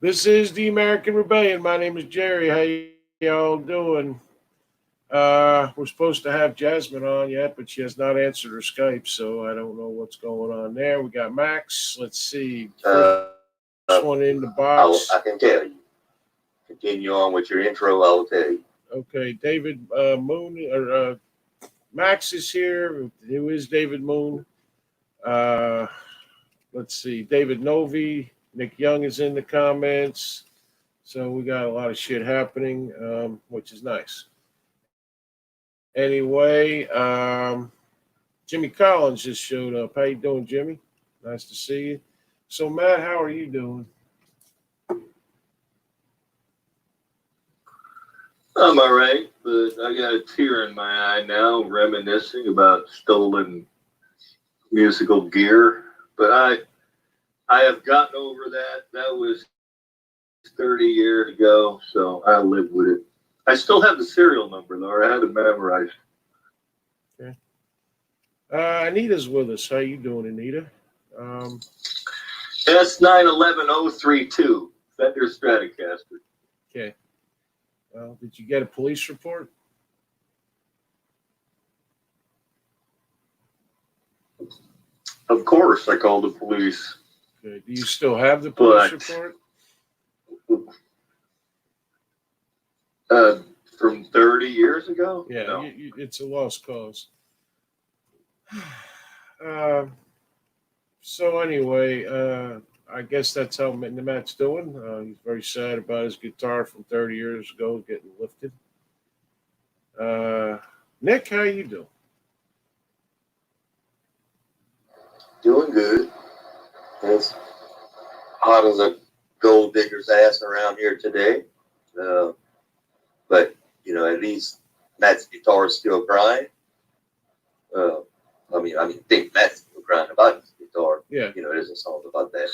This is the American Rebellion. My name is Jerry. How y'all doing? We're supposed to have Jasmine on yet, but she has not answered her Skype, so I don't know what's going on there. We got Max. Let's see. First one in the box. I can tell you. Continue on with your intro. I will tell you. Okay, David Moon or Max is here. Who is David Moon? Uh, let's see. David Novi. Nick Young is in the comments. So we got a lot of shit happening, which is nice. Anyway, Jimmy Collins just showed up. How you doing, Jimmy? Nice to see you. So, Matt, how are you doing? I'm all right, but I got a tear in my eye now, reminiscing about stolen musical gear. But I have gotten over that. That was 30 years ago, so I live with it. I still have the serial number, though. I had it memorized. Okay. Anita's with us. How you doing, Anita? S911032, Fender Stratocaster. Okay. Well, did you get a police report? Of course, I called the police. Okay. Do you still have the police report? From 30 years ago? Yeah, no. It's a lost cause. So anyway, I guess that's how Matt's doing. He's very sad about his guitar from 30 years ago getting lifted. Nick, how you doing? Doing good. It's hot as a gold digger's ass around here today. But, at least Matt's guitar is still crying. I think Matt's still crying about his guitar. Yeah. There's a song about that.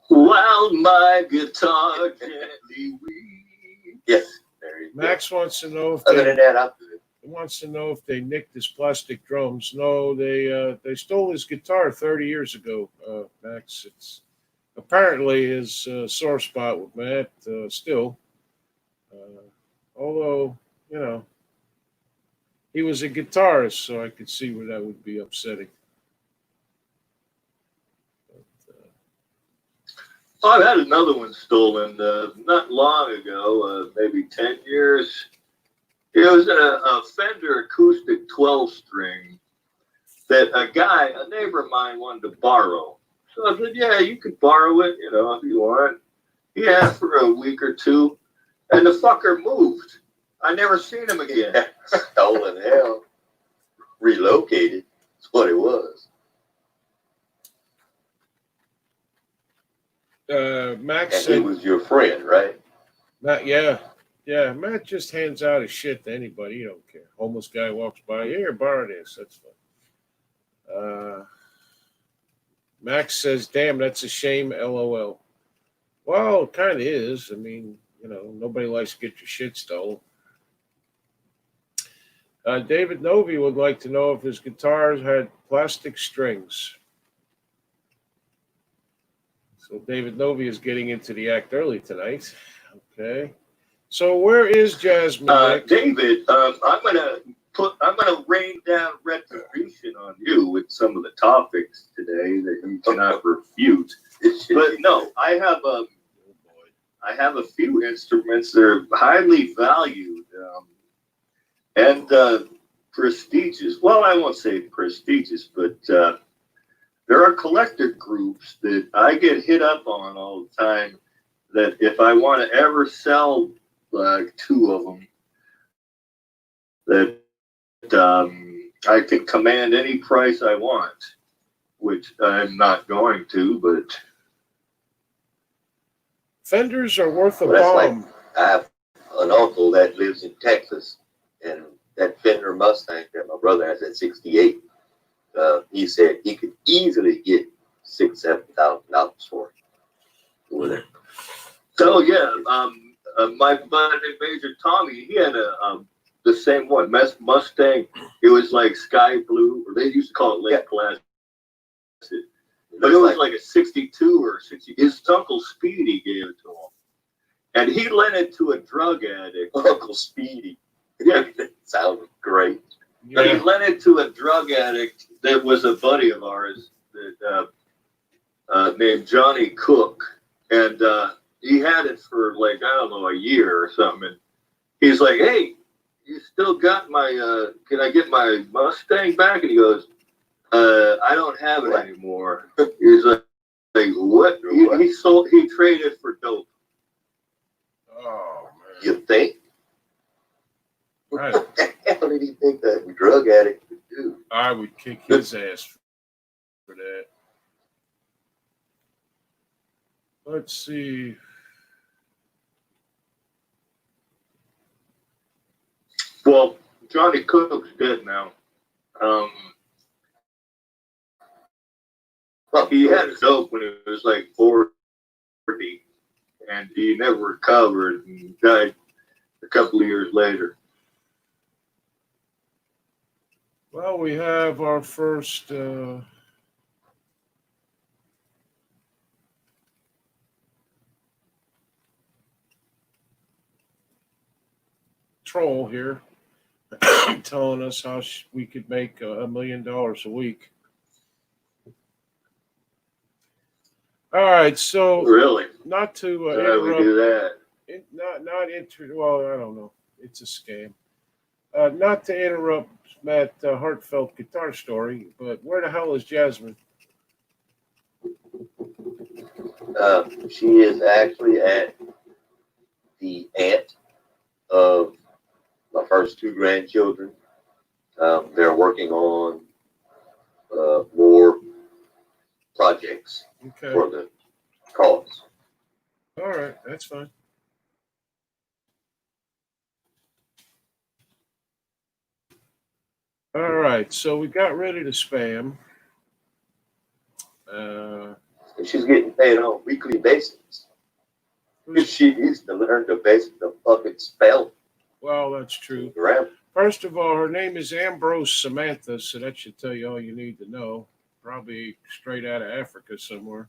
While my guitar gently weeps. Yes. There you Max go. wants to know if Other than that, I'm good. he wants to know if they nicked his plastic drums. No, they stole his guitar 30 years ago, Max. It's apparently his sore spot with Matt still. Although, he was a guitarist, so I could see where that would be upsetting. I've had another one stolen not long ago, maybe 10 years. It was a Fender acoustic 12-string that a neighbor of mine wanted to borrow. So I said, yeah, you could borrow it, if you want. Yeah, for a week or two. And the fucker moved. I never seen him again. Stolen hell. Relocated. That's what it was. Max And said, he was your friend, right? Matt, yeah. Matt just hands out his shit to anybody. He don't care. Homeless guy walks by, here, borrow this. That's fine. Max says, damn, that's a shame, LOL. Well, it kind of is. I mean, nobody likes to get your shit stolen. David Novi would like to know if his guitars had plastic strings. So David Novi is getting into the act early tonight. Okay. So where is Jasmine? David, I'm gonna rain down retribution on you with some of the topics today that you cannot refute. But no, I have a few instruments that are highly valued and prestigious. Well, I won't say prestigious, but there are collector groups that I get hit up on all the time that if I want to ever sell two of them, that I can command any price I want, which I'm not going to, but Fenders are worth a Well, that's bomb. I have an uncle that lives in Texas, and that Fender Mustang that my brother has at 68, he said he could easily get $6,000-7,000 for it over there. so yeah, my buddy Major Tommy, he had the same one, Mustang. It was like sky blue, or they used to call it Lake Placid. But it was like a 62 or 60. His Uncle Speedy gave it to him. And he lent it to a drug addict. Uncle Speedy. Yeah. That sounds great. But he Yeah. lent it to a drug addict that was a buddy of ours that named Johnny Cook. And he had it for like, I don't know, a year or something. And he's like, hey, you still got my, can I get my Mustang back? And he goes, I don't have it anymore. He's like what? He traded for dope. Oh man. You think? Right. What the hell did he think that drug addict would do? I would kick his ass for that. Let's see. Well, Johnny Cook's dead now. He had his dope when he was like 40, and he never recovered and died a couple of years later. Well, we have our first troll here telling us how we could make $1 million a week. All right, so Really? not to So how do we interrupt, do that? well, I don't know. It's a scam. Not to interrupt Matt heartfelt guitar story, but where the hell is Jasmine? She is actually at the aunt of my first two grandchildren. They're working on more projects Okay. for the cause. All right, that's fine. All right, so we got rid of the spam. And she's getting paid on a weekly basis. She needs to learn the basic the fucking spell. Well, that's true. Grammar. First of all, her name is Ambrose Samantha, so that should tell you all you need to know. Probably straight out of Africa somewhere.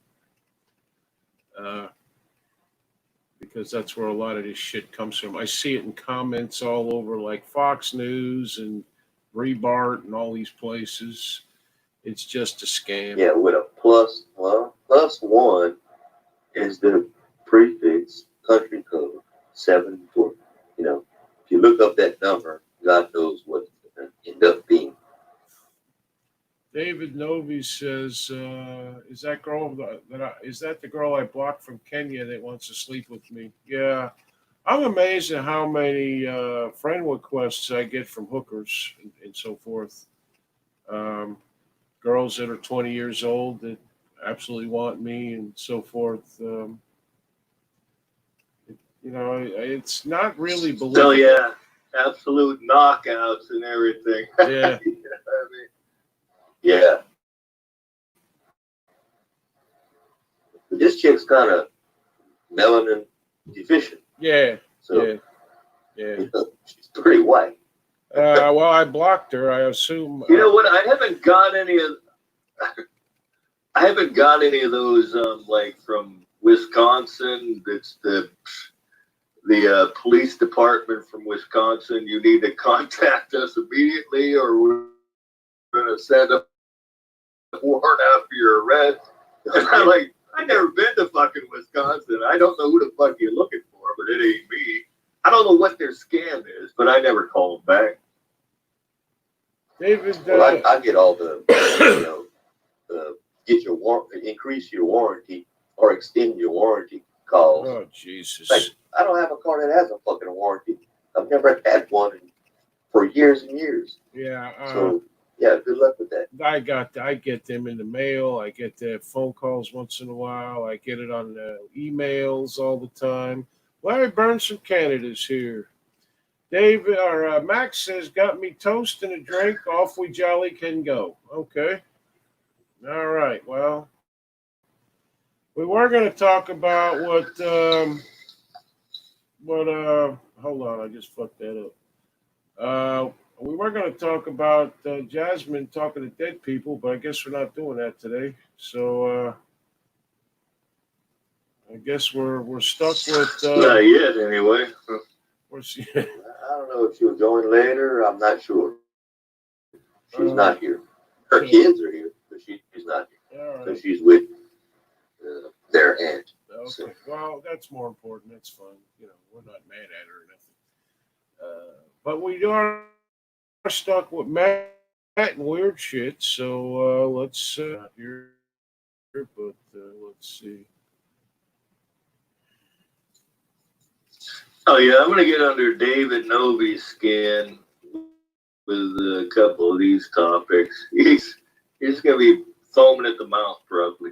Because that's where a lot of this shit comes from. I see it in comments all over, like Fox News and Rebart and all these places. It's just a scam. Yeah, with a plus one is the prefix country code 74. You know, if you look up that number, God knows what it's going to end up being. David Novi says, "Is that girl is that the girl I blocked from Kenya that wants to sleep with me?" Yeah, I'm amazed at how many friend requests I get from hookers and so forth. Girls that are 20 years old that absolutely want me and so forth. It's not really believable. So yeah, absolute knockouts and everything. Yeah. Yeah. But this chick's kind of melanin deficient. Yeah. So Yeah. she's pretty white. Well, I blocked her. I assume. You know what? I haven't got any of those like from Wisconsin. It's the police department from Wisconsin. You need to contact us immediately, or we're going to send a warrant out for your arrest. And I'm like, I've never been to fucking Wisconsin. I don't know who the fuck you're looking for, but it ain't me. I don't know what their scam is, but I never call them back. David. Well, I get all the, get your increase your warranty or extend your warranty calls. Oh Jesus! Like, I don't have a car that has a fucking warranty. I've never had one for years and years. Yeah. So yeah, good luck with that. I get them in the mail. I get the phone calls once in a while. I get it on the emails all the time. Larry Burns from Canada's here. David or Max says, "Got me toast and a drink. Off we jolly can go." Okay. All right. Well, we were going to talk about what. Hold on, I just fucked that up. We were going to talk about Jasmine talking to dead people, but I guess we're not doing that today. So I guess we're stuck with. Not yet, anyway. I don't know if she'll join later. I'm not sure. She's not here. Her kids are here, but she's not here. All So right. she's with their aunt. Okay. So, Well, that's more important. That's fine. You know, we're not mad at her or nothing. But we are stuck with Matt and weird shit. So let's here. But let's see. Oh yeah, I'm gonna get under David Novy's skin with a couple of these topics. He's gonna be foaming at the mouth probably.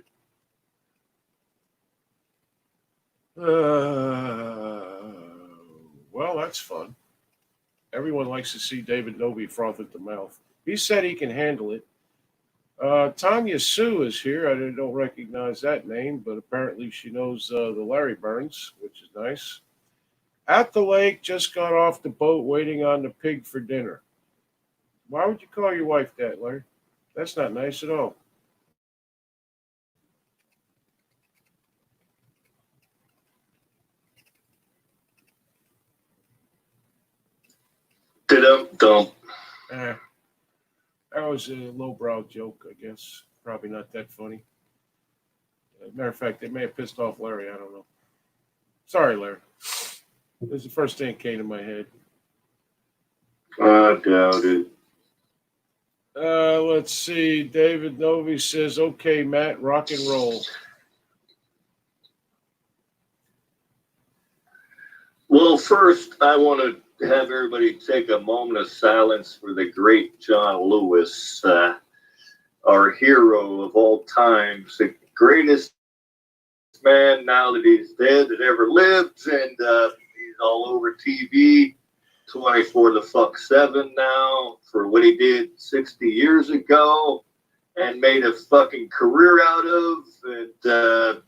Well, that's fun. Everyone likes to see David Novy froth at the mouth. He said he can handle it. Tanya Sue is here. I don't recognize that name, but apparently she knows the Larry Burns, which is nice. At the lake, just got off the boat waiting on the pig for dinner. Why would you call your wife that, Larry? That's not nice at all. Don't. Eh, that was a lowbrow joke, I guess. Probably not that funny. Matter of fact, it may have pissed off Larry. I don't know. Sorry, Larry. This is the first thing that came to my head. I doubt it. Let's see. David Novy says, "Okay, Matt, rock and roll." Well, first I want to have everybody take a moment of silence for the great John Lewis, our hero of all times, the greatest man now that he's dead that ever lived, and he's all over TV 24/7 now for what he did 60 years ago and made a fucking career out of. And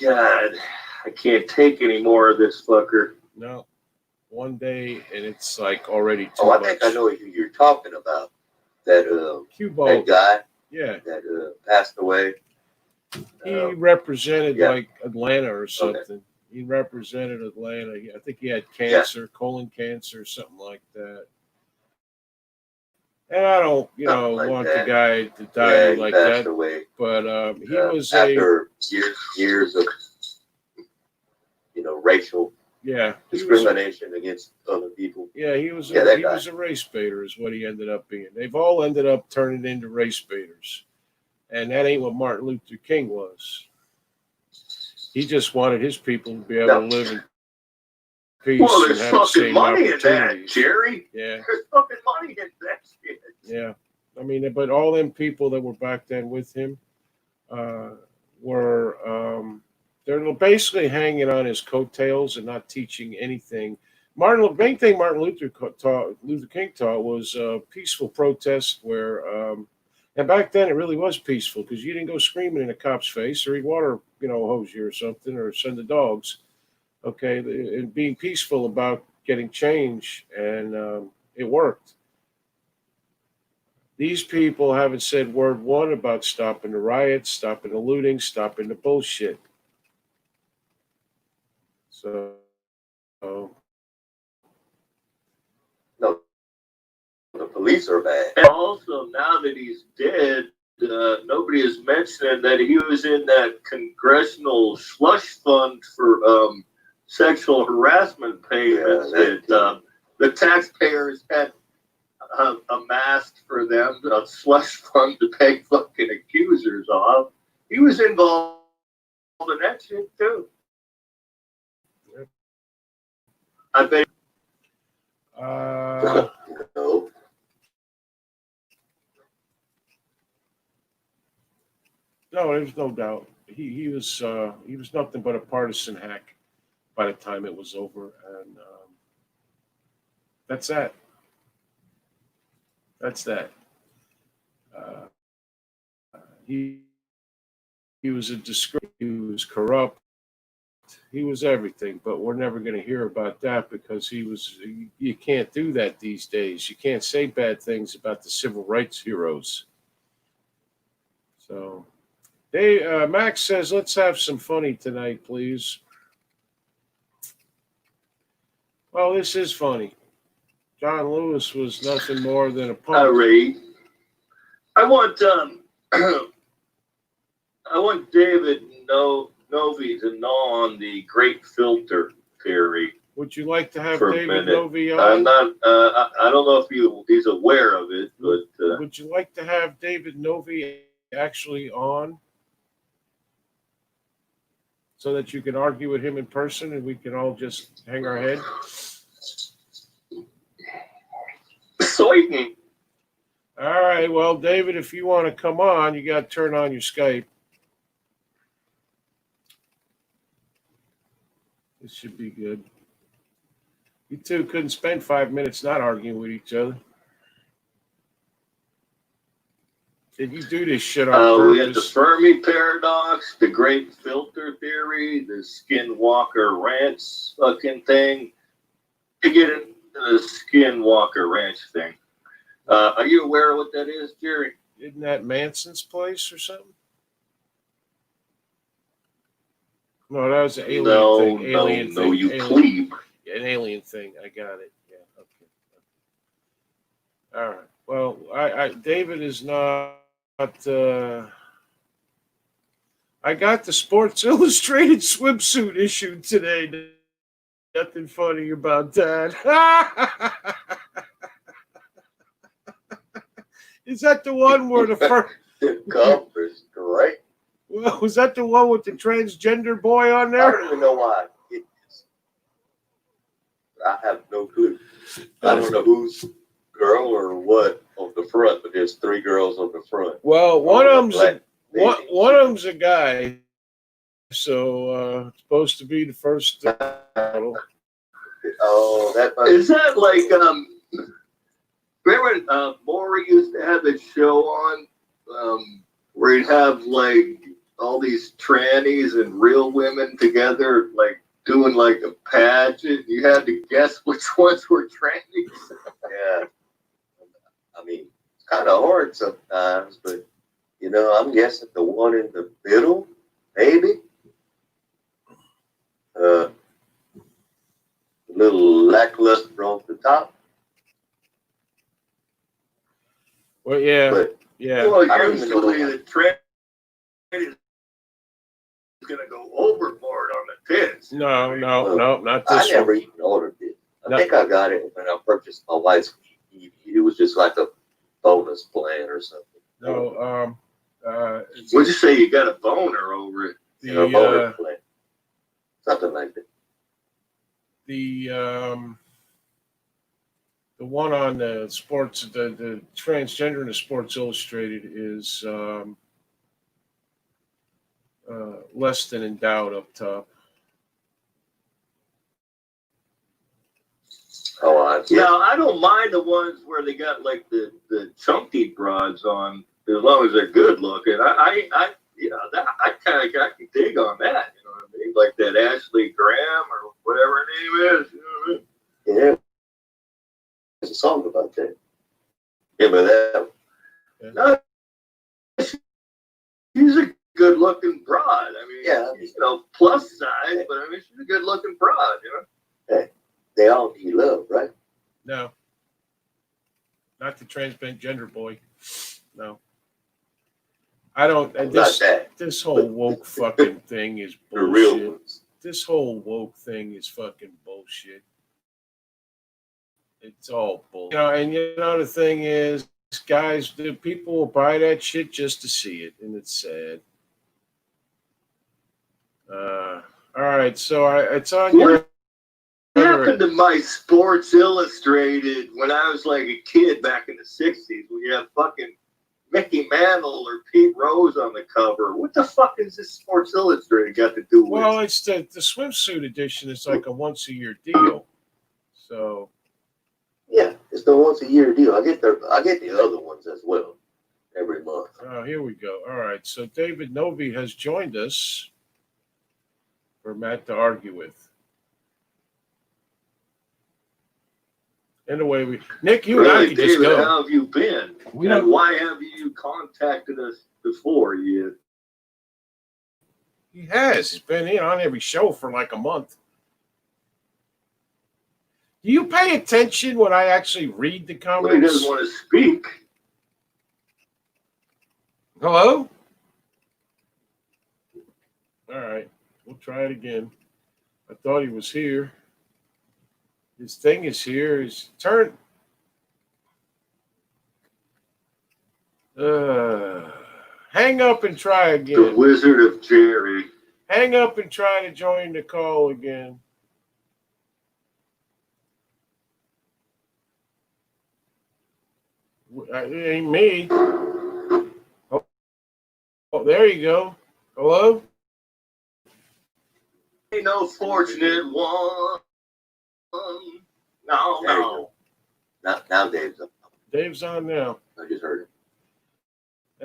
God, I can't take any more of this fucker. No, one day and it's like already too I much. think I know who you're talking about. That Cubo, that guy yeah, that passed away. he represented yeah. like Atlanta or something. Okay. He represented Atlanta. I think he had cancer, colon cancer, something like that. And I don't, Something like want that. the guy to die He like passed that. away. But he was after years of racial discrimination against other people. he was Yeah, a, that he guy. was a race baiter, is what he ended up being. They've all ended up turning into race baiters, and that ain't what Martin Luther King was. He just wanted his people to be able to live in peace Well, and there's have the fucking same money in that, opportunities. Jerry. Yeah, There's fucking money in that shit. yeah. I mean, but all them people that were back then with him were they're basically hanging on his coattails and not teaching anything. The main thing Martin Luther King taught was peaceful protest. And back then it really was peaceful because you didn't go screaming in a cop's face or he'd water, hose you or something or send the dogs. Okay, and being peaceful about getting change, and it worked. These people haven't said word one about stopping the riots, stopping the looting, stopping the bullshit. So, No, the police are bad. And also, now that he's dead, nobody is mentioning that he was in that congressional slush fund for sexual harassment payments that the taxpayers had amassed for them, a slush fund to pay fucking accusers off. He was involved in that shit too. Yep. I bet. No. No, there's no doubt. He was nothing but a partisan hack by the time it was over, and that's that. That's that. Uh, he he was a disgrace. He was corrupt. He was everything, but we're never going to hear about that because he was. You can't do that these days. You can't say bad things about the civil rights heroes. So, Max says, "Let's have some funny tonight, please." Well, this is funny. John Lewis was nothing more than a punk. Ray, I want I want David Novi to gnaw on the great filter theory. Would you like to have For a David minute. Novi on? I'm not. I don't know if he's aware of it, but Would you like to have David Novi actually on so that you can argue with him in person and we can all just hang our head? Soybean. All right. Well, David, if you want to come on, you got to turn on your Skype. This should be good. You two couldn't spend 5 minutes not arguing with each other. Did you do this shit on purpose? We had the Fermi paradox, the great filter theory, the Skinwalker Ranch fucking thing. To get into the Skinwalker Ranch thing. Are you aware of what that is, Jerry? Isn't that Manson's place or something? No, that was an alien thing. Alien no, thing. you Alien. plebe. An alien thing. I got it. Yeah. Okay. All right. Well, I David is not. I got the Sports Illustrated swimsuit issued today. Nothing funny about that. Is that the one where the first? The cover's great. Well, was that the one with the transgender boy on I there? don't even know why I get this. I have no clue. I don't know who's girl or what on the front, but there's 3 girls on the front. Well, one of them's Black one of them's a guy. So it's supposed to be the first model. Oh, that must Is that like remember when Maury used to have a show on where he'd have like all these trannies and real women together, like doing like a pageant. You had to guess which ones were trannies. yeah. I mean, it's kind of hard sometimes, but you know, I'm guessing the one in the middle, maybe. A little lackluster on the top, Well, yeah, but yeah. Well, I don't even know usually the tranny is going to go overboard on the tits. No, not I this never one. even ordered it. I No. think I got it when I purchased my wife's TV. It was just like a bonus plan or something. No, What'd you say? You got a boner over it? You know, bonus plan. Something like that. The one on the sports, the transgender in the Sports Illustrated is less than endowed up top. Oh, I get Now, I don't mind the ones where they got like the chunky broads on, as long as they're good looking. I you know, that I kind of can dig on that. You know what I mean? Like that Ashley Graham or whatever her name is. You know what I mean? Yeah. There's a song about that. Yeah, but that. No, she's a good looking broad. I mean, Yeah. you know, plus size, but I mean, she's a good looking broad. You know. They all need love, right? No, not the transgender boy. No, I don't. And Not that. this whole woke fucking thing is The real bullshit. ones. This whole woke thing is fucking bullshit. It's all bull. You know, and you know the thing is, guys, the people will buy that shit just to see it, and it's sad. All right, so it's on your. What happened to my Sports Illustrated when I was like a kid back in the 60s when you have fucking Mickey Mantle or Pete Rose on the cover? What the fuck is this Sports Illustrated got to do with Well, it? it's the swimsuit edition. It's like a once-a-year deal. So Yeah, it's the once a year deal. I get the other ones as well every month. here we go. All right, so David Novi has joined us. for Matt to argue with. Anyway, Nick, you and I Really, could just David, go. how have you been? We And don't. why have you contacted us before? He has. He's been in on every show for like a month. Do you pay attention when I actually read the Well, he doesn't comments? want to speak. Hello? All right. We'll try it again. I thought he was here. His thing is here. His turn. Hang up and try The again. Wizard of Jerry. Hang up and try to join the call again. It ain't me. Oh, there you go. Hello? Ain't no fortunate one. No. Now Dave's up. Dave's on now. I just heard it.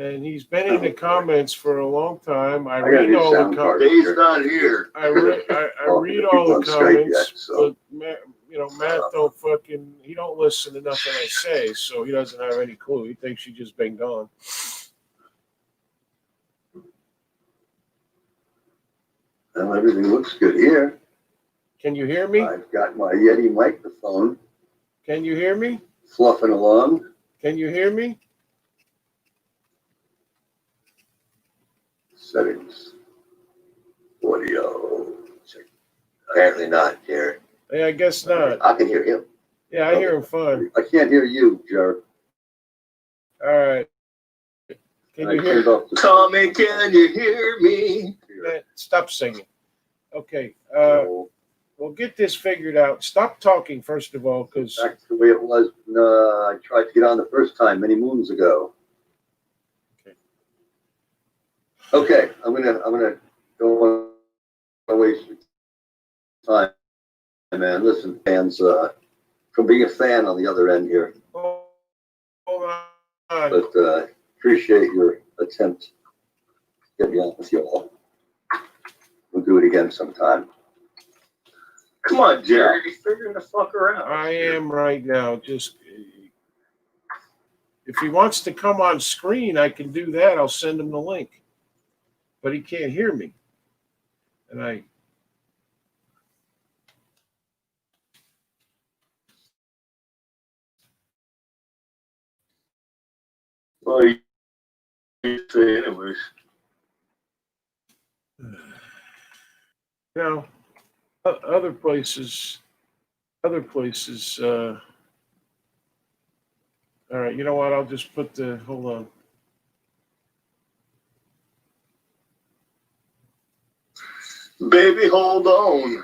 And he's been in the comments for a long time. I got read his all the sound card. comments. Dave's not here. I read all the comments, but Matt don't fucking, he don't listen to nothing I say, so he doesn't have any clue. He thinks she's just been gone. Well, everything looks good here. Can you hear me? I've got my Yeti microphone Can you hear me? fluffing along. Can you hear me? Settings. Audio. Check. Apparently not, Jared. Yeah, I guess not. I can hear him. Yeah, I hear him fine. I can't hear you, Jared. All right. Can I you turned hear? off the Tommy, can you hear me? Matt, stop singing. Okay. So, We'll get this figured out. Stop talking, first of all, because back to the way it was when I tried to get on the first time many moons ago. Okay, I'm gonna don't want to waste your time, man. Listen, fans, from being a fan on the other end here, hold on. but appreciate your attempt to get me on with you all. We'll do it again sometime. Come on, Jerry. You're figuring the fucker out. I am right now. Just if he wants to come on screen, I can do that. I'll send him the link. But he can't hear me. And I Well, you say anyways. now other places all right, you know what? I'll just put the hold on. Baby, hold on.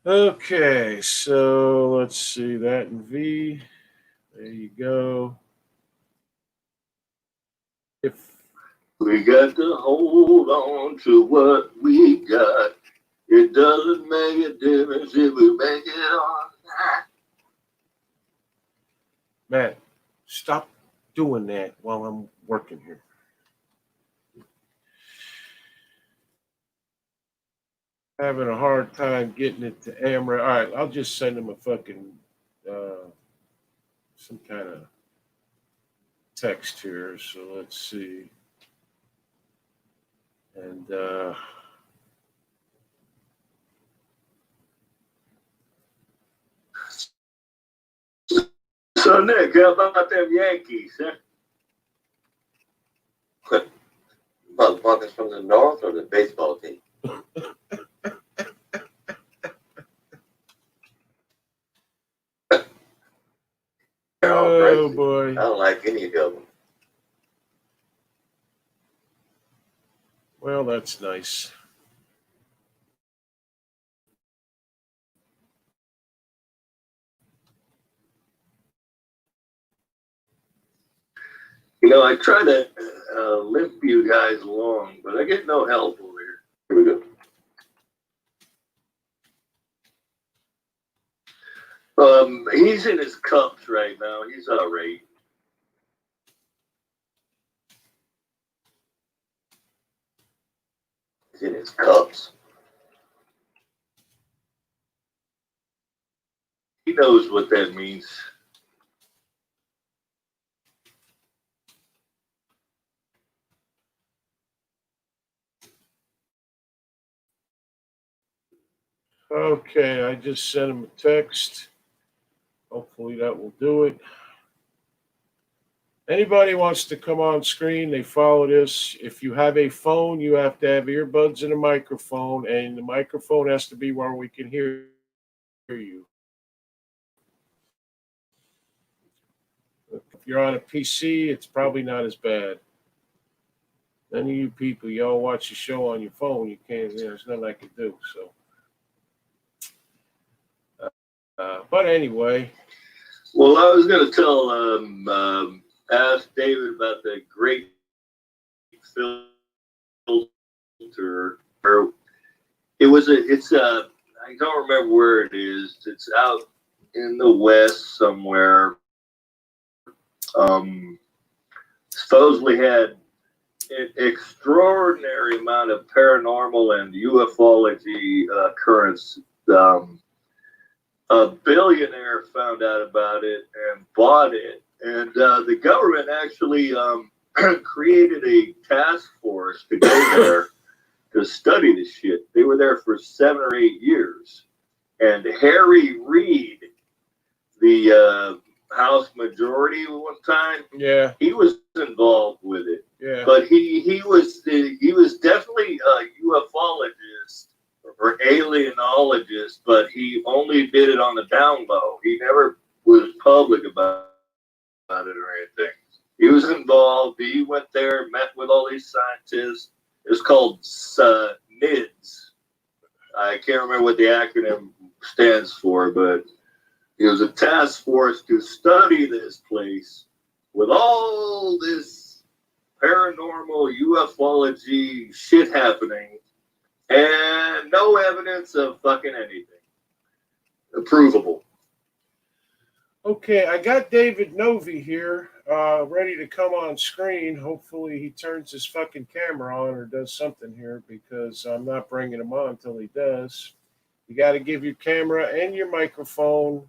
Okay, so let's see that in V. There you go. If We got to hold on to what we got. It doesn't make a difference if we make it on time. Matt, stop doing that while I'm working here. Having a hard time getting it to Amra. All right, I'll just send him a fucking some kind of text here. So let's see. And So, Nick, how about them Yankees, huh? Motherfuckers from the north or the baseball team? They're all oh crazy. boy. I don't like any of them. Well, that's nice. You know, I try to limp you guys along, but I get no help over here. Here we go. He's in his cups right now. He's all right. He's in his cups. He knows what that means. Okay, I just sent him a text. Hopefully that will do it. Anybody wants to come on screen, they follow this. If you have a phone, you have to have earbuds and a microphone, and the microphone has to be where we can hear you. If you're on a PC, it's probably not as bad. None of you people, y'all watch the show on your phone, you can't, there's nothing I can do. So, but anyway. Well, I was going to tell ask David about the great filter. It's I don't remember where it is. It's out in the West somewhere. Supposedly had an extraordinary amount of paranormal and ufology occurrence. A billionaire found out about it and bought it, and the government actually created a task force to go there to study the shit. They were there for 7 or 8 years, and Harry Reid, the House Majority one time, Yeah, he was involved with it. yeah. But he was definitely a ufologist or alienologist, but he only did it on the down low. He never was public about it or anything. He was involved. He went there, met with all these scientists. It was called NIDS. I can't remember what the acronym stands for, but it was a task force to study this place with all this paranormal ufology shit happening and no evidence of fucking anything provable. Okay, I got David Novi here, ready to come on screen. Hopefully he turns his fucking camera on or does something here, because I'm not bringing him on until he does. You got to give your camera and your microphone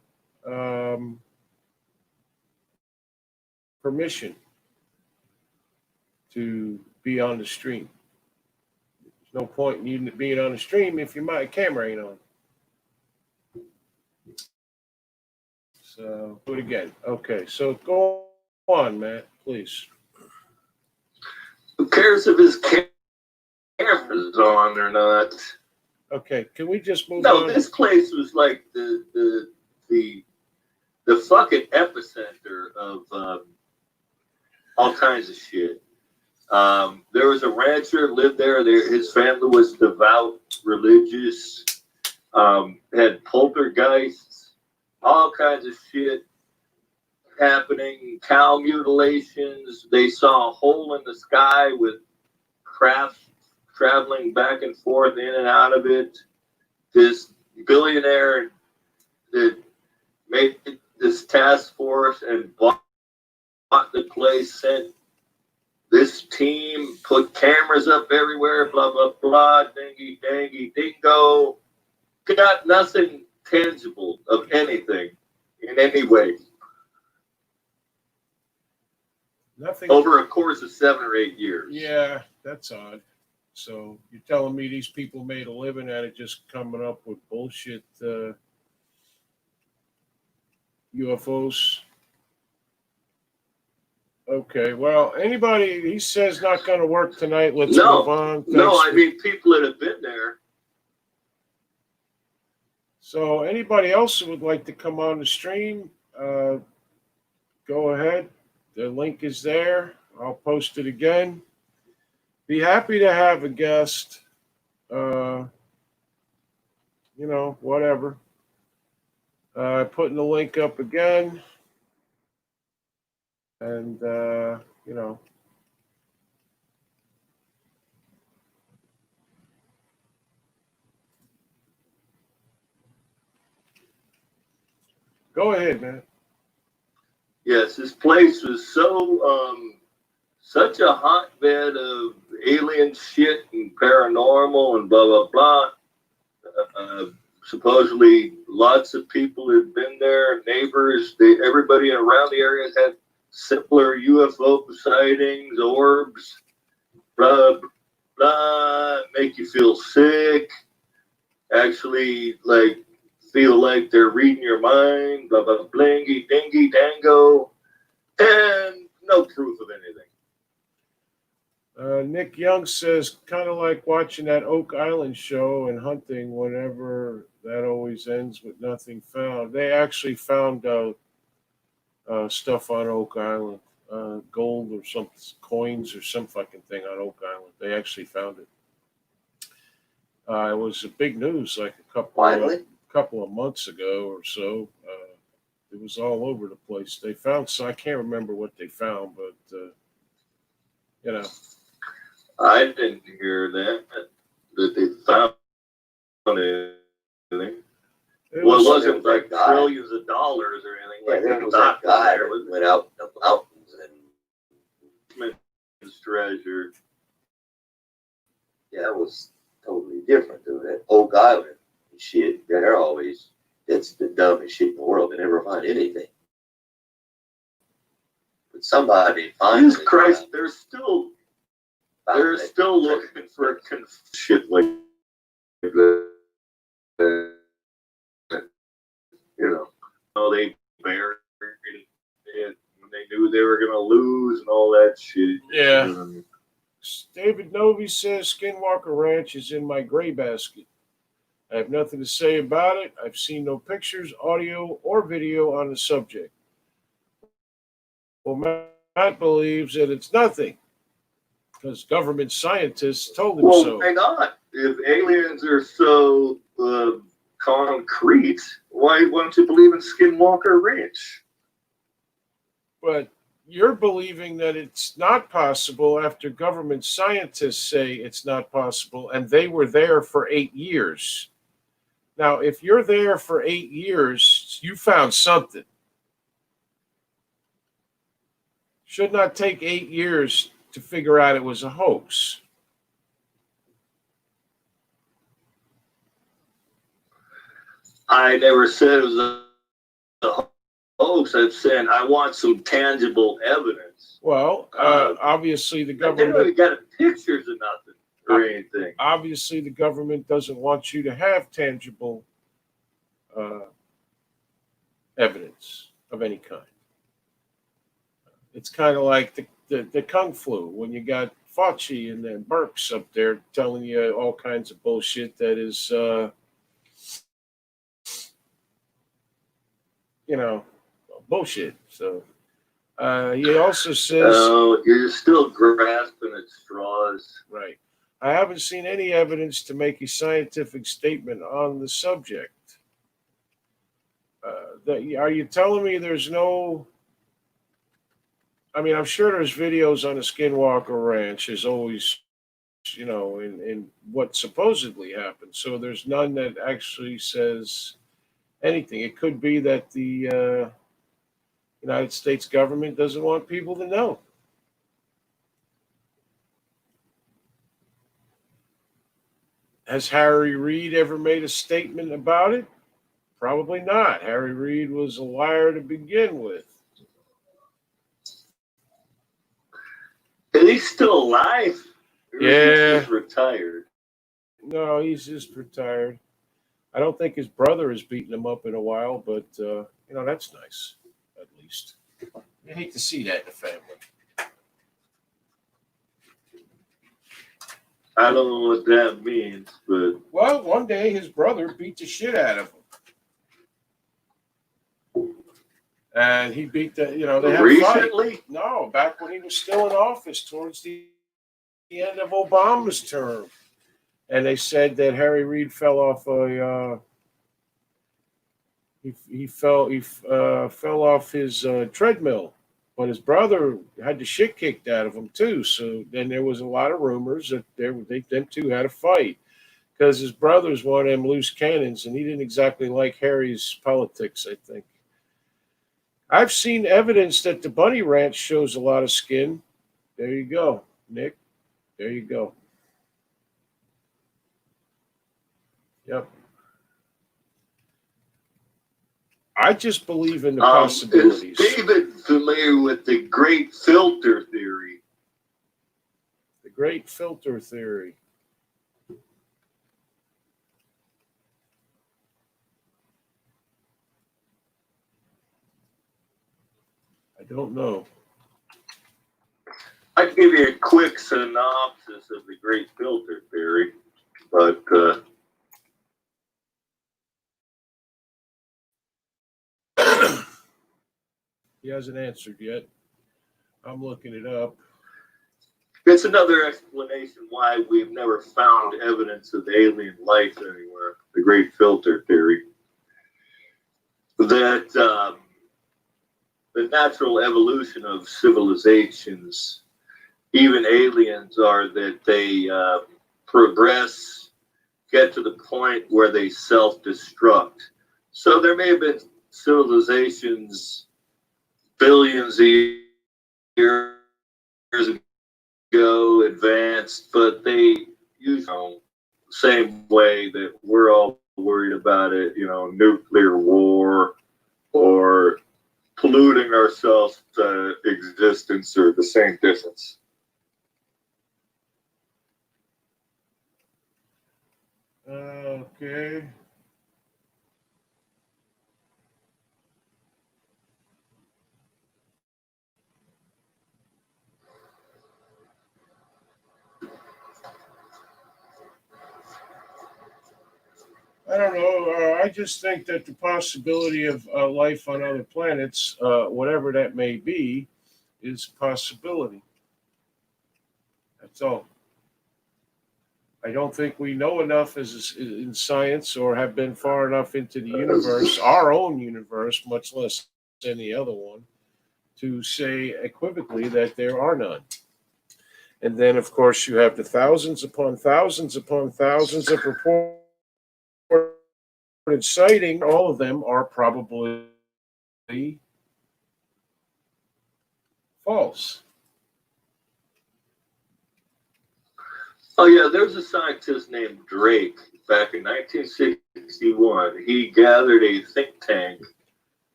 permission to be on the stream. There's no point in you being on the stream if your camera ain't on. So do it again. Okay, so go on, Matt, please. Who cares if his camera's on or not? Okay, can we just move No, on? this place was like the fucking epicenter of all kinds of shit. There was a rancher lived there. His family was devout, religious, had poltergeists, all kinds of shit happening, cow mutilations. They saw a hole in the sky with crafts traveling back and forth in and out of it. This billionaire that made this task force and bought the place, sent this team, put cameras up everywhere, blah, blah, blah, dingy, dangy, dingo. Got nothing tangible of anything in any way. Nothing. Over a course of 7 or 8 years. Yeah, that's odd. So you're telling me these people made a living at it just coming up with bullshit UFOs? Okay, well, anybody, he says not going to work tonight. Let's move on. I mean, people that have been there. So anybody else who would like to come on the stream, go ahead. The link is there. I'll post it again. Be happy to have a guest. Whatever. Putting the link up again. And, Go ahead, man. Yes, this place was such a hotbed of alien shit and paranormal and blah blah blah. Supposedly, lots of people had been there. Neighbors, everybody around the area had similar UFO sightings, orbs, blah blah. Make you feel sick. Actually, like feel like they're reading your mind. Blah blah blingy dingy dango, and no proof of anything. Nick Young says, kind of like watching that Oak Island show and hunting whenever that always ends with nothing found. They actually found stuff on Oak Island, gold or some coins or some fucking thing on Oak Island. They actually found it. It was a big news like a couple of months ago or so. It was all over the place. They found, so I can't remember what they found, but you know. I didn't hear that they found anything. It wasn't like trillions of dollars or anything. Yeah, like there was that guy that went out in the mountains and his treasure. Yeah, that was totally different than that Oak Island shit. Yeah, it's the dumbest shit in the world. They never find anything. But somebody finds Jesus Christ, they're still looking for shit like that. They buried it when they knew they were going to lose and all that shit. Yeah. David Novi says Skinwalker Ranch is in my gray basket. I have nothing to say about it. I've seen no pictures, audio, or video on the subject. Well, Matt believes that it's nothing because government scientists told him so. Well, hang on. If aliens are so concrete, why don't you believe in Skinwalker Ranch? But you're believing that it's not possible after government scientists say it's not possible, and they were there for 8 years. Now, if you're there for 8 years, you found something. Should not take 8 years to figure out it was a hoax. I never said it was a hoax. I'm saying I want some tangible evidence. Well, obviously the They government... don't even got pictures of nothing or anything. Obviously the government doesn't want you to have tangible evidence of any kind. It's kind of like the Kung Flu, when you got Fauci and then Burks up there telling you all kinds of bullshit that is, bullshit. So he also says... you're still grasping at straws. Right. I haven't seen any evidence to make a scientific statement on the subject. Are you telling me there's no... I mean, I'm sure there's videos on the Skinwalker Ranch. There's always, in what supposedly happened. So there's none that actually says anything. It could be that the United States government doesn't want people to know. Has Harry Reid ever made a statement about it? Probably not. Harry Reid was a liar to begin with. Is he still alive? Or Yeah. is he just retired? No, he's just retired. I don't think his brother has beaten him up in a while, but, that's nice, at least. You hate to see that in the family. I don't know what that means, but... Well, one day his brother beat the shit out of him. And he beat they had recently? a fight. No, back when he was still in office, towards the end of Obama's term. And they said that Harry Reid fell off he fell off his treadmill, but his brother had the shit kicked out of him too. So then there was a lot of rumors that them two had a fight because his brother's one of them loose cannons, and he didn't exactly like Harry's politics, I think. I've seen evidence that the bunny ranch shows a lot of skin. There you go, Nick. There you go. Yep. I just believe in the possibilities. Is David familiar with the great filter theory? The great filter theory. I don't know. I can give you a quick synopsis of the great filter theory, but He hasn't answered yet. I'm looking it up. it's another explanation why we've never found evidence of alien life anywhere. The great filter theory. That the natural evolution of civilizations, even aliens, are that they progress, get to the point where they self-destruct. So there may have been civilizations billions of years ago advanced, but they usually same way that we're all worried about it, nuclear war or polluting ourselves to existence or the same difference. Okay. I don't know. I just think that the possibility of life on other planets, whatever that may be, is a possibility. That's all. I don't think we know enough in science or have been far enough into the universe, our own universe, much less any other one, to say equivocally that there are none. And then, of course, you have the thousands upon thousands upon thousands of reported sighting. All of them are probably false. Oh yeah, there's a scientist named Drake back in 1961. He gathered a think tank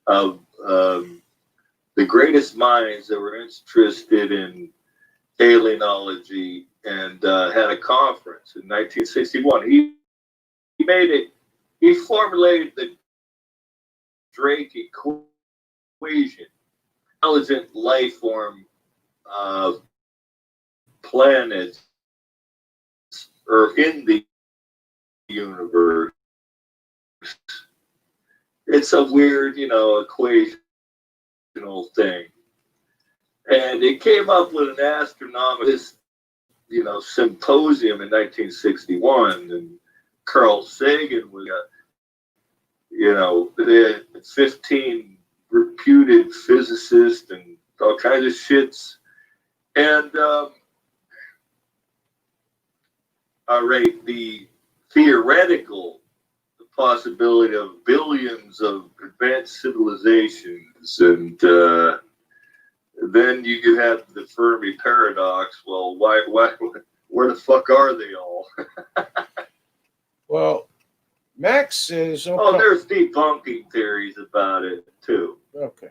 of the greatest minds that were interested in alienology and had a conference in 1961. He made it. He formulated the Drake equation. Intelligent life form planets or in the universe. It's a weird, equational thing. And it came up with an astronomical, symposium in 1961, and Carl Sagan was, they had 15 reputed physicists and all kinds of shits. And all right, the theoretical possibility of billions of advanced civilizations, and then you have the Fermi paradox. Well, why, where the fuck are they all? Well, Max says, there's debunking theories about it too. Okay.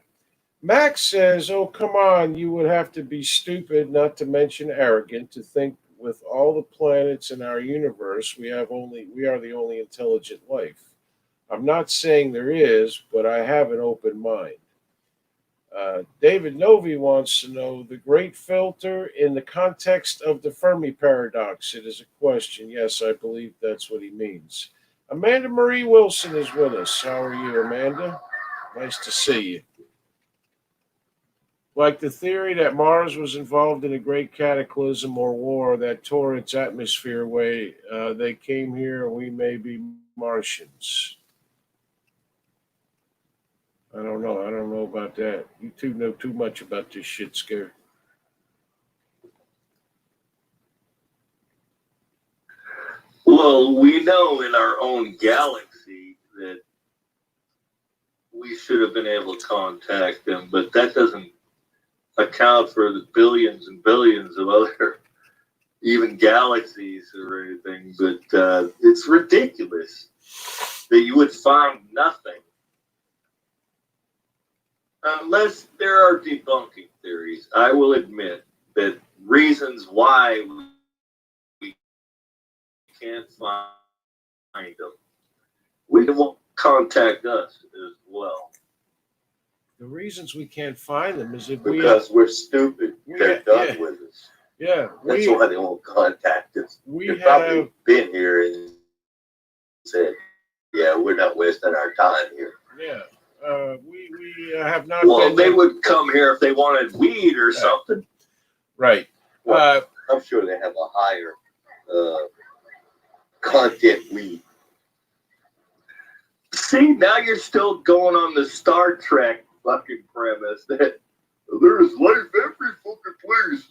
Max says, oh, come on, you would have to be stupid, not to mention arrogant, to think with all the planets in our universe, we are the only intelligent life. I'm not saying there is, but I have an open mind. David Novi wants to know the great filter in the context of the Fermi paradox. It is a question. Yes, I believe that's what he means. Amanda Marie Wilson is with us. How are you, Amanda? Nice to see you. Like the theory that Mars was involved in a great cataclysm or war that tore its atmosphere away, they came here and we may be Martians. I don't know. I don't know about that. You two know too much about this shit, Scare. Well, we know in our own galaxy that we should have been able to contact them, but that doesn't account for the billions and billions of other, even galaxies or anything. But it's ridiculous that you would find nothing. Unless there are debunking theories, I will admit that reasons why we can't find them, we won't contact us as well. The reasons we can't find them is if Because we're stupid. They're done with us. Yeah, That's why they won't contact us. We They've probably been here and said, "Yeah, we're not wasting our time here." Yeah, we have not. Well, they would come here if they wanted weed or something. Right. Well, I'm sure they have a higher content weed. See, now you're still going on the Star Trek fucking premise that there's life every fucking place.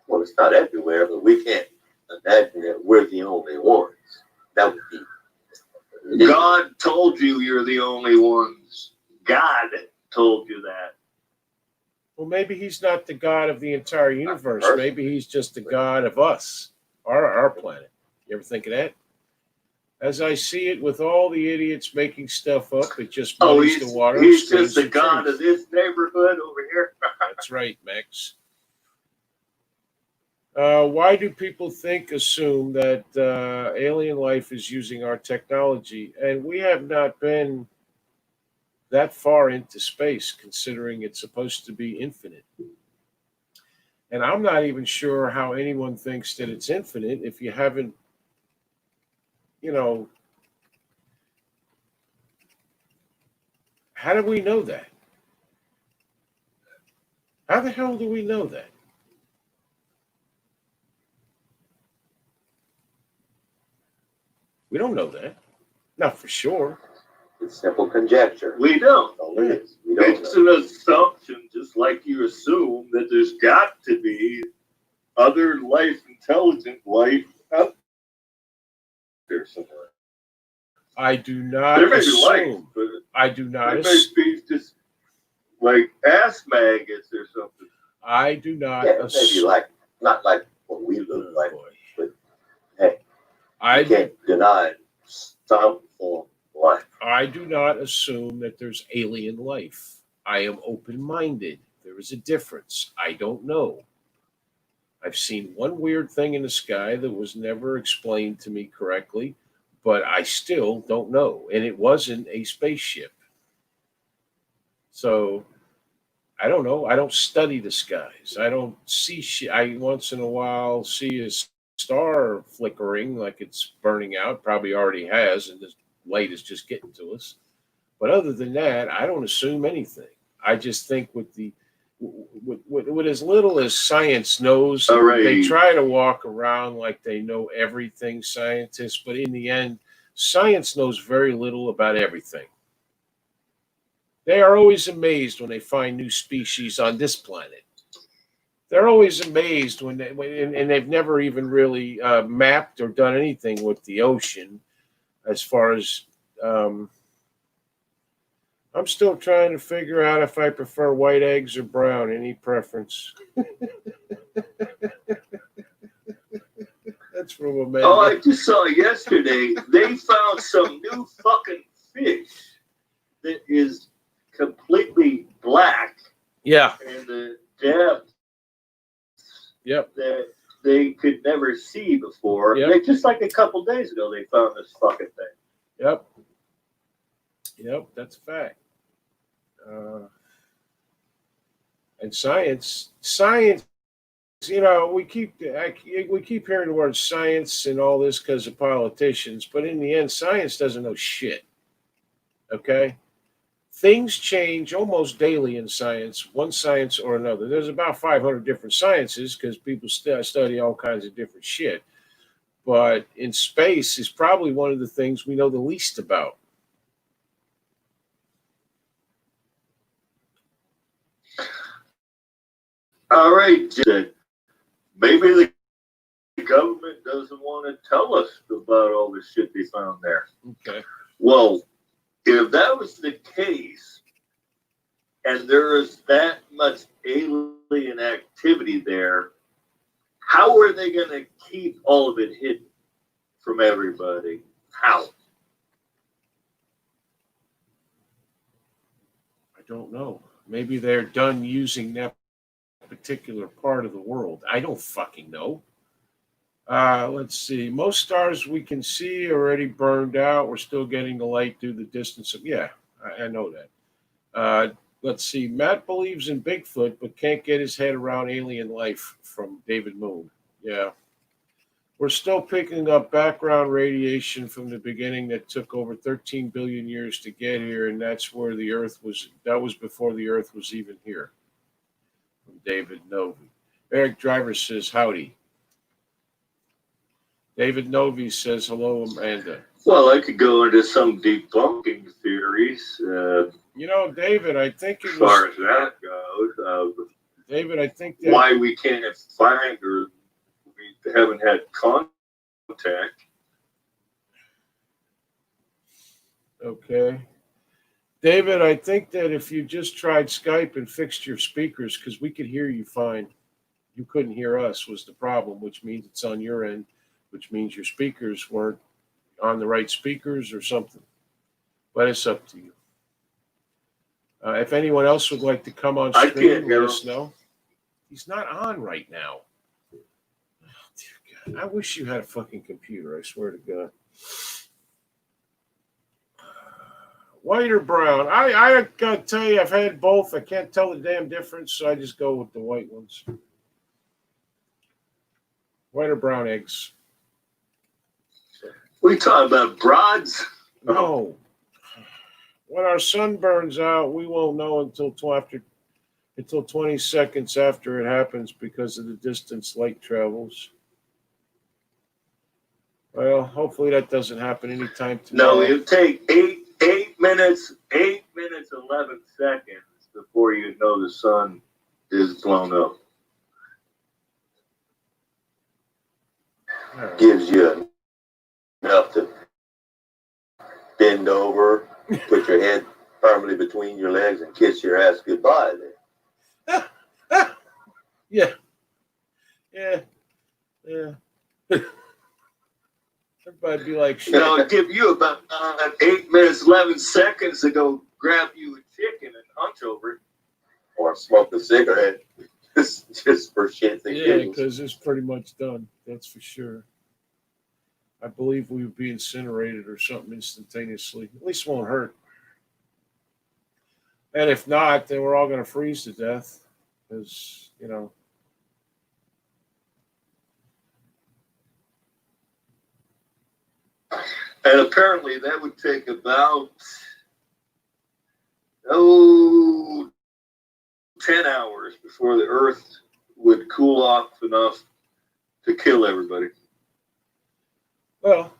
Well, it's not everywhere, but we can't imagine that we're the only ones. That would be. God told you you're the only ones. God told you that. Well, maybe he's not the God of the entire universe. Earth. Maybe he's just the God of us, our planet. You ever think of that? As I see it, with all the idiots making stuff up, it just muddies the water. He's just the God of this neighborhood over here. That's right, Max. Why do people assume that alien life is using our technology? And we have not been that far into space, considering it's supposed to be infinite. And I'm not even sure how anyone thinks that it's infinite if you haven't, how do we know that? How the hell do we know that? We don't know that. Not for sure. It's simple conjecture. We don't. That's all it is. We don't It's know. an assumption, just like you assume that there's got to be other life, intelligent life out there somewhere. I do not There may be assume. life, but I do not there may assume. be just like ass maggots or something. I do not Yeah, maybe assume. not like what we look like. Boy. but, hey, I You can't deny some form of life. I do not assume that there's alien life. I am open-minded. There is a difference. I don't know. I've seen one weird thing in the sky that was never explained to me correctly, but I still don't know. And it wasn't a spaceship. So I don't know. I don't study the skies. I don't see shit. I once in a while see a star flickering like it's burning out. Probably already has, and the light is just getting to us. But other than that, I don't assume anything. I just think with as little as science knows, Alrighty. they try to walk around like they know everything, scientists. But in the end, science knows very little about everything. They are always amazed when they find new species on this planet. They're always amazed when they've never even really mapped or done anything with the ocean. As far as I'm still trying to figure out if I prefer white eggs or brown. Any preference? That's from Amanda. Oh, I just saw yesterday they found some new fucking fish that is completely black Yeah. in the depth Yep. that they could never see before. Yep. Like, just like a couple days ago, they found this fucking thing. Yep. That's a fact. And science, we keep hearing the word science and all this because of politicians, but in the end, science doesn't know shit. Okay, things change almost daily in science, one science or another. There's about 500 different sciences because people study all kinds of different shit. But in space is probably one of the things we know the least about. All right, maybe the government doesn't want to tell us about all the shit they found there. Okay. Well, if that was the case, and there is that much alien activity there, how are they going to keep all of it hidden from everybody? How? I don't know. Maybe they're done using that particular part of the world. I don't fucking know. Let's see. Most stars we can see are already burned out. We're still getting the light through the distance. Yeah, I know that. Let's see. Matt believes in Bigfoot, but can't get his head around alien life from David Moon. Yeah. We're still picking up background radiation from the beginning that took over 13 billion years to get here, and that's where the Earth was. That was before the Earth was even here. From David Novi. Eric Driver says, howdy. David Novi says, hello, Amanda. Well, I could go into some debunking theories. David, I think it As was. far as that goes, David, I think that. why we can't find or we haven't had contact. Okay. David, I think that if you just tried Skype and fixed your speakers, because we could hear you fine, you couldn't hear us was the problem, which means it's on your end, which means your speakers weren't on the right speakers or something. But it's up to you. If anyone else would like to come on I screen, can't hear let us him. know. He's not on right now. Oh, dear God. I wish you had a fucking computer, I swear to God. White or brown? I gotta tell you, I've had both. I can't tell the damn difference, so I just go with the white ones. White or brown eggs? We talking about broads? No. When our sun burns out, we won't know until 20 seconds after it happens because of the distance light travels. Well, hopefully that doesn't happen anytime tomorrow. No, it'll take 8 minutes, 11 seconds before you know the sun is blown up. Right. Gives you enough to bend over, put your head firmly between your legs, and kiss your ass goodbye there. Yeah. Everybody'd be like, shit. It'll give you about 8 minutes, 11 seconds to go grab you a chicken and hunch over it. Or smoke a cigarette just for shits and Yeah, giggles. because it's pretty much done. That's for sure. I believe we would be incinerated or something instantaneously. At least it won't hurt. And if not, then we're all going to freeze to death. Because, And apparently that would take about 10 hours before the earth would cool off enough to kill everybody. well,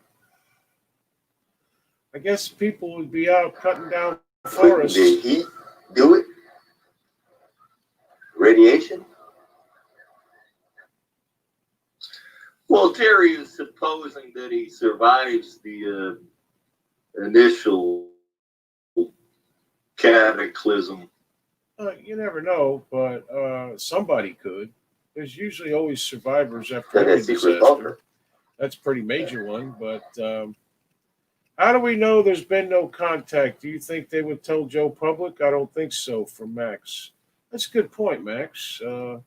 I guess people would be out cutting down Couldn't forests. the heat do it? Radiation? Well, Jerry is supposing that he survives the initial cataclysm. You never know, but somebody could. There's usually always survivors after Like every that secret disaster. bunker. That's a pretty major one, but how do we know there's been no contact? Do you think they would tell Joe Public? I don't think so, from Max. That's a good point, Max. The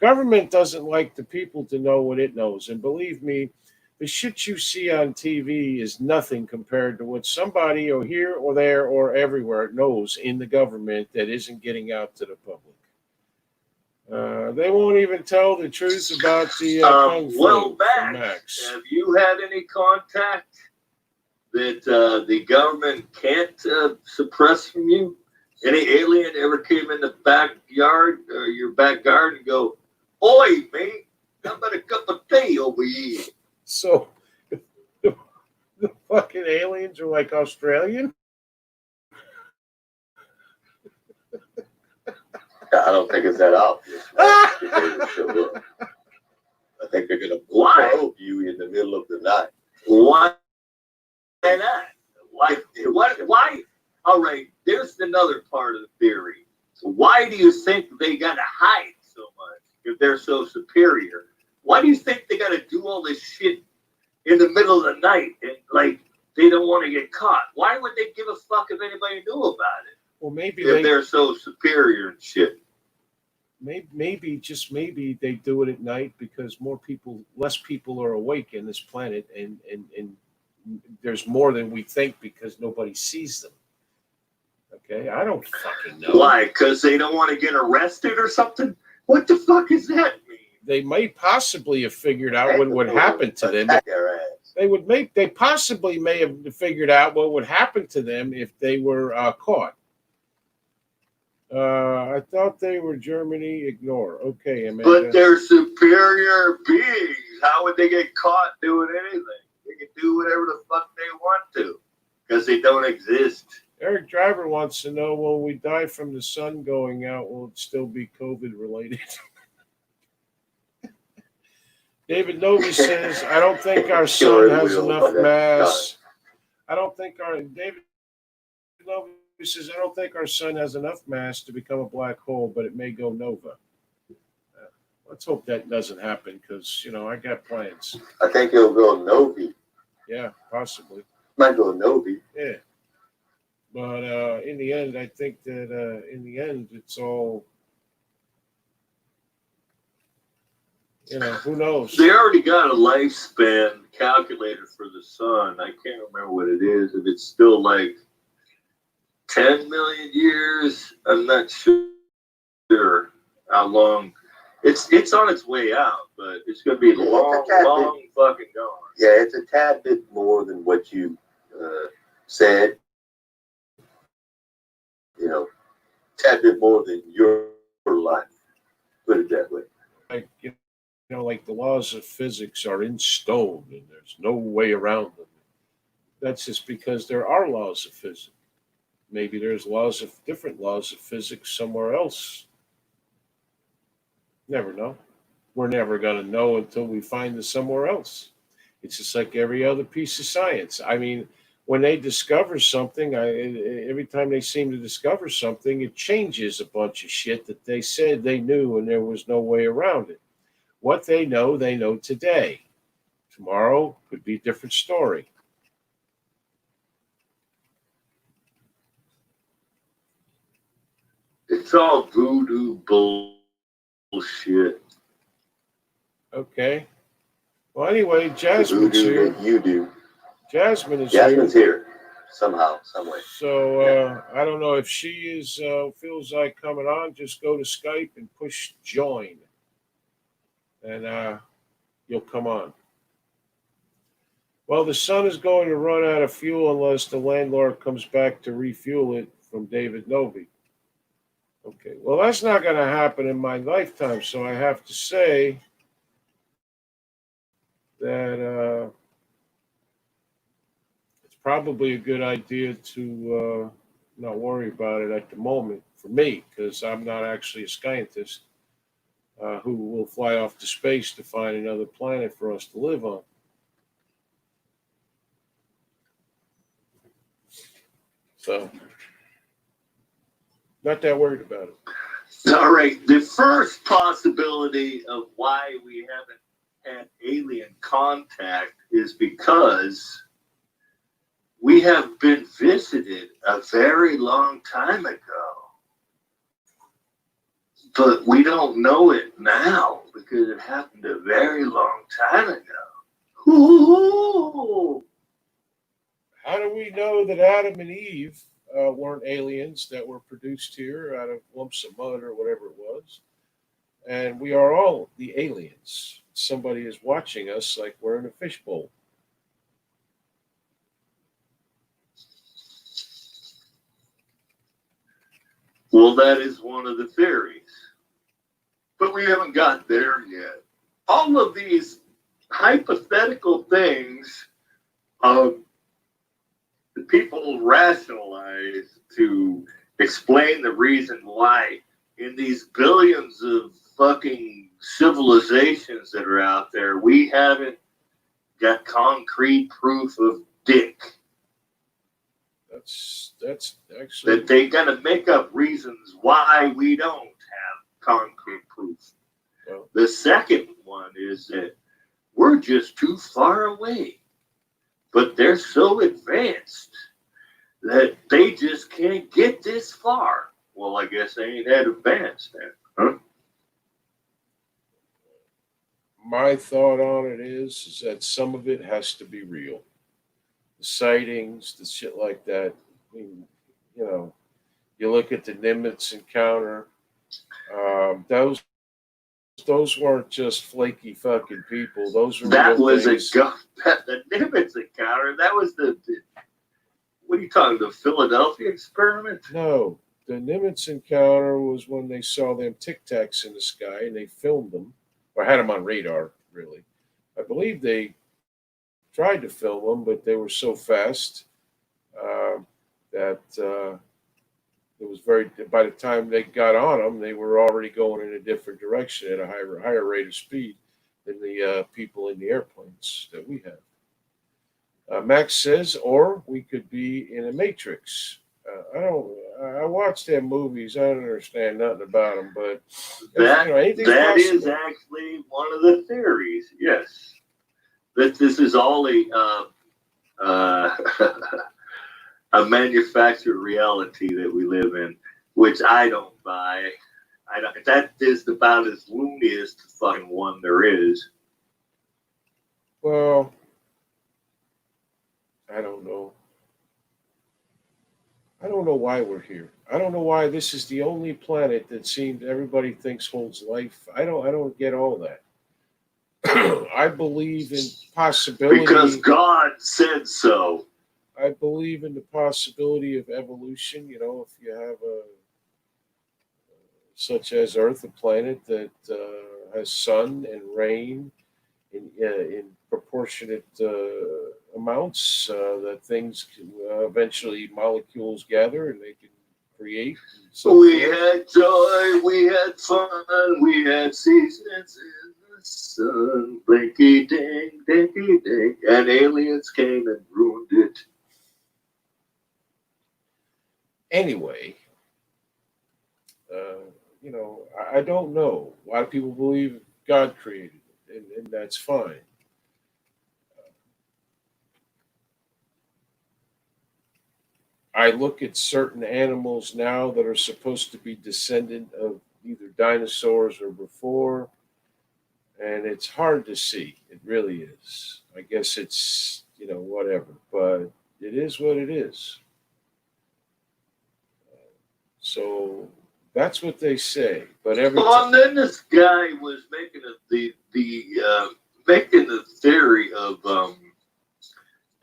government doesn't like the people to know what it knows. And believe me, the shit you see on TV is nothing compared to what somebody or here or there or everywhere knows in the government that isn't getting out to the public. They won't even tell the truth about the Kung Fu. Well, from Max, have you had any contact that the government can't suppress from you? Any alien ever came in the backyard or your back garden and go, "Oi, mate, how about a cup of tea over here?" So the fucking aliens are like Australian? I don't think it's that obvious. Right? I think they're going to probe you in the middle of the night. Why not? Like, why? All right, there's another part of the theory. Why do you think they got to hide so much if they're so superior? Why do you think they got to do all this shit in the middle of the night and, like, they don't want to get caught? Why would they give a fuck if anybody knew about it? Well, maybe if they're so superior and shit. Maybe just maybe they do it at night because less people are awake in this planet, and there's more than we think because nobody sees them. Okay, I don't fucking know. Why? Because they don't want to get arrested or something? What the fuck does that mean? They might possibly have figured out what would happen to them. They possibly may have figured out what would happen to them if they were caught. I thought they were Germany. Ignore. Okay, Amanda. But they're superior beings. How would they get caught doing anything? They can do whatever the fuck they want to because they don't exist. Eric Driver wants to know, when we die from the sun going out, will it still be COVID related? David Novi says, I don't think our sun has enough mass. David Novi says, I don't think our sun has enough mass to become a black hole, but it may go nova. Let's hope that doesn't happen because, I got plans. I think it'll go Novi. Yeah, possibly. Might go Novi. Yeah. But in the end, I think that it's all, who knows? They already got a lifespan calculated for the sun. I can't remember what it is. If it's still like 10 million years, I'm not sure how long. It's on its way out, but it's going to be long fucking gone. Yeah, it's a tad bit more than what you said. Tad bit more than your life. Put it that way. Like, like the laws of physics are in stone and there's no way around them. That's just because there are laws of physics. Maybe there's different laws of physics somewhere else. Never know. We're never going to know until we find it somewhere else. It's just like every other piece of science. I mean, when they discover something, every time they seem to discover something, it changes a bunch of shit that they said they knew and there was no way around it. What they know today. Tomorrow could be a different story. It's all voodoo bullshit. Okay. Well, anyway, Jasmine's here. You do. Jasmine's here somehow, some way. So I don't know if she feels like coming on. Just go to Skype and push join, and you'll come on. Well, the sun is going to run out of fuel unless the landlord comes back to refuel it. From David Novi. Okay. Well, that's not going to happen in my lifetime, so I have to say that it's probably a good idea to not worry about it at the moment for me, because I'm not actually a scientist who will fly off to space to find another planet for us to live on. So, not that worried about it. All right. The first possibility of why we haven't had alien contact is because we have been visited a very long time ago. But we don't know it now because it happened a very long time ago. Ooh. How do we know that Adam and Eve weren't aliens that were produced here out of lumps of mud or whatever it was? And we are all the aliens. Somebody is watching us like we're in a fishbowl. Well, that is one of the theories. But we haven't got there yet. All of these hypothetical things the people rationalize to explain the reason why in these billions of fucking civilizations that are out there, we haven't got concrete proof of dick. That's actually That they gotta make up reasons why we don't have concrete proof. well, The second one is that we're just too far away, but they're so advanced that they just can't get this far. Well, I guess they ain't that advanced then, huh? my thought on it is that some of it has to be real. The sightings, the shit like that. I mean, you know, you look at the Nimitz encounter. Those weren't just flaky fucking people. Those were That real was things. the Nimitz encounter. That was the what are you talking? The Philadelphia experiment? No, the Nimitz encounter was when they saw them Tic Tacs in the sky and they filmed them or had them on radar. Really, I believe they tried to film them, but they were so fast that it was very. By the time they got on them, they were already going in a different direction at a higher rate of speed than the people in the airplanes that we have. Max says, or we could be in a matrix. I don't. I watch them movies. I don't understand nothing about them, but That anything's that is possible. actually one of the theories. Yes, that this is all uh, a manufactured reality that we live in, which I don't buy. I don't. That is about as looniest fucking one there is. Well, I don't know. I don't know why we're here. I don't know why this is the only planet that seems everybody thinks holds life. I don't get all that. I believe in possibility. Because God said so. I believe in the possibility of evolution. You know, if you have a such as Earth, a planet that has sun and rain in proportionate amounts, that things can, eventually molecules gather and they can create. And so We forth. had joy, we had fun, we had seasons in the sun. Blinky ding, dinky ding, and aliens came and ruined it. Anyway, uh, I don't know. A lot of people believe God created it, and that's fine. I look at certain animals now that are supposed to be descendant of either dinosaurs or before, and it's hard to see. It really is. I guess it's whatever, but it is what it is. So that's what they say. But every Well, time, and then this guy was making making the theory of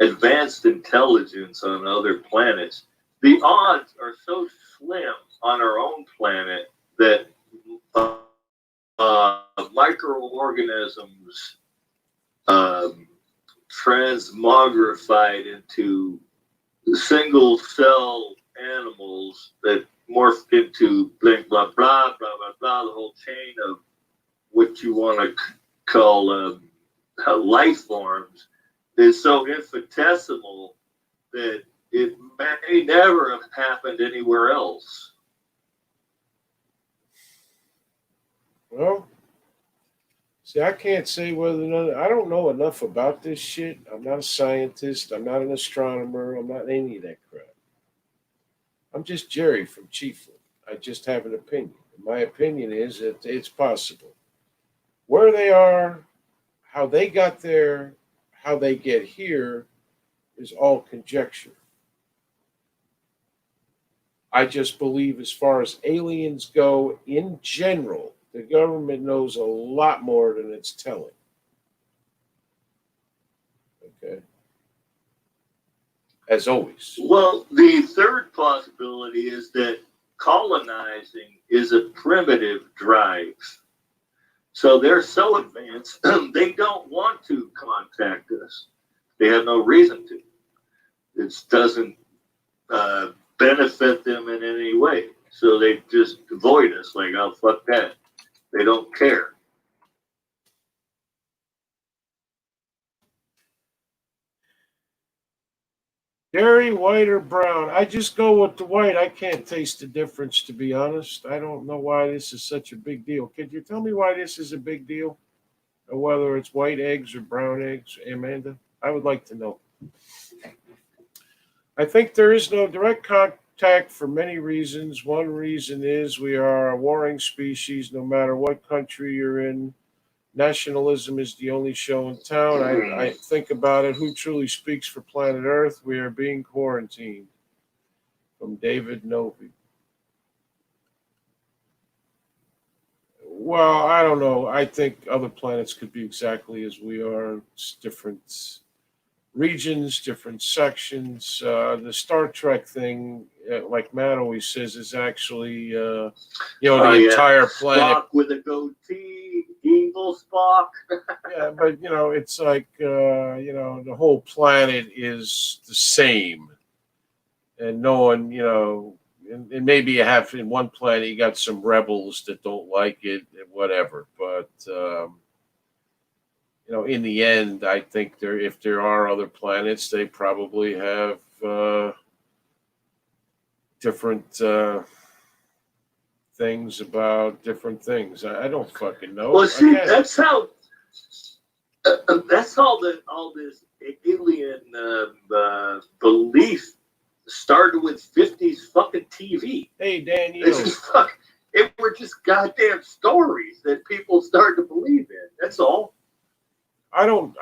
advanced intelligence on other planets. The odds are so slim on our own planet that microorganisms transmogrified into single cell animals that morphed into blah blah blah blah blah blah, the whole chain of what you want to call life forms is so infinitesimal that it may never have happened anywhere else. well, see, I can't say whether or not I don't know enough about this shit. I'm not a scientist. I'm not an astronomer. I'm not any of that crap. I'm just Jerry from Chiefland. I just have an opinion. My opinion is that it's possible. Where they are, how they got there, how they get here is all conjecture. I just believe, as far as aliens go in general, the government knows a lot more than it's telling. Okay. As always. Well, the third possibility is that colonizing is a primitive drive. So they're so advanced, they don't want to contact us. They have no reason to. It doesn't benefit them in any way. So they just avoid us, like, oh, fuck that. They don't care. Dairy, white or brown? I just go with the white. I can't taste the difference, to be honest. I don't know why this is such a big deal. Could you tell me why this is a big deal? Or whether it's white eggs or brown eggs, Amanda? I would like to know. I think there is no direct contact for many reasons. One reason is we are a warring species no matter what country you're in. Nationalism is the only show in town. I think about it. Who truly speaks for planet Earth? We are being quarantined. From David Novi. Well, I don't know. I think other planets could be exactly as we are. It's different regions, different sections. The Star Trek thing, like Matt always says, is actually, the entire planet. Spock with a goatee, evil Spock. Yeah, but, it's like, the whole planet is the same. And no one, and maybe you have in one planet, you got some rebels that don't like it and whatever. But, in the end, I think if there are other planets, they probably have different things about different things. I don't fucking know. Well, see, that's how all this alien belief started with 50s fucking TV. Hey, Daniel. It were just goddamn stories that people started to believe in. That's all. When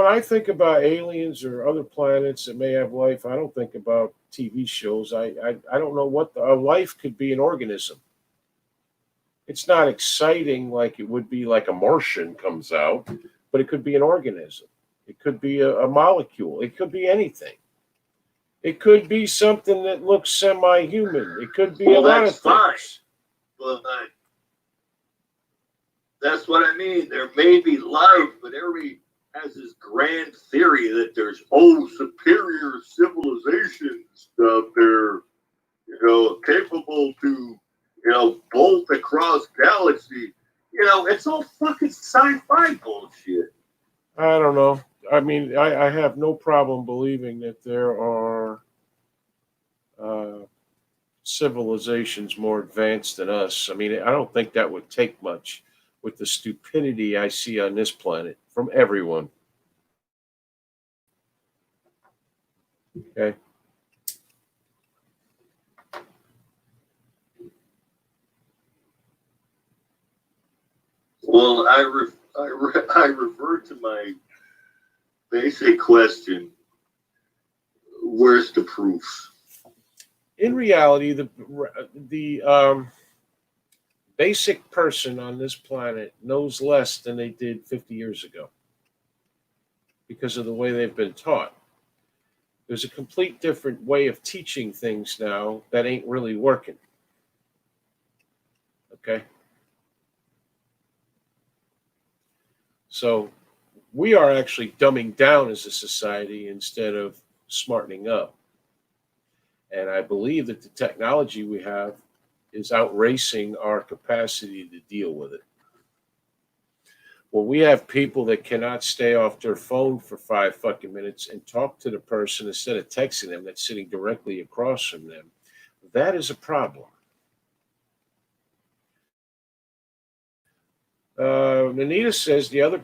I think about aliens or other planets that may have life, I don't think about TV shows. I don't know what a life could be an organism. It's not exciting like it would be like a Martian comes out, but it could be an organism. It could be a molecule. It could be anything. It could be something that looks semi-human. It could be a lot of things. Fine. But that's what I mean. There may be life, but everybody has this grand theory that there's superior civilizations out there, capable to, bolt across galaxy. It's all fucking sci-fi bullshit. I don't know. I mean, I have no problem believing that there are civilizations more advanced than us. I mean, I don't think that would take much with the stupidity I see on this planet from everyone. Okay. Well, I revert to my basic question: where's the proof? In reality, the basic person on this planet knows less than they did 50 years ago because of the way they've been taught. There's a complete different way of teaching things now that ain't really working. Okay? So we are actually dumbing down as a society instead of smartening up. And I believe that the technology we have is outracing our capacity to deal with it. When we have people that cannot stay off their phone for 5 fucking minutes and talk to the person instead of texting them that's sitting directly across from them, that is a problem. Anita says the other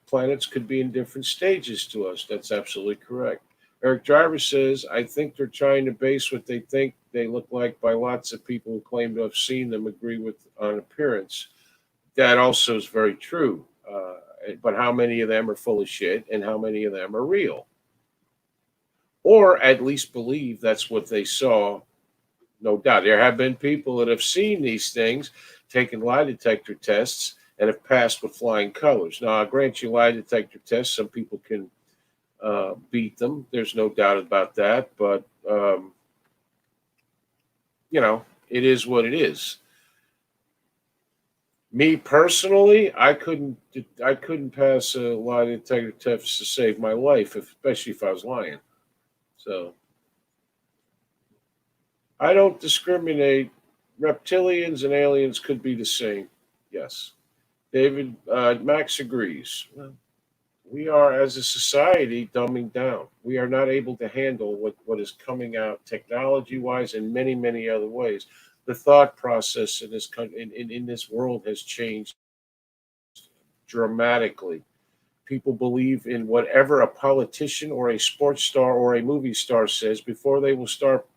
planets could be in different stages to us. That's absolutely correct. Eric Driver says, I think they're trying to base what they think they look like by lots of people who claim to have seen them agree with on appearance. That also is very true. But how many of them are full of shit and how many of them are real? Or at least believe that's what they saw. No doubt. There have been people that have seen these things, taken lie detector tests, and have passed with flying colors. Now, I'll grant you lie detector tests. Some people can beat them. There's no doubt about that. But, it is what it is. Me personally, I couldn't pass a lie detector test to save my life, especially if I was lying. So I don't discriminate. Reptilians and aliens could be the same. Yes. David, Max agrees. Well, We are, as a society, dumbing down. We are not able to handle what is coming out technology wise and many, many other ways. The thought process in this country, in this world has changed dramatically. People believe in whatever a politician or a sports star or a movie star says before they will start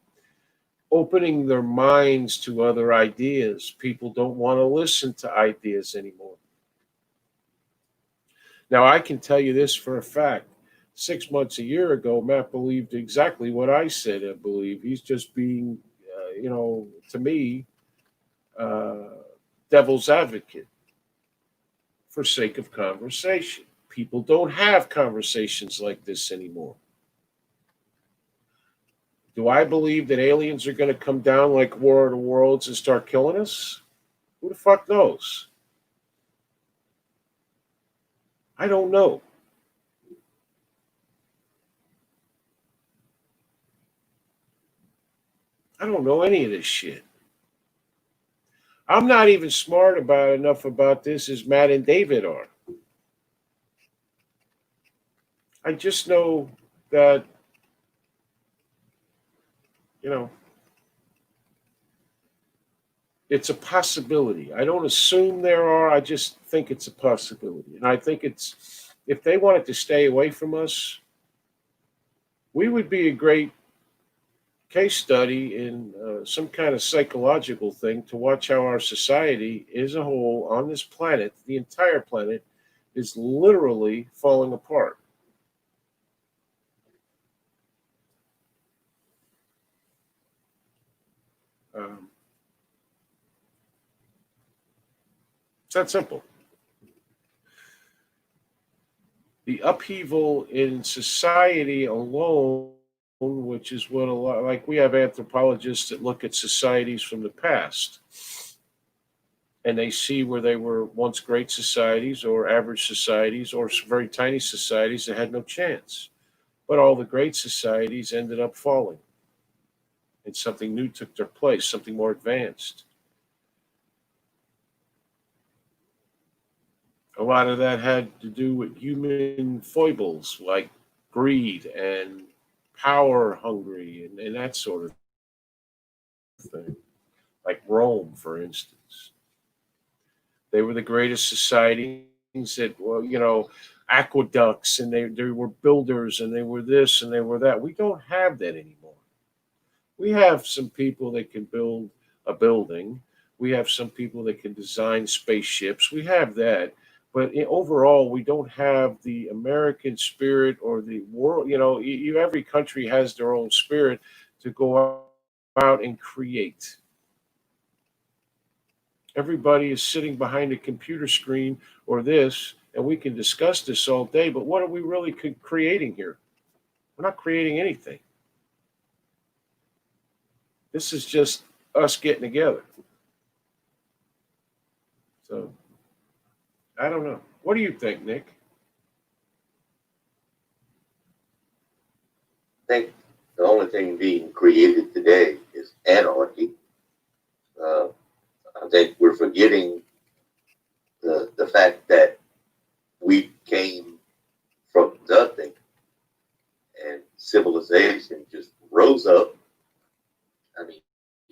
opening their minds to other ideas. People don't want to listen to ideas anymore. Now, I can tell you this for a fact. 6 months, a year ago, Matt believed exactly what I said. I believe he's just being, to me, uh, devil's advocate for sake of conversation. People don't have conversations like this anymore. Do I believe that aliens are going to come down like War of the Worlds and start killing us? Who the fuck knows? I don't know. I don't know any of this shit. I'm not even smart about enough about this as Matt and David are. I just know that, you know, it's a possibility. I don't assume there are, I just think it's a possibility. And I think it's, if they wanted to stay away from us, we would be a great case study in some kind of psychological thing to watch how our society as a whole on this planet, the entire planet, is literally falling apart. Um, it's that simple. The upheaval in society alone, which is what a lot, like we have anthropologists that look at societies from the past and they see where they were once great societies or average societies or very tiny societies that had no chance. But all the great societies ended up falling and something new took their place, something more advanced. A lot of that had to do with human foibles like greed and power hungry and that sort of thing. Like Rome, for instance. They were the greatest societies that, well, aqueducts and they were builders and they were this and they were that. We don't have that anymore. We have some people that can build a building. We have some people that can design spaceships. We have that. But overall, we don't have the American spirit or the world. Every country has their own spirit to go out and create. Everybody is sitting behind a computer screen or this, and we can discuss this all day, but what are we really creating here? We're not creating anything. This is just us getting together. So, I don't know. What do you think, Nick? I think the only thing being created today is anarchy. Uh, I think we're forgetting the fact that we came from nothing and civilization just rose up. I mean,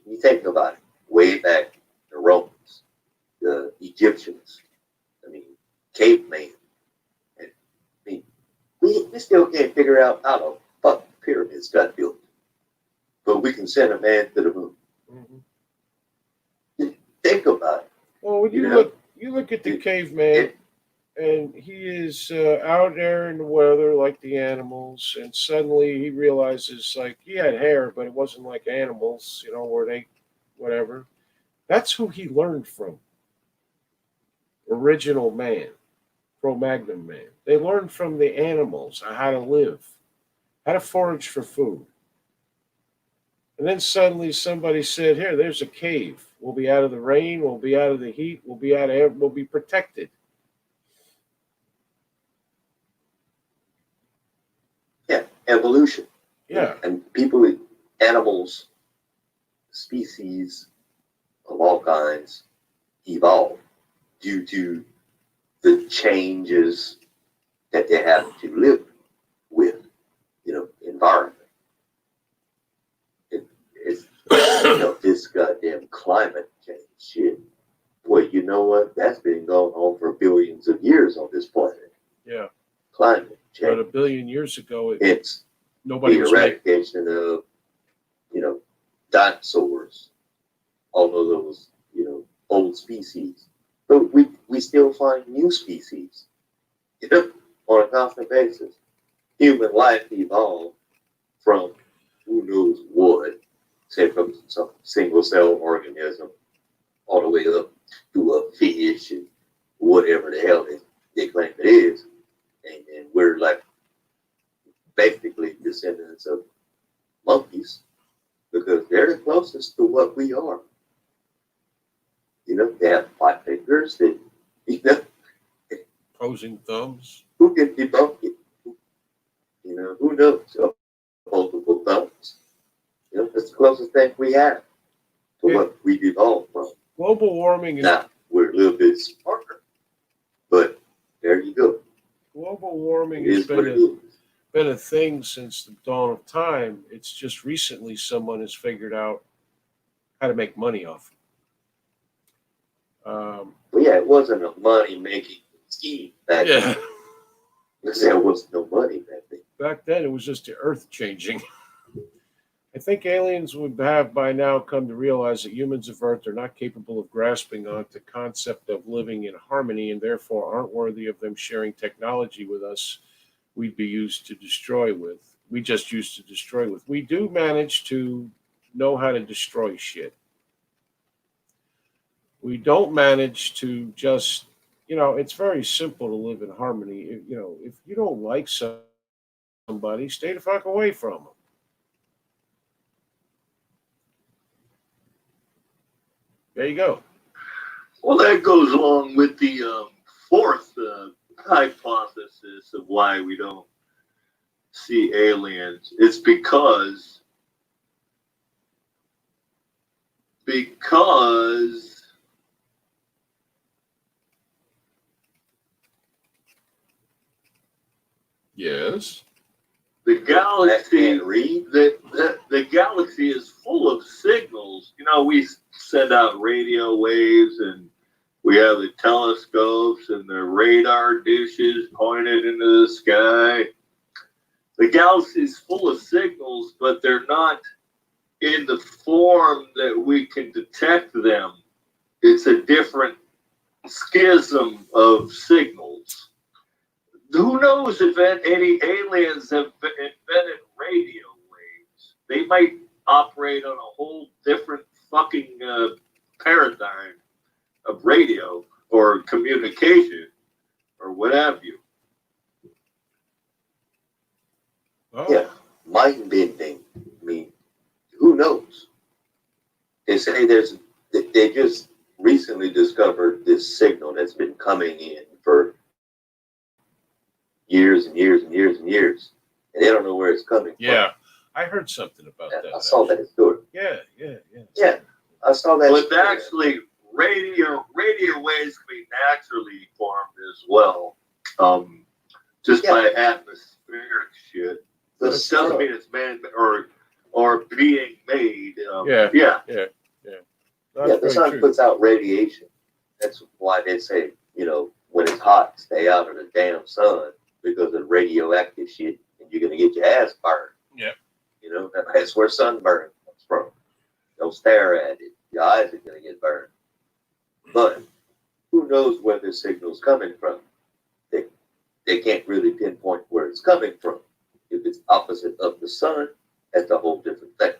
you think about it, way back the Romans, the Egyptians, I mean, caveman. And, I mean, we still can't figure out how the fuck pyramids got built, but we can send a man to the moon. Mm-hmm. Think about it. Well, when you look at the caveman, and he is out there in the weather like the animals, and suddenly he realizes like he had hair, but it wasn't like animals, where they, whatever. That's who he learned from. Original man, Cro-Magnon man. They learned from the animals how to live, how to forage for food. And then suddenly somebody said, "Here, there's a cave. We'll be out of the rain. We'll be out of the heat. We'll be out of. We'll be protected." Yeah, evolution. Yeah, and people, animals, species of all kinds evolve due to the changes that they have to live with, environment. It's this goddamn climate change shit. Boy, you know what? That's been going on for billions of years on this planet. Yeah. Climate change. But a billion years ago, It's nobody the was eradication of, dinosaurs, all of those, old species. But we still find new species, on a constant basis. Human life evolved from who knows what, say from some single cell organism all the way up to a fish and whatever the hell they claim it is. And we're like basically descendants of monkeys because they're the closest to what we are. They have 5 fingers. opposing thumbs. Who can debunk it? Who knows? Multiple thumbs. That's the closest thing we have to what we evolved from. Global warming is Now, we're a little bit smarter, but there you go. global warming It has is what it is. been a thing since the dawn of time. It's just recently someone has figured out how to make money off it. But yeah, it wasn't a money-making scheme back Yeah. then. Because there was no money back then. Back then, it was just the earth changing. I think aliens would have by now come to realize that humans of Earth are not capable of grasping onto the concept of living in harmony and therefore aren't worthy of them sharing technology with us we just used to destroy with. We do manage to know how to destroy shit. We don't manage to just, it's very simple to live in harmony. If you don't like somebody, stay the fuck away from them. There you go. Well, that goes along with the fourth hypothesis of why we don't see aliens. It's because Yes. the galaxy, And read. the galaxy is full of signals. We send out radio waves and we have the telescopes and the radar dishes pointed into the sky. The galaxy is full of signals, but they're not in the form that we can detect them. It's a different schism of signals. Who knows if any aliens have invented radio waves? They might operate on a whole different fucking paradigm of radio or communication or what have you. Oh. Yeah, mind bending. I mean, who knows? They say they just recently discovered this signal that's been coming in for years and years and years and years, and they don't know where it's coming Yeah. I heard something about from. that. I saw that story. Yeah. Yeah, I saw that. But story. actually, radio waves can be naturally formed as well, just by atmospheric shit. The It doesn't mean it's man or being made. Yeah. Yeah. the sun puts out radiation. That's why they say, when it's hot, stay out of the damn sun because of radioactive shit, and you're gonna get your ass burned. Yeah. That's where sunburn comes from. Don't stare at it. Your eyes are gonna get burned. But who knows where the signal's coming from? They can't really pinpoint where it's coming from. If it's opposite of the sun, that's a whole different thing.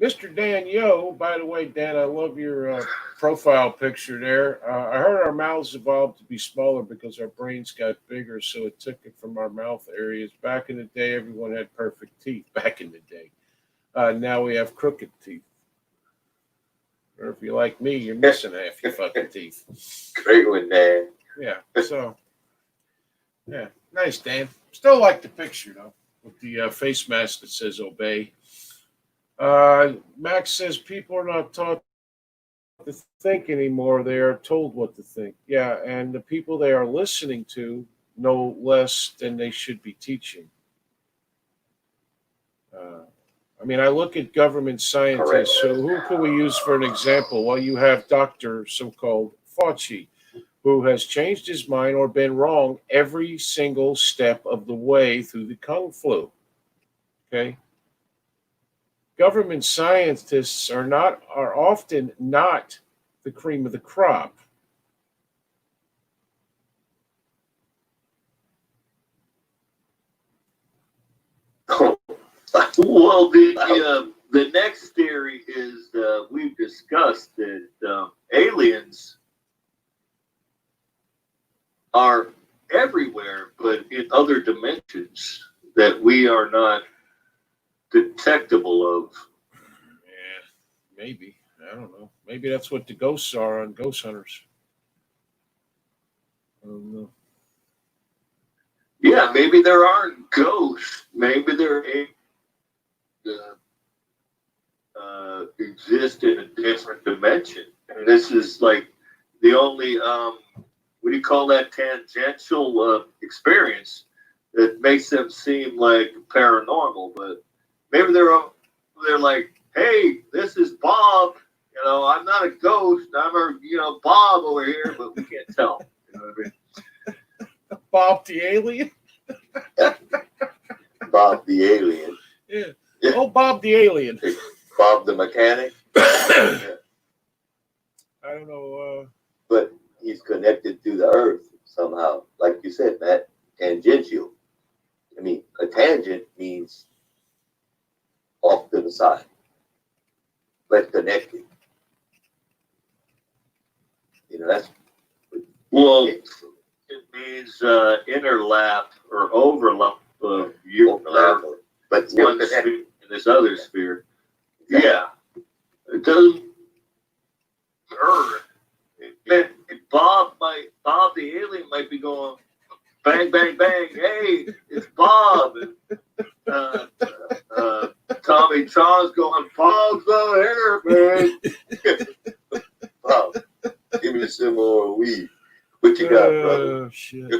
Mr. Dan Yo, by the way, Dan, I love your profile picture there. I heard our mouths evolved to be smaller because our brains got bigger, so it took it from our mouth areas. Back in the day, everyone had perfect teeth. Back in the day. Now we have crooked teeth. Or if you're like me, you're missing half your fucking teeth. Great one, Dan. Yeah, so, yeah, nice, Dan. Still like the picture, though, with the face mask that says obey. Max says people are not taught to think anymore. They are told what to think. Yeah, and the people they are listening to know less than they should be teaching. Uh, I mean, I look at government Correct. scientists. So who can we use for an example? Well, you have Dr. So-called Fauci, who has changed his mind or been wrong every single step of the way through the Kung flu. Okay, government scientists are often not the cream of the crop. Well, the next theory is we've discussed that aliens are everywhere, but in other dimensions that we are not detectable of. Yeah, maybe. I don't know. Maybe that's what the ghosts are on Ghost Hunters. I don't know. Yeah, maybe there aren't ghosts. Maybe there exist in a different dimension. And this is like the only what do you call that, tangential experience that makes them seem like paranormal. But maybe they're like, hey, this is Bob. You know, I'm not a ghost. I'm a Bob over here, but we can't tell. You know what I mean? Bob the alien. Bob the alien. Yeah. Yeah. Oh, Bob the alien. Bob the mechanic. I don't know. But he's connected to the earth somehow. Like you said, Matt, tangential. I mean, a tangent means off to the side, but connected. You know, that's Well, it means interlap or overlap of your overlap, but still one connected. sphere in this other sphere. Yeah, it doesn't. Bob the alien might be going bang bang bang. Hey, it's Bob. And, Tommy Chong's going, Bob's over here, man. Bob, give me some more weed. What you got, brother? Shit.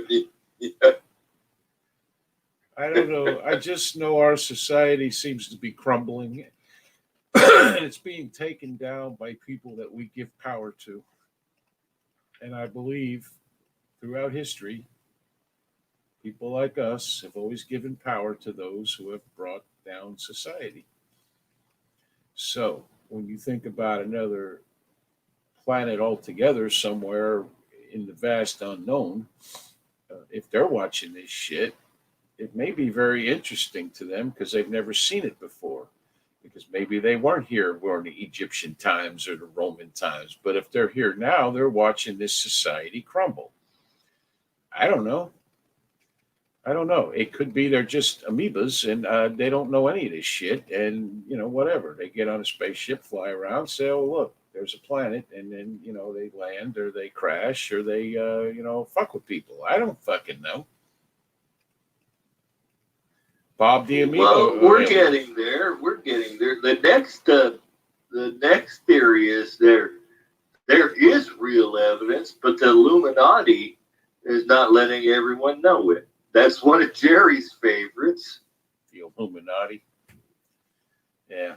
I don't know. I just know our society seems to be crumbling. And it's being taken down by people that we give power to. And I believe throughout history, people like us have always given power to those who have brought down society. So when you think about another planet altogether somewhere in the vast unknown, if they're watching this shit, it may be very interesting to them because they've never seen it before. Because maybe they weren't here during the Egyptian times or the Roman times. But if they're here now, they're watching this society crumble. I don't know. I don't know. It could be they're just amoebas and they don't know any of this shit. And, whatever. They get on a spaceship, fly around, say, oh, look, there's a planet. And then, they land or they crash or they, fuck with people. I don't fucking know. Bob the Amoeba. Well, we're getting there. We're getting there. The next theory is there is real evidence, but the Illuminati is not letting everyone know it. That's one of Jerry's favorites. The Illuminati. Yeah.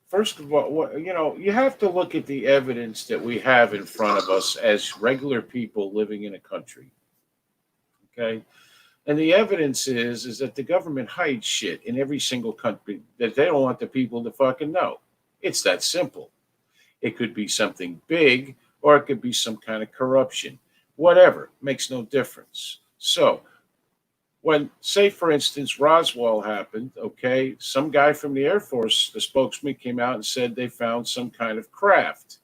First of all, you have to look at the evidence that we have in front of us as regular people living in a country. Okay. And the evidence is that the government hides shit in every single country that they don't want the people to fucking know. It's that simple. It could be something big or it could be some kind of corruption. Whatever, makes no difference. So, when, say, for instance, Roswell happened, okay, some guy from the Air Force, the spokesman, came out and said they found some kind of craft.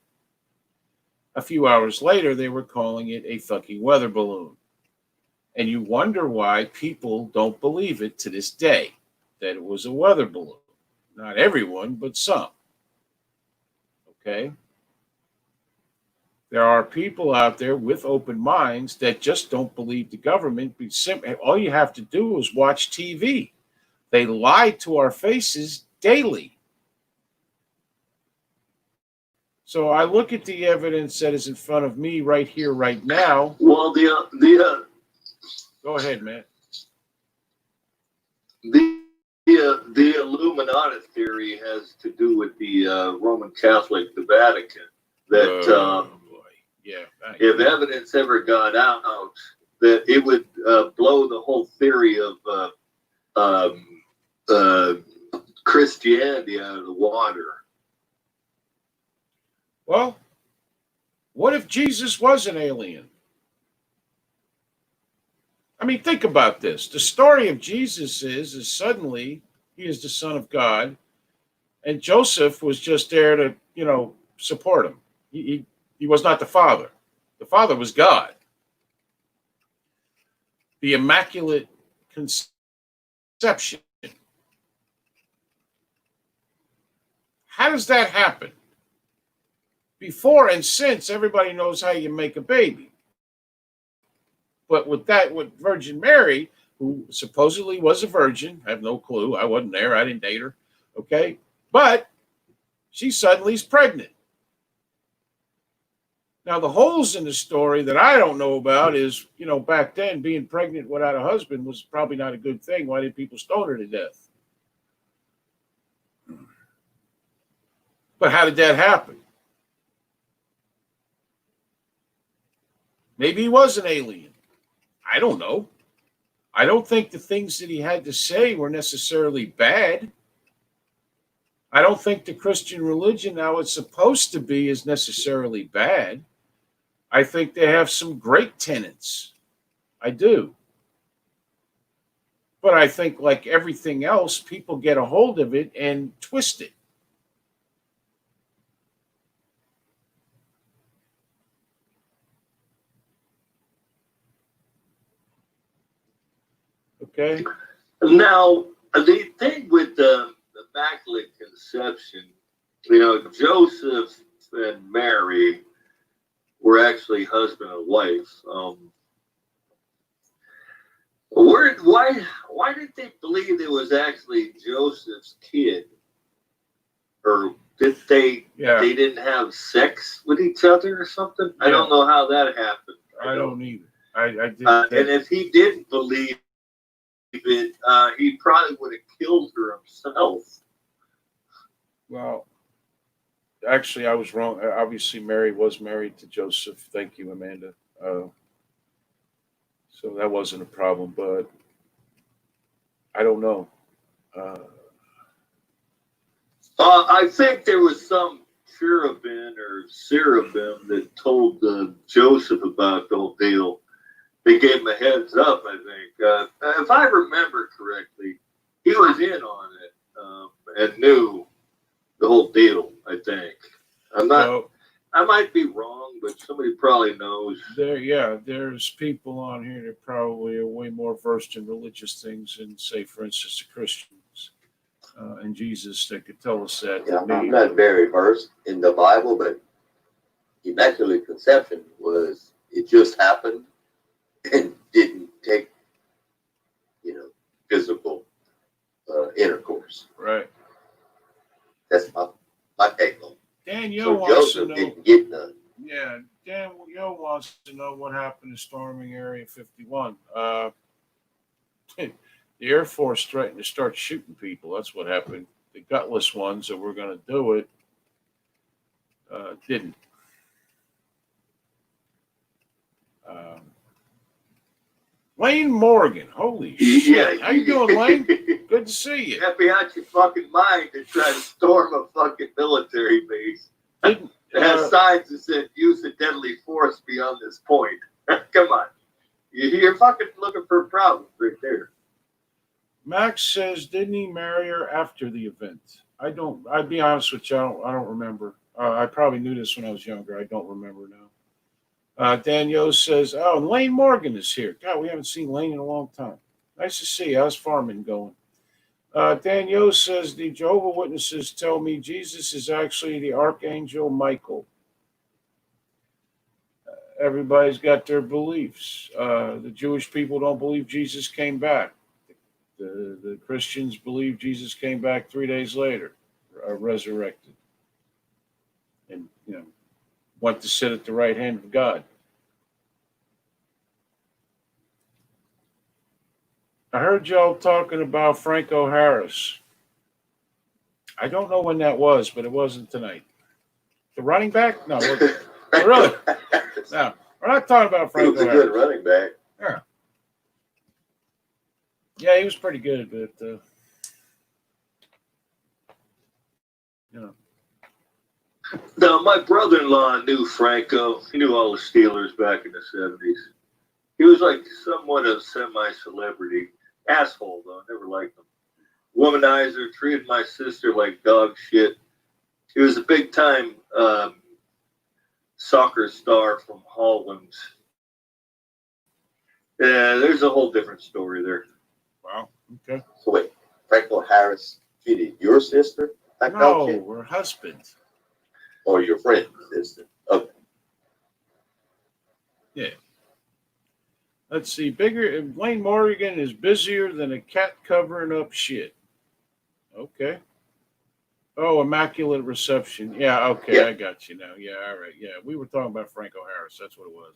A few hours later, they were calling it a fucking weather balloon. And you wonder why people don't believe it to this day, that it was a weather balloon. Not everyone, but some. Okay? There are people out there with open minds that just don't believe the government. All you have to do is watch TV. They lie to our faces daily. So I look at the evidence that is in front of me right here, right now. Well, Go ahead, man. the Illuminati theory has to do with the Roman Catholic, the Vatican. That Boy. Yeah. if evidence ever got out, that it would blow the whole theory of Christianity out of the water. Well, what if Jesus was an alien? I mean, think about this. The story of Jesus is suddenly he is the Son of God, and Joseph was just there to, support him. He was not the Father. The Father was God. The Immaculate Conception. How does that happen? Before and since, everybody knows how you make a baby. But with Virgin Mary, who supposedly was a virgin, I have no clue. I wasn't there. I didn't date her. Okay. But she suddenly is pregnant. Now, the holes in the story that I don't know about is, back then being pregnant without a husband was probably not a good thing. Why did people stone her to death? But how did that happen? Maybe he was an alien. I don't know. I don't think the things that he had to say were necessarily bad. I don't think the Christian religion, how it's supposed to be, is necessarily bad. I think they have some great tenets. I do. But I think, like everything else, people get a hold of it and twist it. Okay? Now, the thing with the Immaculate Conception, Joseph and Mary were actually husband and wife. Why did they believe it was actually Joseph's kid? Or did they didn't have sex with each other or something? Yeah. I don't know how that happened. I don't either. I did. And if he didn't believe it, he probably would have killed her himself. Well, actually, I was wrong. Obviously, Mary was married to Joseph. Thank you, Amanda. So that wasn't a problem, but I don't know. I think there was some cherubim or seraphim that told Joseph about the whole deal. They gave him a heads up, I think. If I remember correctly, he was in on it and knew the whole deal, I think. I might be wrong, but somebody probably knows. There's people on here that probably are way more versed in religious things than, say, for instance, the Christians and Jesus that could tell us that. Yeah, I'm not very versed in the Bible, but Immaculate Conception it just happened and didn't take, physical intercourse. Right. That's my take on it. Danielle so wants Joseph to know. Didn't get none. Yeah, Danielle wants to know what happened to storming Area 51. The Air Force threatened to start shooting people. That's what happened. The gutless ones that were going to do it didn't. Lane Morgan, holy shit! How you doing, Lane? Good to see you. Can't be out your fucking mind to try to storm a fucking military base. It has signs that said use of deadly force beyond this point. Come on, you're fucking looking for problems right there. Max says, didn't he marry her after the event? I'll be honest with you, I don't remember. I probably knew this when I was younger. I don't remember now. Danielle says, oh, Lane Morgan is here. God, we haven't seen Lane in a long time. Nice to see you. How's farming going? Danielle says, the Jehovah's Witnesses tell me Jesus is actually the Archangel Michael. Everybody's got their beliefs. The Jewish people don't believe Jesus came back. The Christians believe Jesus came back 3 days later, resurrected. And, went to sit at the right hand of God. I heard y'all talking about Franco Harris. I don't know when that was, but it wasn't tonight. The running back? No, really? No, we're not talking about He Franco was a Harris. good running back. Yeah, he was pretty good, but you know. No, my brother-in-law knew Franco. He knew all the Steelers back in the 70s. He was like somewhat of a semi-celebrity. Asshole, though. I never liked him. Womanizer, treated my sister like dog shit. He was a big-time soccer star from Holland. Yeah, there's a whole different story there. Wow. Okay. So wait, Franco Harris treated your sister like No, dog shit? we're husbands. Or your friend's sister? Okay. Yeah. Let's see. Bigger. Wayne Morgan is busier than a cat covering up shit. Okay. Oh, Immaculate Reception. Yeah. Okay, Yeah. I got you now. Yeah. All right. Yeah, we were talking about Franco Harris. That's what it was.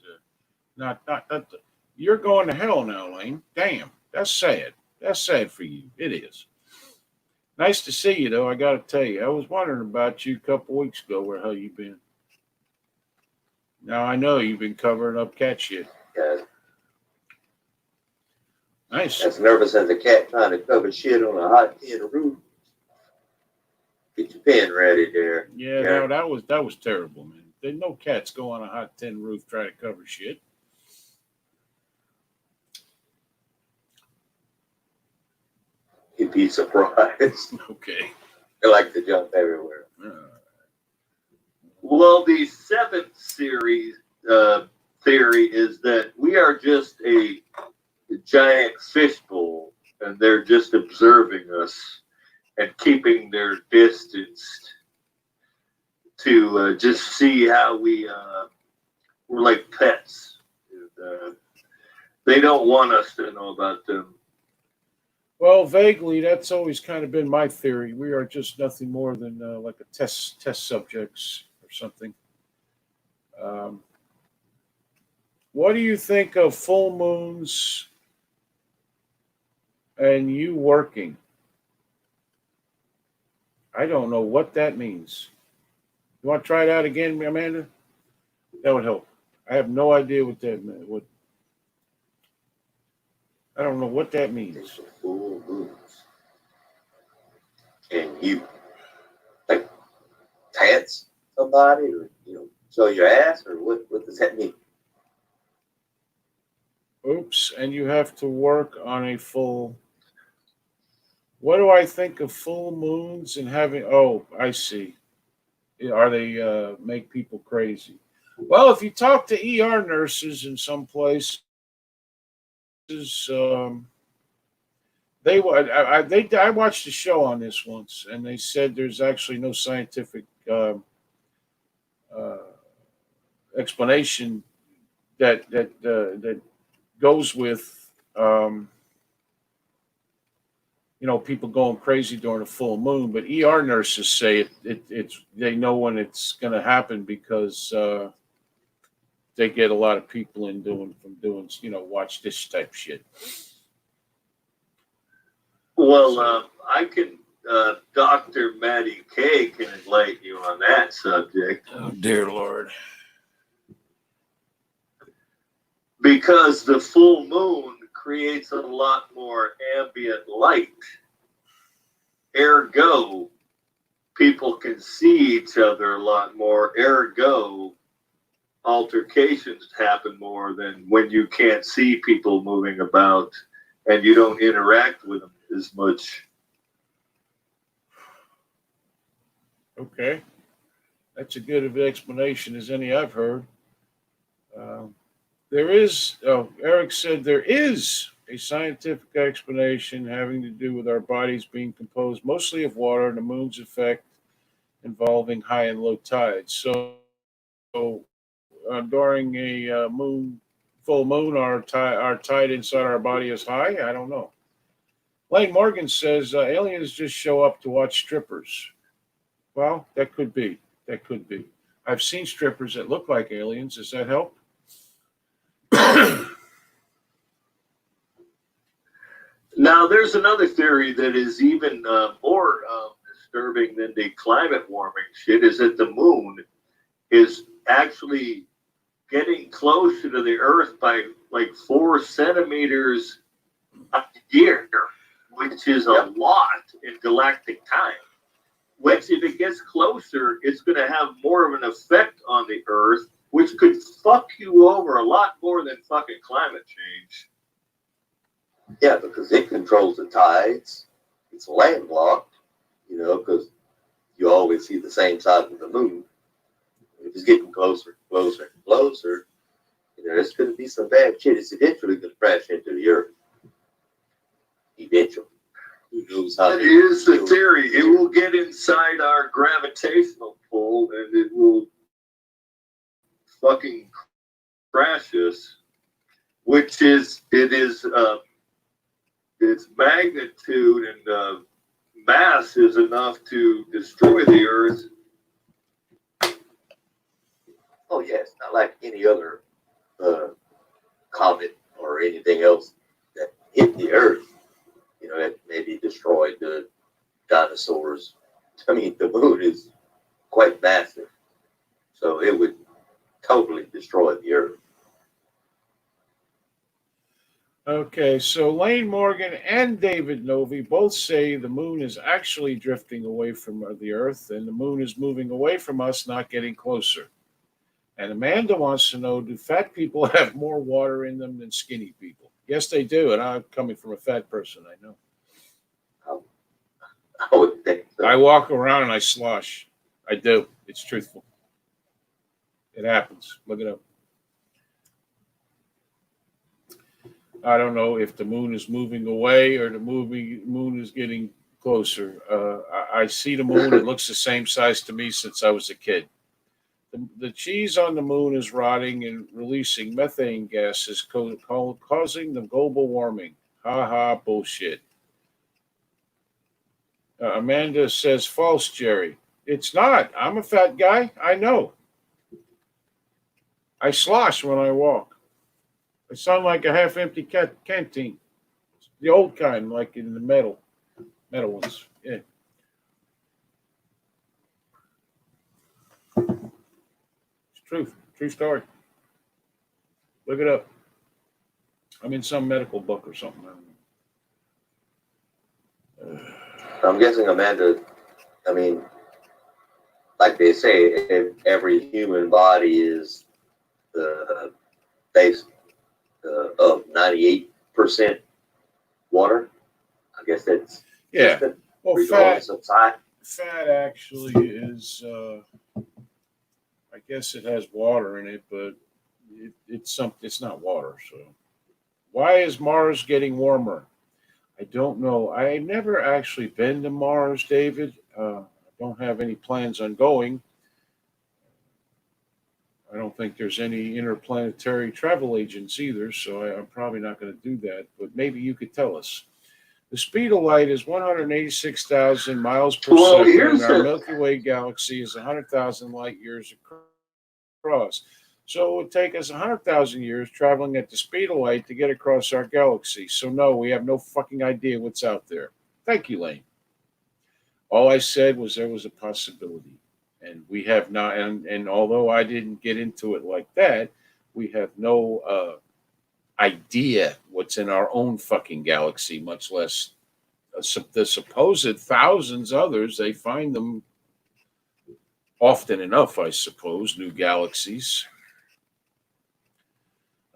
Yeah. Not. You're going to hell now, Lane. Damn. That's sad. That's sad for you. It is. Nice to see you, though. I got to tell you, I was wondering about you a couple weeks ago. Where hell you been? Now I know you've been covering up cat shit. Yeah, Nice. as nervous as a cat trying to cover shit on a hot tin roof. Get your pen ready there. Yeah, no, that was terrible, man. There's no cats go on a hot tin roof try to cover shit. You'd be surprised. Okay. They like to jump everywhere. Well, the seventh series theory is that we are just a giant fishbowl, and they're just observing us and keeping their distance to just see how we're like pets. And, they don't want us to know about them. Well, vaguely, that's always kind of been my theory. We are just nothing more than like a test subjects or something. What do you think of full moons and you working? I don't know what that means. You want to try it out again, Amanda? That would help. I have no idea what that meant. I don't know what that means. It's a full moons. And you like pants somebody or show your ass or what does that mean? Oops, and you have to work on a full. What do I think of full moons and having? Oh, I see. Are they make people crazy? Well, if you talk to ER nurses in some places, I watched a show on this once, and they said there's actually no scientific explanation that goes with people going crazy during a full moon. But ER nurses say it's they know when it's going to happen because they get a lot of people doing watch this type shit. Well, I can, Dr. Matty K can enlighten you on that subject. Oh, dear Lord. Because the full moon creates a lot more ambient light. Ergo, people can see each other a lot more. Ergo, altercations happen more than when you can't see people moving about and you don't interact with them as much. Okay. That's a good of an explanation as any I've heard. Eric said there is a scientific explanation having to do with our bodies being composed mostly of water and the moon's effect involving high and low tides. So during a full moon, our tide inside our body is high? I don't know. Lane Morgan says aliens just show up to watch strippers. Well, that could be. That could be. I've seen strippers that look like aliens. Does that help? Now, there's another theory that is even more disturbing than the climate warming shit, is that the moon is actually getting closer to the Earth by like 4 centimeters a year, which is a lot in galactic time. Which, if it gets closer, it's going to have more of an effect on the Earth, which could fuck you over a lot more than fucking climate change. Yeah, because it controls the tides. It's landlocked, because you always see the same side of the moon. If it's getting closer, closer, and closer, it's going to be some bad shit. It's eventually going to crash into the Earth. Eventually. Who knows how? That is the theory. It will get inside our gravitational pull and it will fucking crash us, which is, its magnitude and mass is enough to destroy the Earth. Oh, yeah, it's not like any other comet or anything else that hit the Earth, that maybe destroyed the dinosaurs. I mean, the moon is quite massive, so it would totally destroy the Earth. Okay, so Lane Morgan and David Novi both say the moon is actually drifting away from the Earth, and the moon is moving away from us, not getting closer. And Amanda wants to know, do fat people have more water in them than skinny people? Yes, they do, and I'm coming from a fat person, I know. I would think so. I walk around and I slosh. I do. It's truthful. It happens. Look it up. I don't know if the moon is moving away or the moon is getting closer. I see the moon. It looks the same size to me since I was a kid. The cheese on the moon is rotting and releasing methane gases causing the global warming. Ha ha, bullshit. Amanda says, false, Jerry. It's not. I'm a fat guy. I know. I slosh when I walk. I sound like a half-empty canteen. The old kind, like in the metal ones. Yeah. It's true story. Look it up. I'm in some medical book or something. I'm guessing, Amanda, I mean, like they say, if every human body is the base of 98% water, I guess that's Yeah. Well, regardless of size. fat actually is, I guess it has water in it, but it's not water. So why is Mars getting warmer? I don't know. I've never actually been to Mars, David. I don't have any plans on going. I don't think there's any interplanetary travel agents either, so I'm probably not going to do that. But maybe you could tell us. The speed of light is 186,000 miles per second, and our Milky Way galaxy is 100,000 light years across. So it would take us 100,000 years traveling at the speed of light to get across our galaxy. So no, we have no fucking idea what's out there. Thank you, Lane. All I said was there was a possibility. And we have not, and although I didn't get into it like that, we have no idea what's in our own fucking galaxy, much less the supposed thousands others. They find them often enough, I suppose, new galaxies.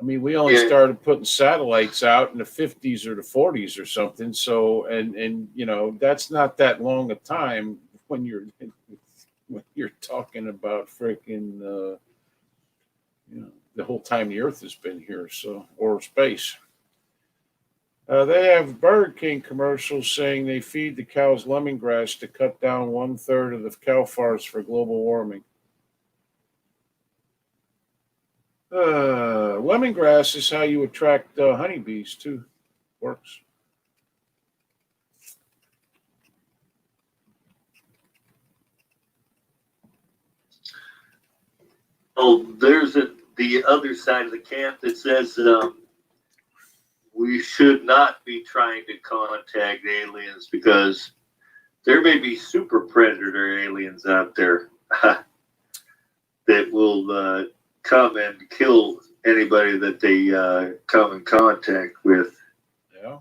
I mean, we only started putting satellites out in the 50s or the 40s or something. So, and that's not that long a time when you're talking about freaking, the whole time the Earth has been here, so, or space. They have Burger King commercials saying they feed the cows lemongrass to cut down 1/3 of the cow farts for global warming. Lemongrass is how you attract honeybees too. Works. there's the other side of the camp that says we should not be trying to contact aliens because there may be super predator aliens out there that will come and kill anybody that they come in contact with. Yeah,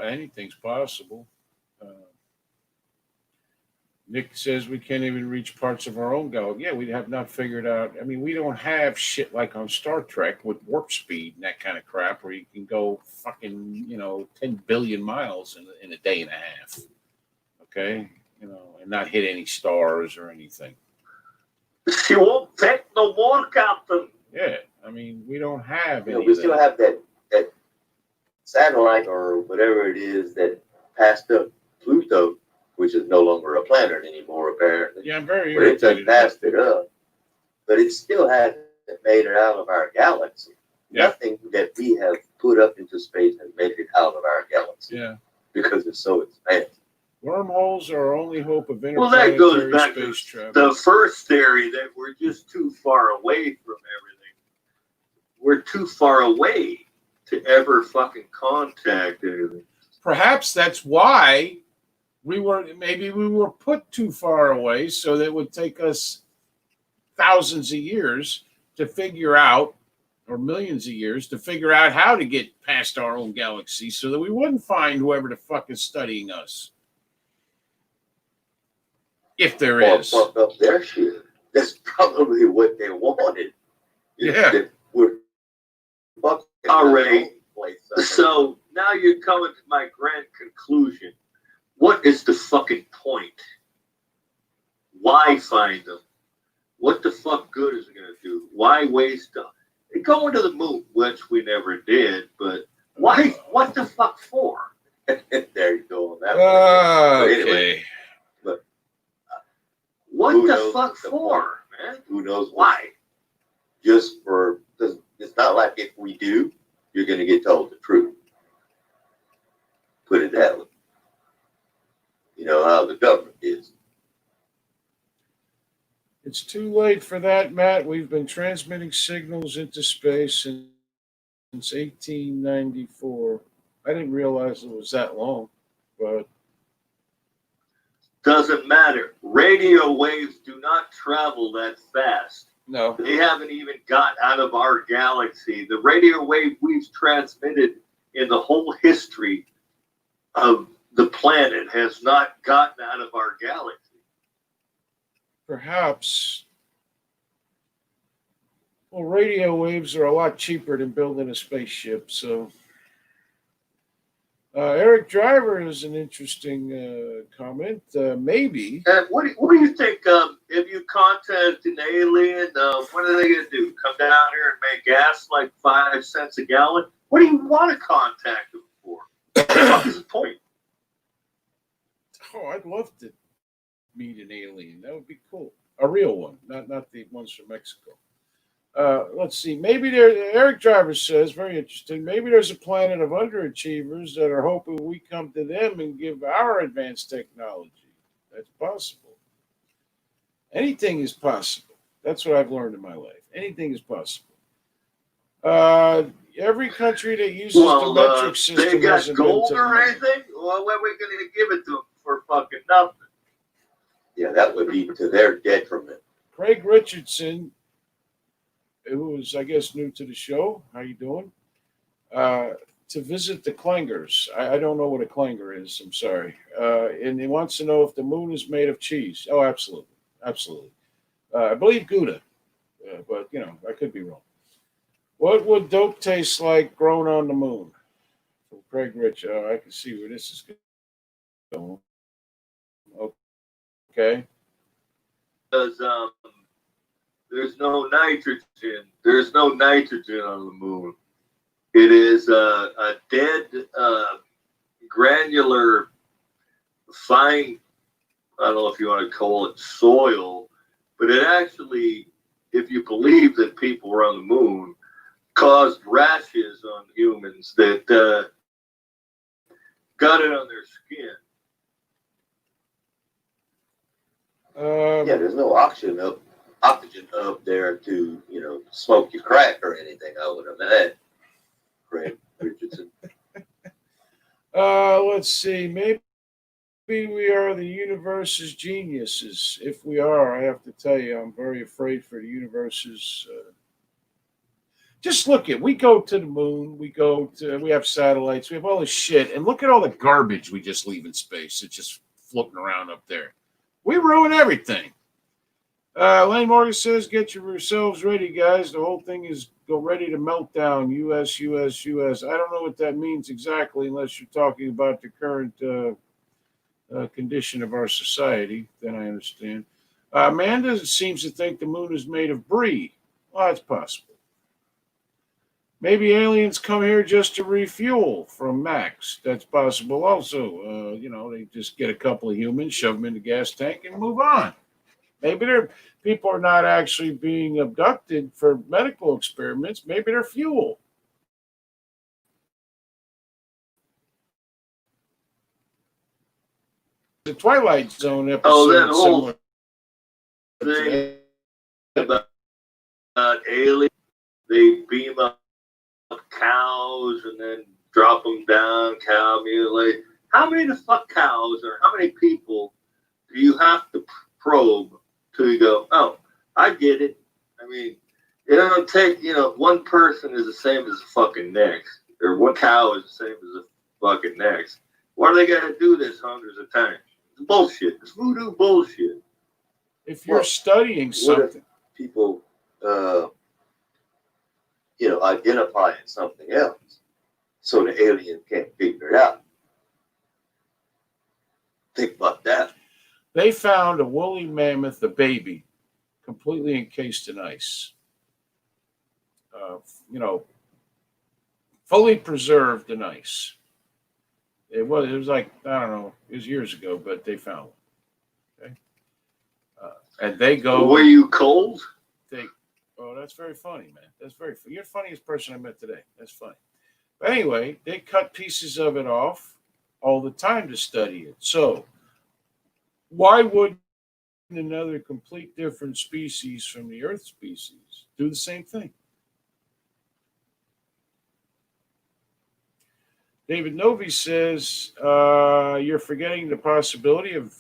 anything's possible. Nick says we can't even reach parts of our own galaxy. Yeah, we have not figured out. I mean, we don't have shit like on Star Trek with warp speed and that kind of crap where you can go fucking, 10 billion miles in a day and a half. Okay? And not hit any stars or anything. She won't take no more, Captain. Yeah, I mean, we don't have any. We still have that satellite or whatever it is that passed up Pluto, which is no longer a planet anymore, apparently. Yeah, I'm very But it irritated. just passed it up. But it still hasn't made it out of our galaxy. Yeah. Nothing that we have put up into space has made it out of our galaxy. Yeah. Because it's so expansive. Wormholes are our only hope of Well, that goes interplanetary back to space travel. the first theory that we're just too far away from everything. We're too far away to ever fucking contact anything. Perhaps that's why we were put too far away, so that it would take us thousands of years to figure out, or millions of years to figure out how to get past our own galaxy, so that we wouldn't find whoever the fuck is studying us. If there is. Fuck up their shit. That's probably what they wanted. Yeah. That we're fucking All right. place. So now you're coming to my grand conclusion. What is the fucking point? Why find them? What the fuck good is it going to do? Why waste them? Going to the moon, which we never did, but why? What the fuck for? There you go on that one. But Okay. anyway, What Who the knows fuck the for, man? who knows Why? Just for, because it's not like if we do, you're going to get told the truth. Put it that way. You know how the government is. It's too late for that, Matt. We've been transmitting signals into space since 1894. I didn't realize it was that long, but Doesn't matter. Radio waves do not travel that fast. no. They haven't even got out of our galaxy. The radio wave we've transmitted in the whole history of the planet has not gotten out of our galaxy. Perhaps. Well, radio waves are a lot cheaper than building a spaceship, so. Eric Driver is an interesting comment. Maybe. And what do you think? If you contact an alien, what are they going to do? Come down here and make gas like 5 cents a gallon? What do you want to contact them for? What is the point? Oh, I'd love to meet an alien. That would be cool. A real one, not the ones from Mexico. Let's see. Maybe Eric Driver says, very interesting. Maybe there's a planet of underachievers that are hoping we come to them and give our advanced technology. That's possible. Anything is possible. That's what I've learned in my life. Anything is possible. Every country that uses the metric system they got has gold invented or money. anything? Well, what are we going to give it to them for fucking nothing? Yeah, that would be to their detriment. Craig Richardson, who is, I guess, new to the show. How you doing? To visit the clangers. I don't know what a clanger is. I'm sorry. And he wants to know if the moon is made of cheese. Oh, absolutely. Absolutely. I believe Gouda, but, I could be wrong. What would dope taste like grown on the moon? From Craig Rich. I can see where this is going. Okay. Because there's no nitrogen. There's no nitrogen on the moon. It is a dead, granular, fine, I don't know if you want to call it soil, but it actually, if you believe that people were on the moon, caused rashes on humans that got it on their skin. Yeah, there's no oxygen oxygen up there to, smoke your crack or anything, I would imagine. Craig Richardson. Let's see. Maybe we are the universe's geniuses. If we are, I have to tell you, I'm very afraid for the universe's. Just look at, we go to the moon, we have satellites, we have all this shit, and look at all the garbage we just leave in space. It's just floating around up there. We ruin everything. Lane Morgan says, get yourselves ready, guys. The whole thing is go ready to melt down. US, US, US. I don't know what that means exactly unless you're talking about the current condition of our society. Then I understand. Amanda seems to think the moon is made of brie. Well, that's possible. Maybe aliens come here just to refuel from Max. That's possible also. They just get a couple of humans, shove them in the gas tank, and move on. Maybe people are not actually being abducted for medical experiments. Maybe they're fuel. The Twilight Zone episode. Oh, that whole thing about aliens. They beam up cows and then drop them down, cow mutilate. How many the fuck cows or how many people do you have to probe till you go, oh, I get it? I mean, it don't take, one person is the same as the fucking next, or one cow is the same as the fucking next. Why do they got to do this hundreds of times? It's bullshit. It's voodoo bullshit. If you're studying something, people, identifying something else, so the alien can't figure it out. Think about that. They found a woolly mammoth, a baby, completely encased in ice. Fully preserved in ice. It was like, I don't know, it was years ago, but they found it. Okay. And they go. Were you cold? Oh, that's very funny, man. That's very funny. You're the funniest person I met today. That's funny. But anyway, they cut pieces of it off all the time to study it. So why would another complete different species from the Earth species do the same thing? David Novi says, you're forgetting the possibility of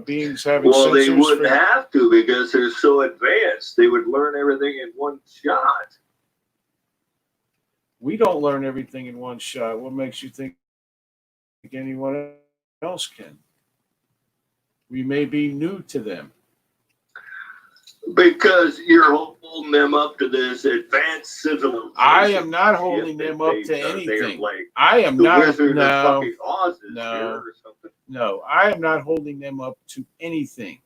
beings having well, sensors. They wouldn't have to because they're so advanced. They would learn everything in one shot. We don't learn everything in one shot. What makes you think anyone else can? We may be new to them. Because you're holding them up to this advanced civilization. I am not holding them up to anything. I am not. No, I am not holding them up to anything.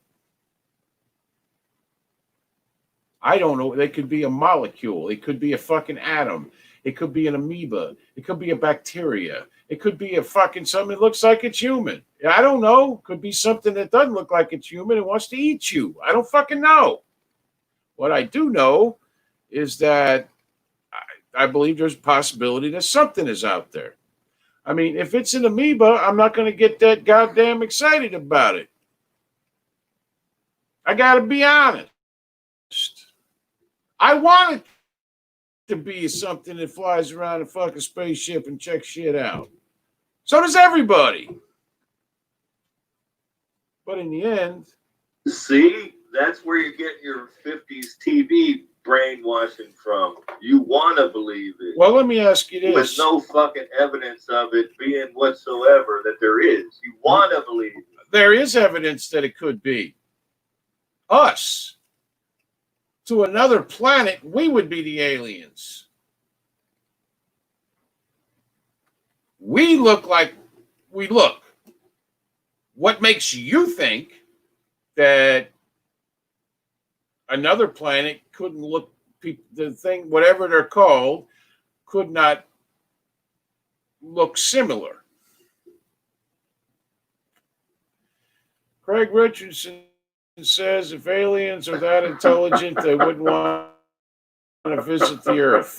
I don't know. They could be a molecule. It could be a fucking atom. It could be an amoeba. It could be a bacteria. It could be a fucking something that looks like it's human. I don't know. Could be something that doesn't look like it's human and wants to eat you. I don't fucking know. What I do know is that I believe there's a possibility that something is out there. I mean, if it's an amoeba, I'm not going to get that goddamn excited about it. I got to be honest. I want it to be something that flies around a fucking spaceship and checks shit out. So does everybody. But in the end... See? That's where you get your 50s TV brainwashing from. You want to believe it. Well, let me ask you this. With no fucking evidence of it being whatsoever that there is. You want to believe it. There is evidence that it could be. Us. To another planet, we would be the aliens. We look like we look. What makes you think that another planet couldn't look, the thing, whatever they're called, could not look similar? Craig Richardson says if aliens are that intelligent, they wouldn't want to visit the Earth.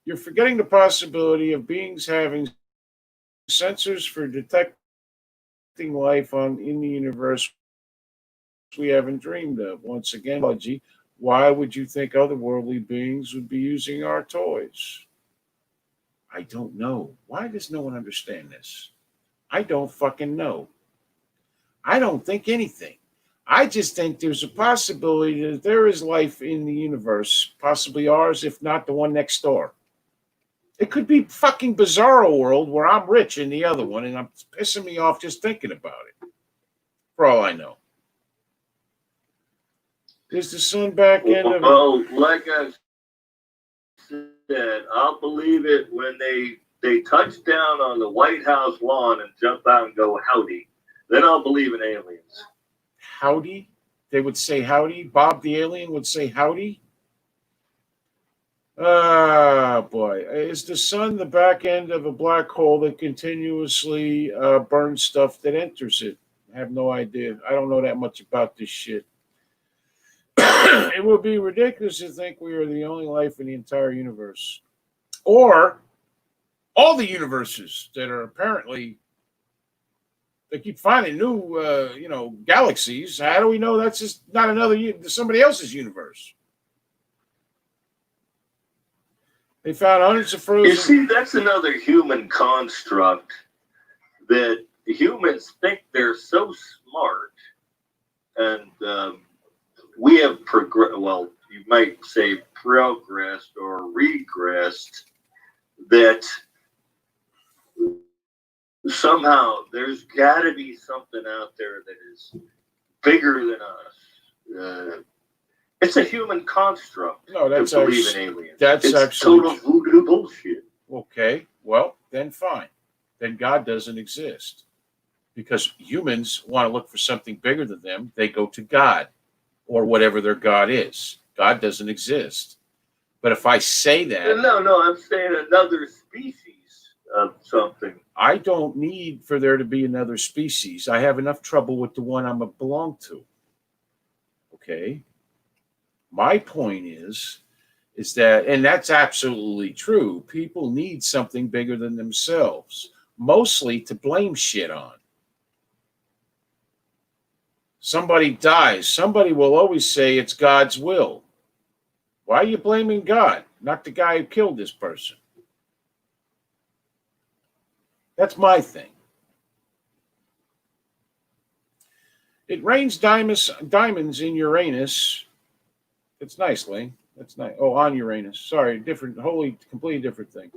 You're forgetting the possibility of beings having sensors for detecting life in the universe we haven't dreamed of. Once again, Budgie, why would you think otherworldly beings would be using our toys? I don't know. Why does no one understand this? I don't fucking know. I don't think anything. I just think there's a possibility that there is life in the universe, possibly ours, if not the one next door. It could be fucking bizarro world where I'm rich in the other one, and I'm pissing me off just thinking about it. For all I know. Is the sun back end of Well, like I said, I'll believe it when they touch down on the White House lawn and jump out and go howdy. Then I'll believe in aliens. howdy? They would say howdy. Bob the alien would say howdy. Ah, boy. Is the sun the back end of a black hole that continuously burns stuff that enters it? I have no idea. I don't know that much about this shit. It would be ridiculous to think we are the only life in the entire universe. Or all the universes that are apparently, they keep finding new, galaxies. How do we know that's just not somebody else's universe? They found hundreds of frozen. You see, that's another human construct that humans think they're so smart, and we have progressed. Well, you might say progressed or regressed. That somehow there's got to be something out there that is bigger than us. It's a human construct. No, that's to believe actually, in aliens. that's it's actually total voodoo bullshit. okay. Well, then fine. Then God doesn't exist. Because humans want to look for something bigger than them. They go to God or whatever their God is. God doesn't exist. But if I say that. No, I'm saying another species of something. I don't need for there to be another species. I have enough trouble with the one I'm a belong to. Okay. My point is that, and that's absolutely true, people need something bigger than themselves, mostly to blame shit on. Somebody dies, somebody will always say it's God's will. Why are you blaming God, not the guy who killed this person? That's my thing. It rains diamonds in Uranus. It's nice, Lane. That's nice. Oh, on Uranus. Sorry, completely different thing.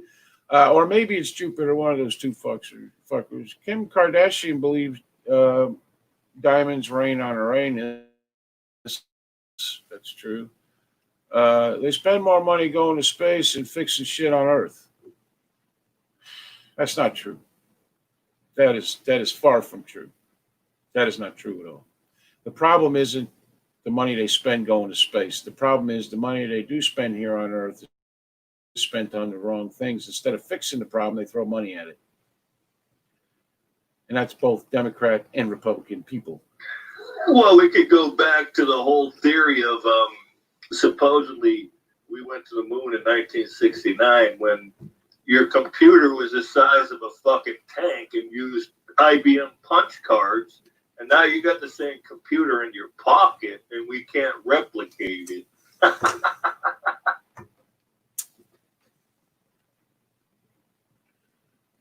Or maybe it's Jupiter, one of those two fuckers. Kim Kardashian believes diamonds rain on Uranus. That's true. They spend more money going to space and fixing shit on Earth. That's not true. That is far from true. That is not true at all. The problem isn't the money they spend going to space. The problem is the money they do spend here on Earth is spent on the wrong things. Instead of fixing the problem, they throw money at it. And that's both Democrat and Republican people. Well, we could go back to the whole theory of supposedly we went to the moon in 1969 when your computer was the size of a fucking tank and used IBM punch cards. And now you got the same computer in your pocket and we can't replicate it.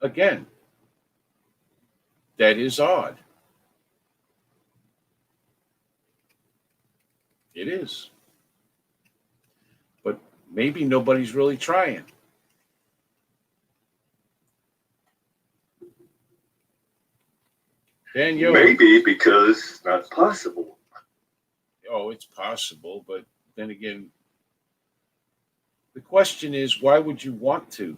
Again, that is odd. It is. But maybe nobody's really trying. Daniel. Maybe because it's not possible. Oh, it's possible, but then again, the question is, why would you want to?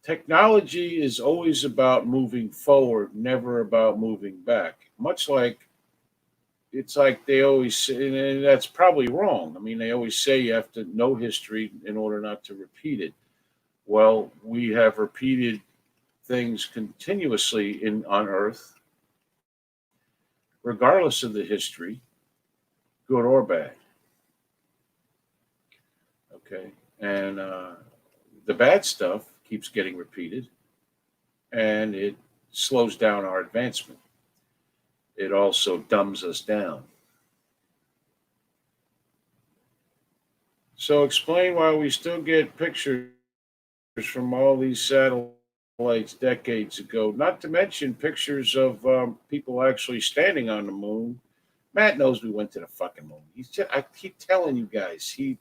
Technology is always about moving forward, never about moving back. Much like, it's like they always say, and that's probably wrong. I mean, they always say you have to know history in order not to repeat it. Well, we have repeated things continuously on Earth, regardless of the history, good or bad. Okay. And the bad stuff keeps getting repeated, and it slows down our advancement. it also dumbs us down. So explain why we still get pictures from all these satellites decades ago, not to mention pictures of people actually standing on the moon. Matt knows we went to the fucking moon. I keep telling you guys, he's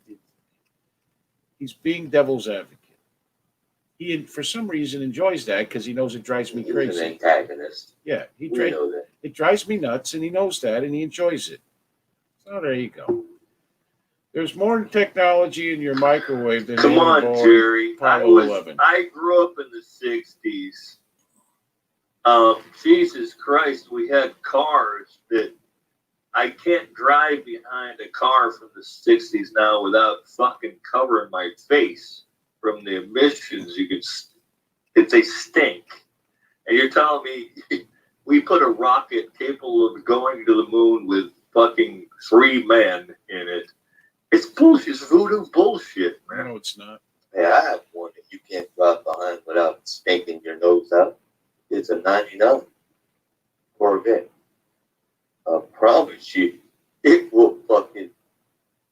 being devil's advocate. He, for some reason, enjoys that because he knows it drives me He was an crazy. antagonist. Yeah, We know that. it drives me nuts, and he knows that, and he enjoys it. So there you go. There's more technology in your microwave than Come on, on Jerry. Apollo 11. I grew up in the 60s. Jesus Christ, we had cars that I can't drive behind a car from the 60s now without fucking covering my face from the emissions. They stink. And you're telling me we put a rocket capable of going to the moon with fucking 3 men in it. It's bullshit. It's voodoo bullshit, man. No, it's not. Hey, I have one that you can't drive behind without stinking your nose out. It's a 99 Corvette. I promise you, it will fucking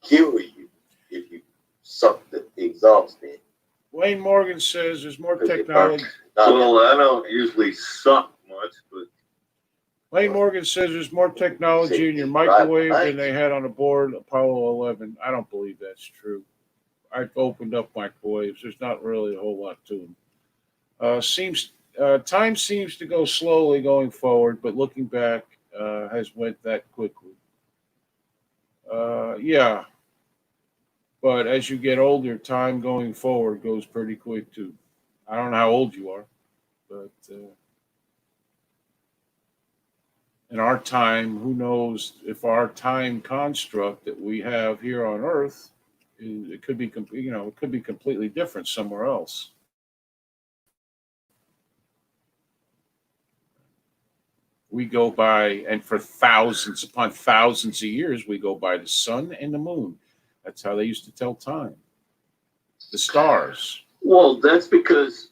kill you if you suck the exhaust in. Wayne Morgan says there's more Because it technology. burns. Not Well, I don't usually suck much, but Wayne Morgan says there's more technology in your microwave than they had on board Apollo 11. I don't believe that's true. I've opened up microwaves. There's not really a whole lot to them. Time seems to go slowly going forward, but looking back, has went that quickly. Yeah, but as you get older, time going forward goes pretty quick too. I don't know how old you are, but in our time, who knows if our time construct that we have here on Earth, it could be, it could be completely different somewhere else. We go by, and for thousands upon thousands of years, we go by the sun and the moon. That's how they used to tell time. The stars. well, that's because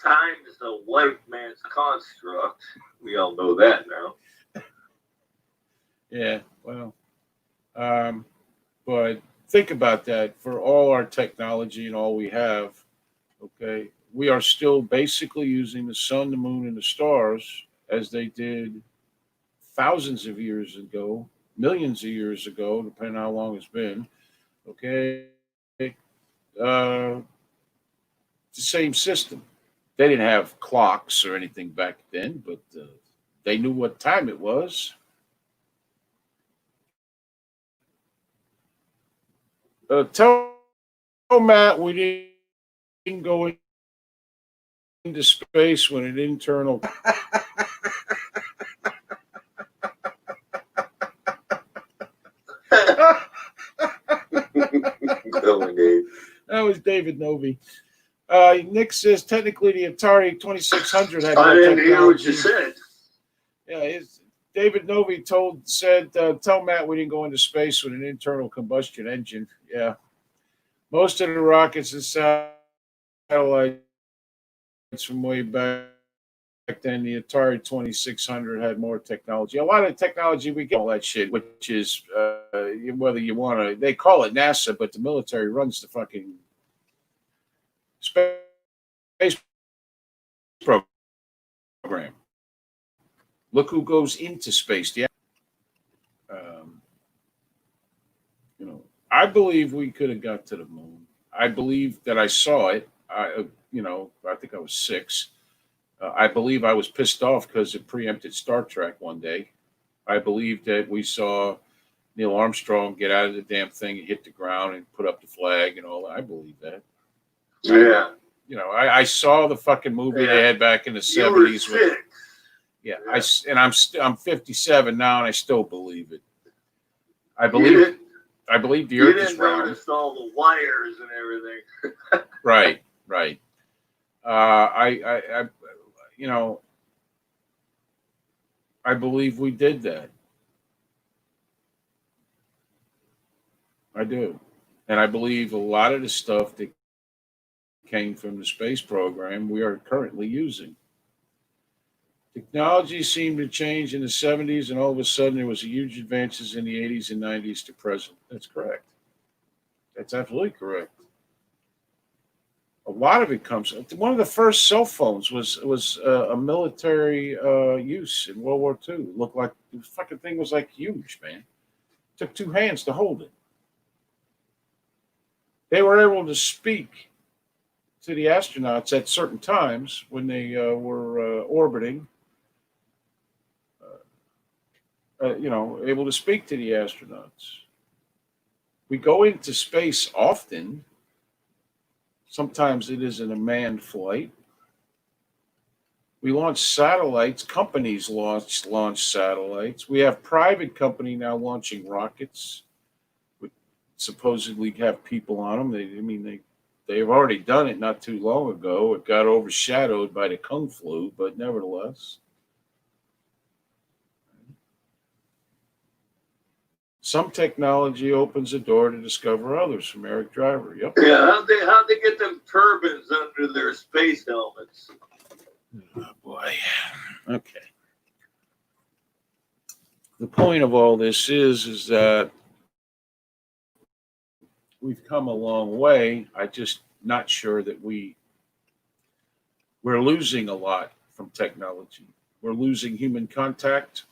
time is a white man's construct. We all know that now. Yeah, well, but think about that. For all our technology and all we have, okay, we are still basically using the sun, the moon, and the stars as they did thousands of years ago, millions of years ago, depending on how long it's been. Okay, it's the same system. They didn't have clocks or anything back then, but they knew what time it was. Tell Matt we didn't go into space when an internal. Going, Dave. That was David Novi. Nick says technically the Atari 2600 had I more didn't hear what technology. you said. Yeah, David Novi said, tell Matt we didn't go into space with an internal combustion engine. Yeah. Most of the rockets and satellites from way back then, the Atari 2600 had more technology. A lot of technology we get all that shit, which is whether you want to, they call it NASA, but the military runs the fucking space program. Look who goes into space. Yeah. I believe we could have got to the moon. I believe that I saw it. I think I was 6. I believe I was pissed off because it preempted Star Trek one day. I believe that we saw Neil Armstrong get out of the damn thing and hit the ground and put up the flag and all that. I believe that. Yeah. I saw the fucking movie they had back in the You were 70s. sick. Yeah, I'm 57 now, and I still believe it. I You believe didn't, the you Earth is didn't round. notice all the wires and everything. Right. I believe we did that. I do, and I believe a lot of the stuff that came from the space program we are currently using. Technology seemed to change in the 70s, and all of a sudden there was huge advances in the 80s and 90s to present. That's correct. That's absolutely correct. A lot of it comes. One of the first cell phones was a military use in World War II. It looked like the fucking thing was like huge, man. Took two hands to hold it. They were able to speak to the astronauts at certain times when they were orbiting. Able to speak to the astronauts. We go into space often. Sometimes it isn't a manned flight. We launch satellites. Companies launch satellites. We have private company now launching rockets, with supposedly have people on them. They've already done it not too long ago. It got overshadowed by the Kung flu, but nevertheless. Some technology opens a door to discover others. From Eric Driver. Yep. Yeah, how'd they get them turbines under their space helmets? Oh boy. Okay. The point of all this is that we've come a long way. I'm just not sure that we're losing a lot from technology. We're losing human contact.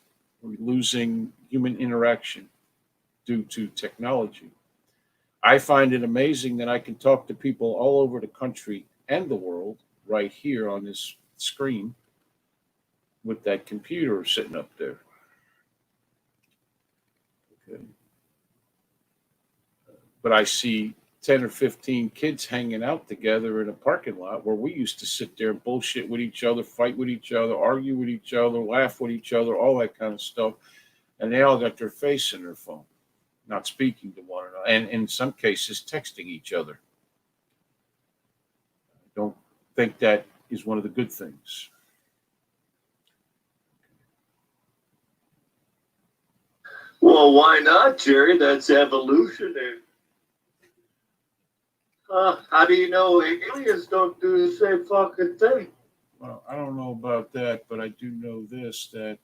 We're losing human interaction due to technology. I find it amazing that I can talk to people all over the country and the world right here on this screen with that computer sitting up there. Okay. But I see 10 or 15 kids hanging out together in a parking lot where we used to sit there and bullshit with each other, fight with each other, argue with each other, laugh with each other, all that kind of stuff. And they all got their face in their phone, not speaking to one another, and in some cases texting each other. I don't think that is one of the good things. Well, why not, Jerry? That's evolutionary. How do you know aliens don't do the same fucking thing? Well, I don't know about that, but I do know this, that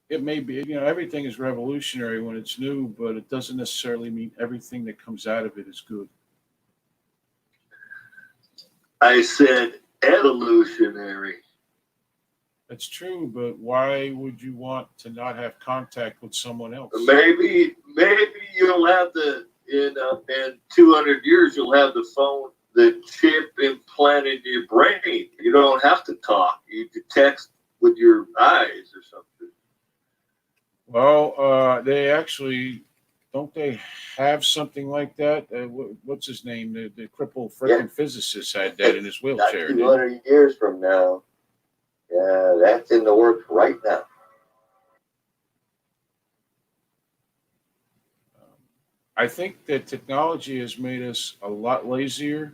it may be, everything is revolutionary when it's new, but it doesn't necessarily mean everything that comes out of it is good. I said evolutionary. That's true, but why would you want to not have contact with someone else? Maybe you'll have in 200 years you'll have the chip implanted in your brain. You don't have to talk. You can text with your eyes or something. Well, they actually don't they have something like that? What's his name? The crippled freaking physicist had that in his wheelchair. Not 200 years from now. Yeah, that's in the works right now. I think that technology has made us a lot lazier.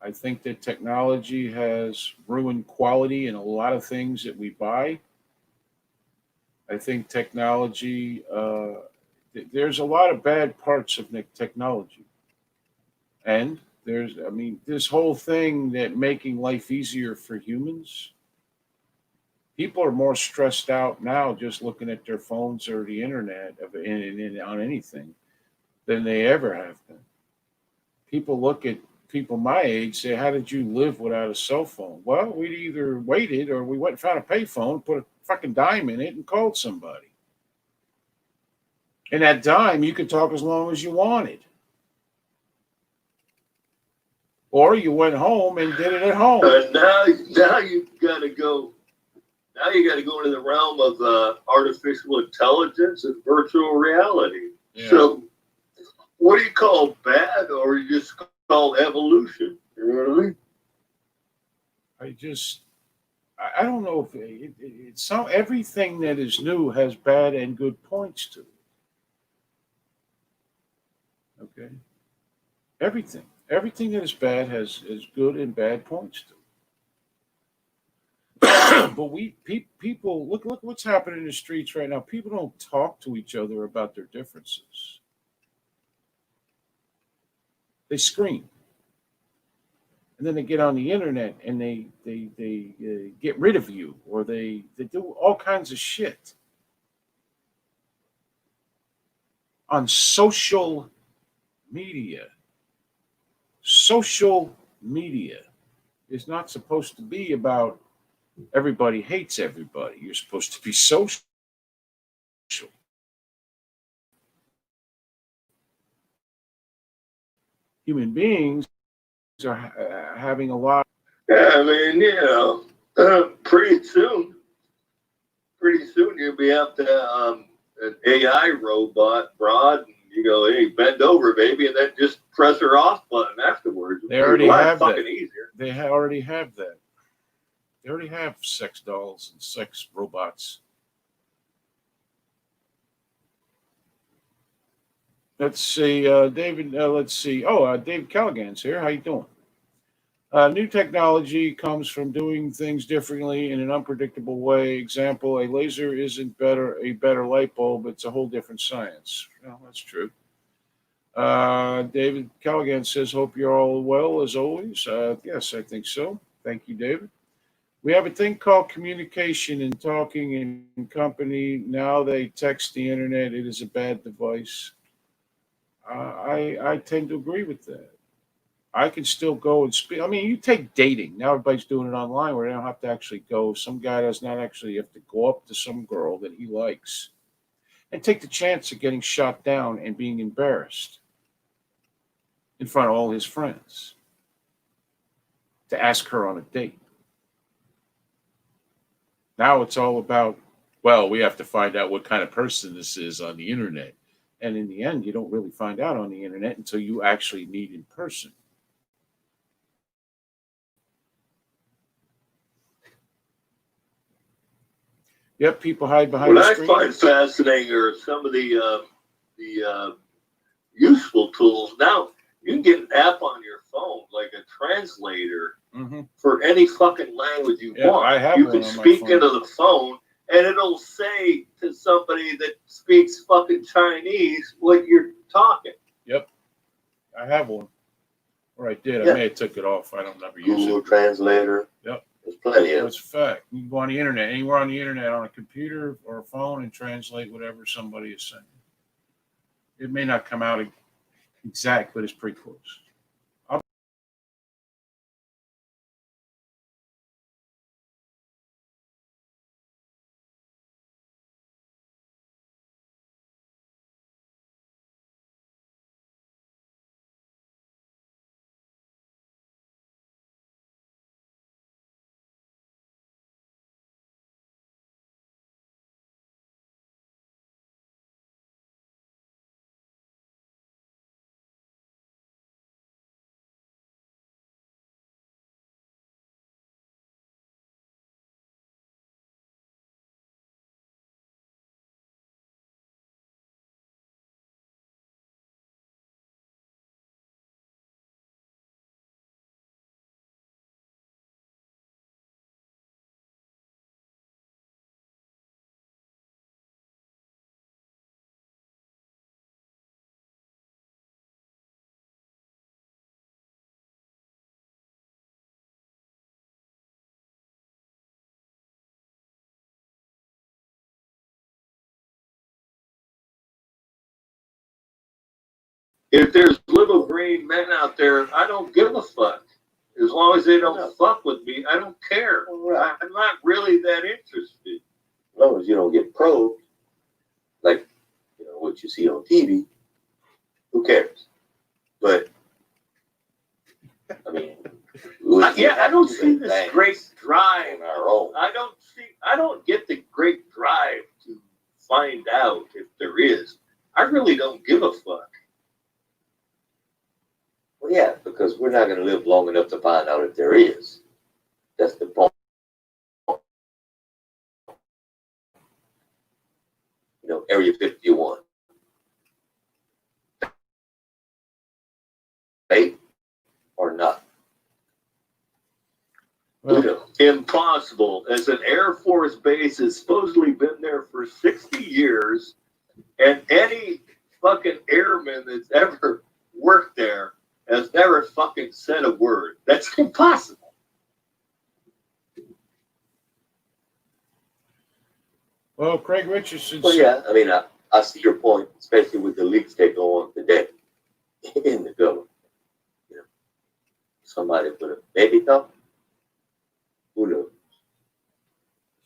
I think that technology has ruined quality in a lot of things that we buy. I think technology, there's a lot of bad parts of technology. And this whole thing that making life easier for humans, people are more stressed out now just looking at their phones or the internet on anything than they ever have been. People look at people my age, say, how did you live without a cell phone? Well, we either waited or we went and found a payphone, put a fucking dime in it and called somebody. And that dime, you could talk as long as you wanted. Or you went home and did it at home. Now you've got to go. Now you got to go into the realm of artificial intelligence and virtual reality. Yeah. So, what do you call bad, or you just call evolution? You know what I mean? I don't know if it's everything that is new has bad and good points to it. Okay, everything that is bad has good and bad points to it. But people look what's happening in the streets right now. People don't talk to each other about their differences. They scream. and then they get on the internet and they get rid of you, or they do all kinds of shit on social media. Social media is not supposed to be about everybody hates everybody. You're supposed to be social. Human beings are having a lot. Yeah, I mean, pretty soon you'll be up to an AI robot, broad, and you go, hey, bend over, baby, and then just press her off button afterwards. They already have that. Easier. They already have that. They already have sex dolls and sex robots. Let's see, David. Let's see. Oh, David Callaghan's here. How you doing? New technology comes from doing things differently in an unpredictable way. Example: a laser isn't a better light bulb. It's a whole different science. Well, that's true. David Callaghan says, "Hope you're all well as always." Yes, I think so. Thank you, David. We have a thing called communication and talking in company. Now they text the internet. It is a bad device. I tend to agree with that. I can still go and speak. I mean, you take dating. Now everybody's doing it online where they don't have to actually go. Some guy does not actually have to go up to some girl that he likes and take the chance of getting shot down and being embarrassed in front of all his friends to ask her on a date. Now it's all about, well, we have to find out what kind of person this is on the internet. And in the end, you don't really find out on the internet until you actually meet in person. Yep, people hide behind What the I screen. find fascinating are some of the useful tools. Now you can get an app on your phone, like a translator, for any fucking language you want. I have you one can on my speak phone. into the phone, and it'll say to somebody that speaks fucking Chinese what you're talking. Yep, I have one. Or I did. Yeah. I may have took it off. I don't ever use Google it. Translator. Yep. There's plenty of. That's a fact. You can go on the internet, anywhere on the internet, on a computer or a phone, and translate whatever somebody is saying. It may not come out exact, but it's pretty close. If there's little green men out there, I don't give a fuck. As long as they don't fuck with me, I don't care. Right. I'm not really that interested. As long as you don't get probed, like what you see on TV, who cares? But I mean, I don't see this great drive. on our own. I don't get the great drive to find out if there is. I really don't give a fuck. Well, yeah, because we're not going to live long enough to find out if there is. That's the point. Area 51. Fake or not? Well, Impossible. As an Air Force base has supposedly been there for 60 years, and any fucking airman that's ever worked there has never fucking said a word. That's impossible. Well, Craig Richardson. Well, yeah, I mean, I see your point, especially with the leaks that go on today in the government. You know, somebody put a maybe thought. Who knows?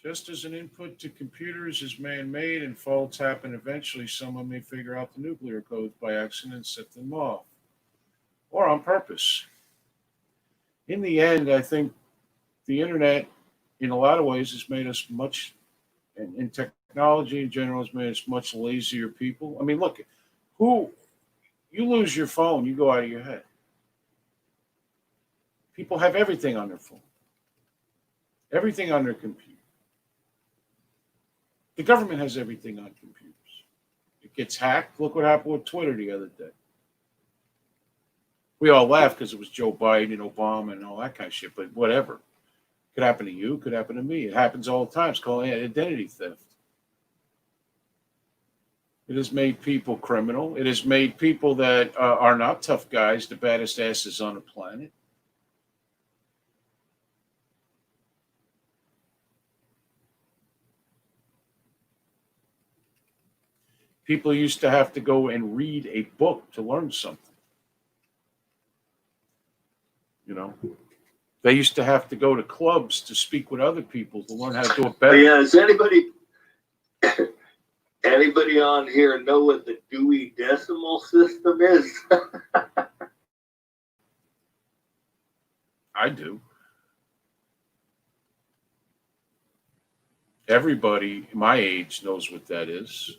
Just as an input to computers is man-made and faults happen eventually, someone may figure out the nuclear codes by accident and set them off, or on purpose. In the end, I think the internet, in a lot of ways, has made us much, and in technology in general, has made us much lazier people. I mean, look, who you lose your phone, you go out of your head. People have everything on their phone, everything on their computer. The government has everything on computers. It gets hacked. Look what happened with Twitter the other day. We all laughed because it was Joe Biden and Obama and all that kind of shit, but whatever. Could happen to you, could happen to me. It happens all the time. It's called identity theft. It has made people criminal. It has made people that are not tough guys the baddest asses on the planet. People used to have to go and read a book to learn something. You know, they used to have to go to clubs to speak with other people to learn how to do it better. But yeah, does anybody on here know what the Dewey Decimal System is? I do. Everybody my age knows what that is.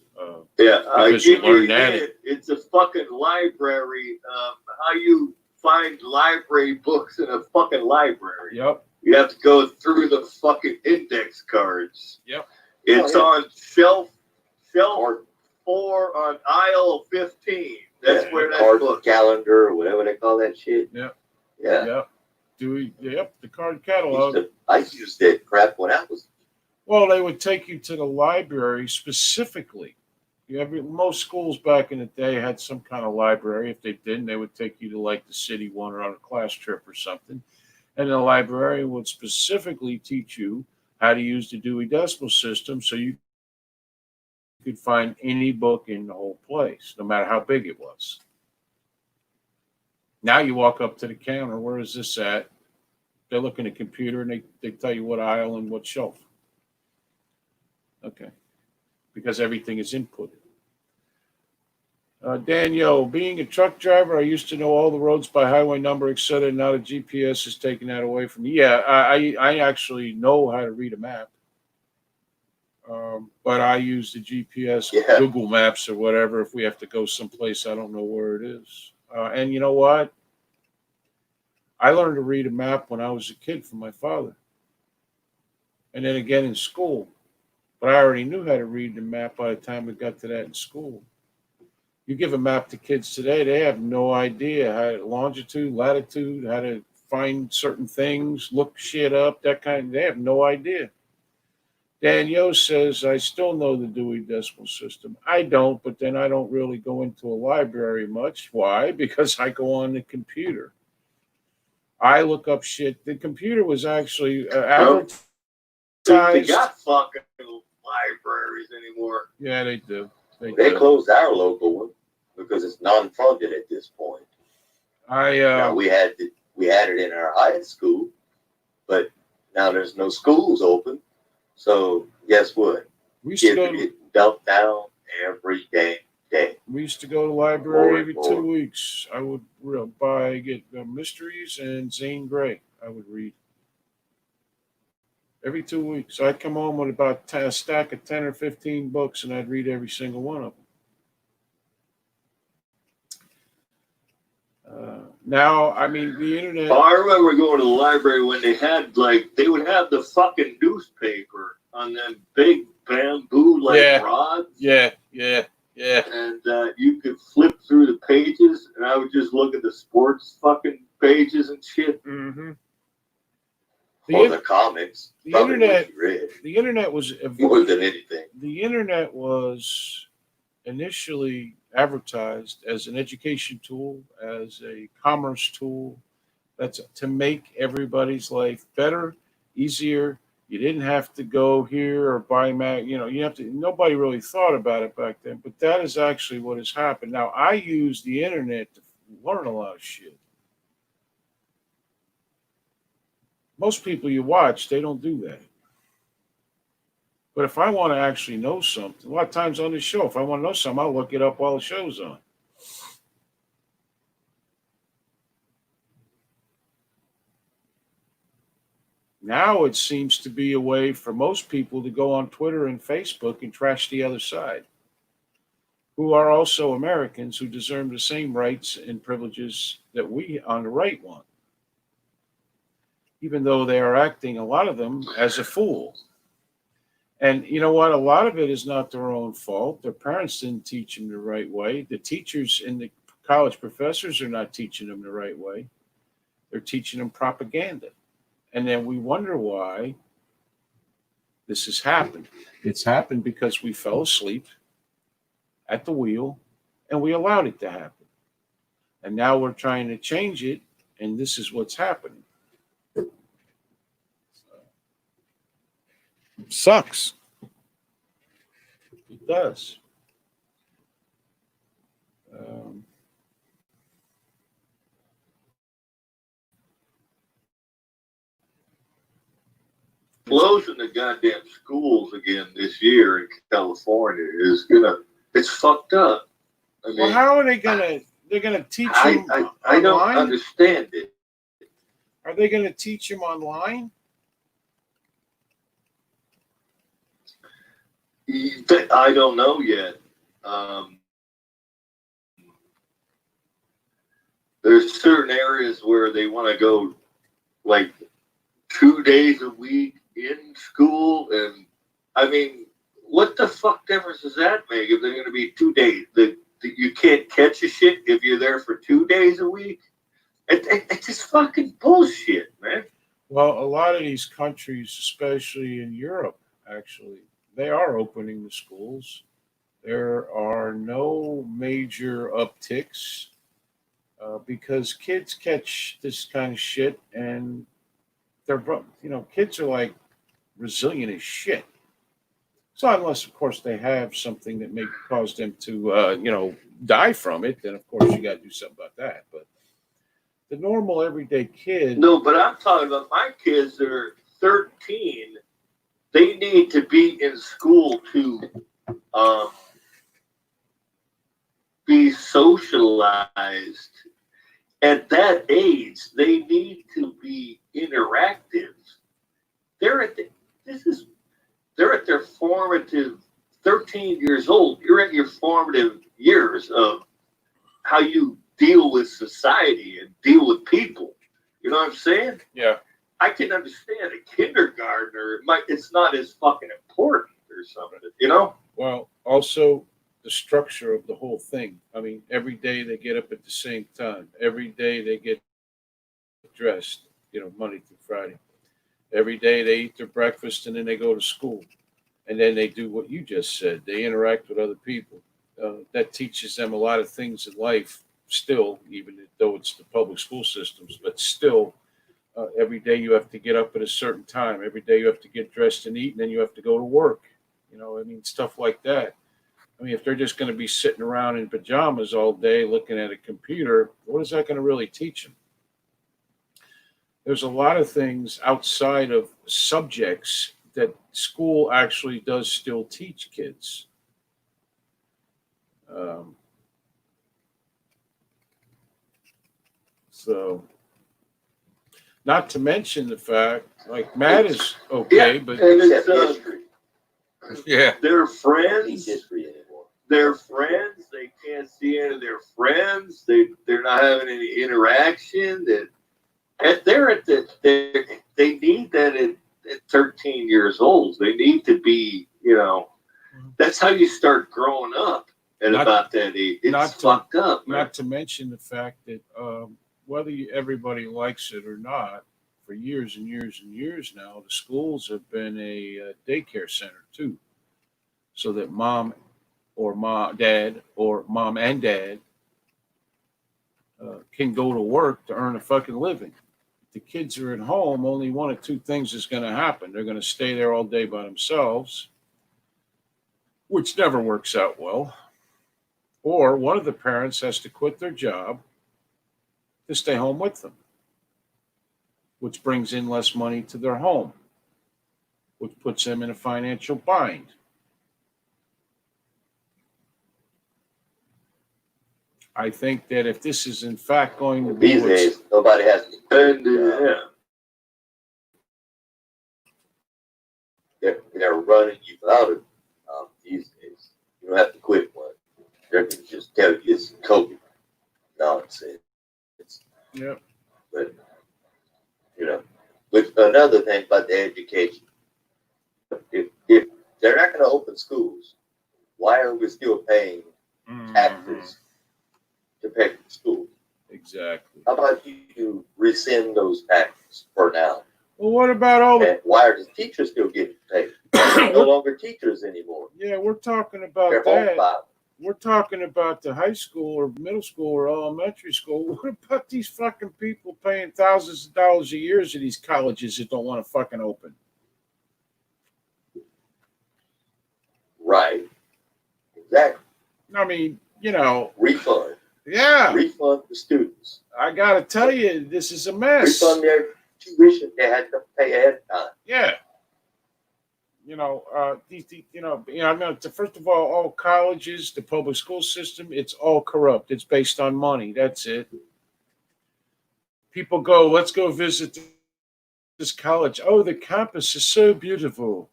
Yeah, because you learn that. It's a fucking library. How you find library books in a fucking library? Yep. You have to go through the fucking index cards. Yep. It's on shelf 4 on aisle 15. That's where that card book. calendar or whatever they call that shit. Yep. Yeah. Yep. The card catalog. I used that crap when I was. Well, they would take you to the library specifically. Most schools back in the day had some kind of library. If they didn't, they would take you to like the city one or on a class trip or something. And the librarian would specifically teach you how to use the Dewey Decimal System so you could find any book in the whole place, no matter how big it was. Now you walk up to the counter, where is this at? They look in the computer and they tell you what aisle and what shelf. Okay. Because everything is inputted. Danielle, being a truck driver, I used to know all the roads by highway number, etc. Now the GPS is taking that away from me. Yeah, I actually know how to read a map. But I use the GPS, Google Maps or whatever, if we have to go someplace I don't know where it is. And you know what? I learned to read a map when I was a kid from my father. And then again in school. But I already knew how to read the map by the time we got to that in school. You give a map to kids today, they have no idea how to longitude, latitude, how to find certain things, look shit up, that kind of, they have no idea. Danielle says, I still know the Dewey Decimal System. I don't, but then I don't really go into a library much. Why? Because I go on the computer. I look up shit. The computer was actually advertised. They got fucking libraries anymore. Yeah, they do. They closed our local one because it's non-funded at this point. Now we had it in our high school, but now there's no schools open. So guess what? We used to Kids are getting dumped down every damn day. We used to go to the library every 2 weeks. I would get mysteries and Zane Grey. I would read every 2 weeks. I'd come home with about a stack of 10 or 15 books, and I'd read every single one of them. Now, I mean, the internet. Oh, I remember going to the library when they would have the fucking newspaper on them big bamboo rods. Yeah. And you could flip through the pages, and I would just look at the sports fucking pages and shit. Mm-hmm. The comics. The internet was more than anything. The internet was initially advertised as an education tool, as a commerce tool, that's to make everybody's life better, easier. You didn't have to go here or buy mag. You have to. Nobody really thought about it back then, but that is actually what has happened. Now I use the internet to learn a lot of shit. Most people you watch, they don't do that. But if I want to actually know something, a lot of times on the show, if I want to know something, I'll look it up while the show's on. Now it seems to be a way for most people to go on Twitter and Facebook and trash the other side, who are also Americans who deserve the same rights and privileges that we on the right want, even though they are acting, a lot of them, as a fool. And you know what? A lot of it is not their own fault. Their parents didn't teach them the right way. The teachers and the college professors are not teaching them the right way. They're teaching them propaganda. And then we wonder why this has happened. It's happened because we fell asleep at the wheel and we allowed it to happen. And now we're trying to change it, and this is what's happening. Sucks. It does. Um, Closing the goddamn schools again this year in California it's fucked up. I mean, well, how are they gonna? They're gonna teach them I don't online? understand it. Are they gonna teach them online? I don't know yet. There's certain areas where they want to go like 2 days a week in school, and I mean, what the fuck difference does that make if they're going to be 2 days? You can't catch a shit if you're there for 2 days a week. It's just fucking bullshit, man. Well, a lot of these countries, especially in Europe, actually, they are opening the schools. There are no major upticks because kids catch this kind of shit, and kids are like resilient as shit. So unless, of course, they have something that may cause them to, die from it, then of course you got to do something about that. But the normal everyday kid. No, but I'm talking about my kids that are 13. They need to be in school to be socialized. At that age, they need to be interactive. They're at their formative 13 years old. You're at your formative years of how you deal with society and deal with people. You know what I'm saying? Yeah. I can understand a kindergartner. It's not as fucking important or something, you know? Well, also the structure of the whole thing. I mean, every day they get up at the same time. Every day they get dressed, Monday through Friday. Every day they eat their breakfast and then they go to school. And then they do what you just said. They interact with other people. That teaches them a lot of things in life still, even though it's the public school systems, but still, every day you have to get up at a certain time. Every day you have to get dressed and eat, and then you have to go to work. Stuff like that. I mean, if they're just going to be sitting around in pajamas all day looking at a computer, what is that going to really teach them? There's a lot of things outside of subjects that school actually does still teach kids. So, not to mention the fact, like Matt is okay, but And Except it's, history. yeah, their Not friends, history anymore. their friends, they can't see any of their friends. They're not having any interaction. They need that at 13 years old. They need to be, that's how you start growing up at Not- about that age. not It's to- fucked up, man. not to mention the fact that whether everybody likes it or not, for years and years and years now, the schools have been a daycare center too, so that mom or mom and dad can go to work to earn a fucking living. If the kids are at home, only one of two things is going to happen. They're going to stay there all day by themselves, which never works out well. Or one of the parents has to quit their job to stay home with them, which brings in less money to their home, which puts them in a financial bind. I think that if this is in fact going to be These days, nobody has to. And They're running you out of these days. You don't have to quit one. They're going to just tell you it's COVID nonsense. yeah. But, with another thing about the education, if they're not going to open schools, why are we still paying taxes to pay for schools? Exactly. How about you rescind those taxes for now? Well, what about all the? And why are the teachers still getting paid? They're no longer teachers anymore. Yeah, we're talking about They're that. home files. We're talking about the high school or middle school or elementary school. What about these fucking people paying thousands of dollars a year to these colleges that don't want to fucking open? Right. Exactly. I mean, Refund. yeah. Refund the students. I got to tell you, this is a mess. Refund their tuition they had to pay ahead of time. Yeah. First of all colleges, the public school system, it's all corrupt. It's based on money. That's it. People go, let's go visit this college. Oh, the campus is so beautiful.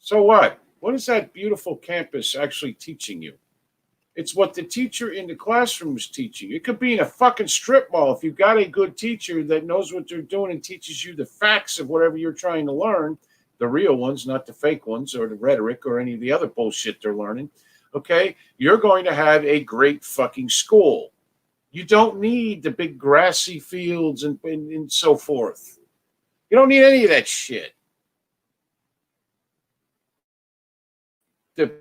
So what? What is that beautiful campus actually teaching you? It's what the teacher in the classroom is teaching. It could be in a fucking strip mall. If you've got a good teacher that knows what they're doing and teaches you the facts of whatever you're trying to learn, the real ones, not the fake ones or the rhetoric or any of the other bullshit they're learning, okay, you're going to have a great fucking school. You don't need the big grassy fields and so forth. You don't need any of that shit. The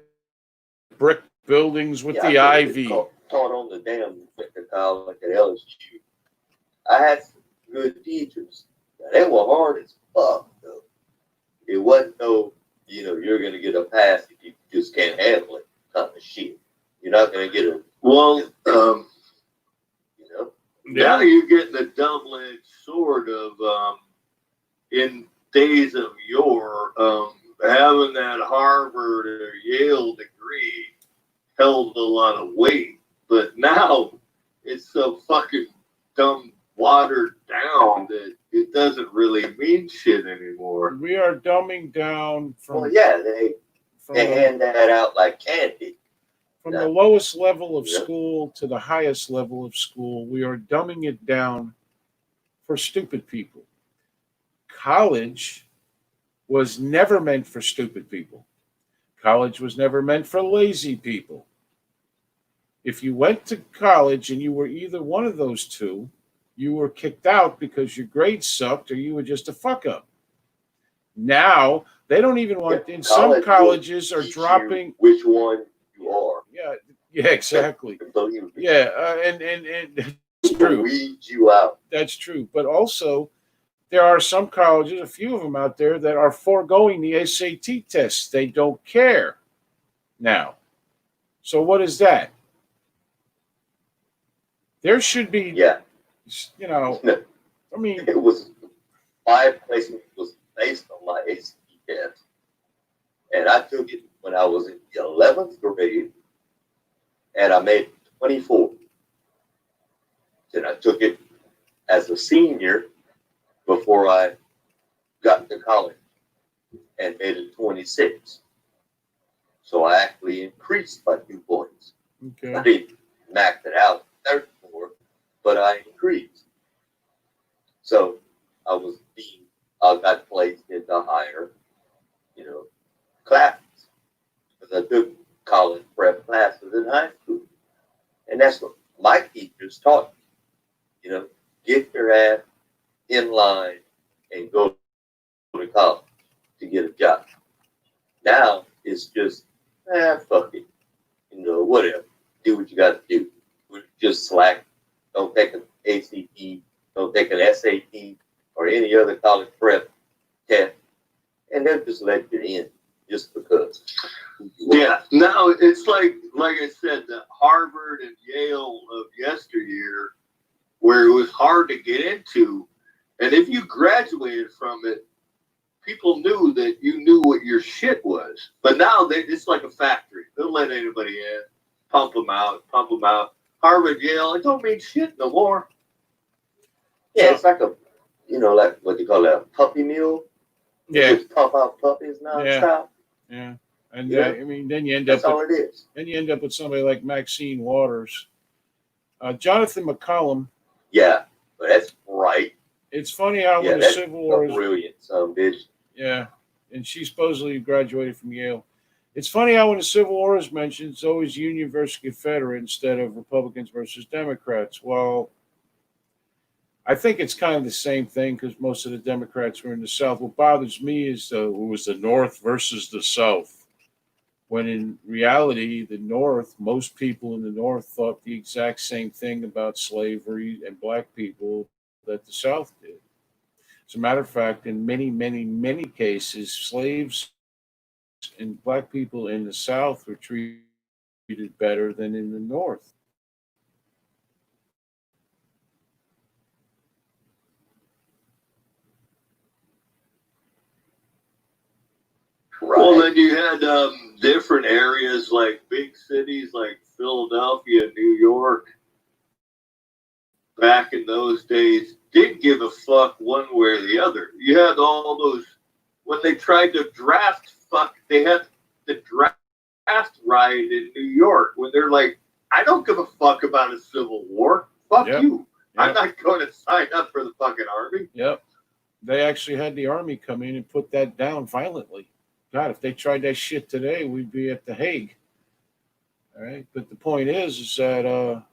brick buildings with the ivy. Taught on the damn college at LSU. I had some good teachers. They were hard as fuck, though. It wasn't you're going to get a pass if you just can't handle it kind of shit. You're not going to get a. well, Yeah. now you're getting a double-edged sword of in days of yore, having that Harvard or Yale degree held a lot of weight, but now it's so fucking dumb watered down that it doesn't really mean shit anymore. We are dumbing down from. Well, yeah, they hand that out like candy. From the lowest level of school to the highest level of school, we are dumbing it down for stupid people. College was never meant for stupid people. College was never meant for lazy people. If you went to college and you were either one of those two, you were kicked out because your grades sucked or you were just a fuck up. Now, they don't even want, in some colleges are dropping. Which one you are. Yeah, exactly. Yeah, and it's true. Weed you out. That's true. But also, there are some colleges, a few of them out there, that are foregoing the SAT tests. They don't care now. So what is that? There should be, I mean. It was, my placement was based on my ACT test. And I took it when I was in the 11th grade, and I made 24. Then I took it as a senior before I got to college and made it 26. So I actually increased by 2 points. Okay. I didn't max it out 34, but I increased. So I got placed into higher, classes. Because I took college prep classes in high school. And that's what my teachers taught me. Get your ass in line and go to college to get a job. Now it's just, fuck it. whatever. Do what you got to do. Just slack. Don't take an ACT. Don't take an SAT or any other college prep test, and they'll just let you in just because. Yeah, no, it's like I said, the Harvard and Yale of yesteryear, where it was hard to get into, and if you graduated from it, people knew that you knew what your shit was. But now it's like a factory. They'll let anybody in, pump them out. Harvard, Yale, it don't mean shit no more. Yeah, it's like like what you call a puppy mill. Yeah. You just pump out puppies nonstop. Yeah. And Yeah. I mean, then you end That's up all it is. with somebody like Maxine Waters, Jonathan McCollum. Yeah, but that's right. It's funny how when the that's Civil War is brilliant, son, bitch. yeah, and she supposedly graduated from Yale. It's funny how when the Civil War is mentioned, it's always Union versus Confederate instead of Republicans versus Democrats. Well, I think it's kind of the same thing because most of the Democrats were in the South. What bothers me is it was the North versus the South. When in reality, the North, most people in the North thought the exact same thing about slavery and black people that the South did. As a matter of fact, in many, many, many cases, slaves and black people in the South were treated better than in the North. Right. Well, then you had different areas like big cities like Philadelphia, New York, back in those days, didn't give a fuck one way or the other. You had all those, when they tried to draft, they had the draft riot in New York when they're like, I don't give a fuck about a civil war. Fuck Yep. you. Yep. I'm not going to sign up for the fucking army. Yep. They actually had the army come in and put that down violently. God, if they tried that shit today, we'd be at The Hague. All right. But the point is that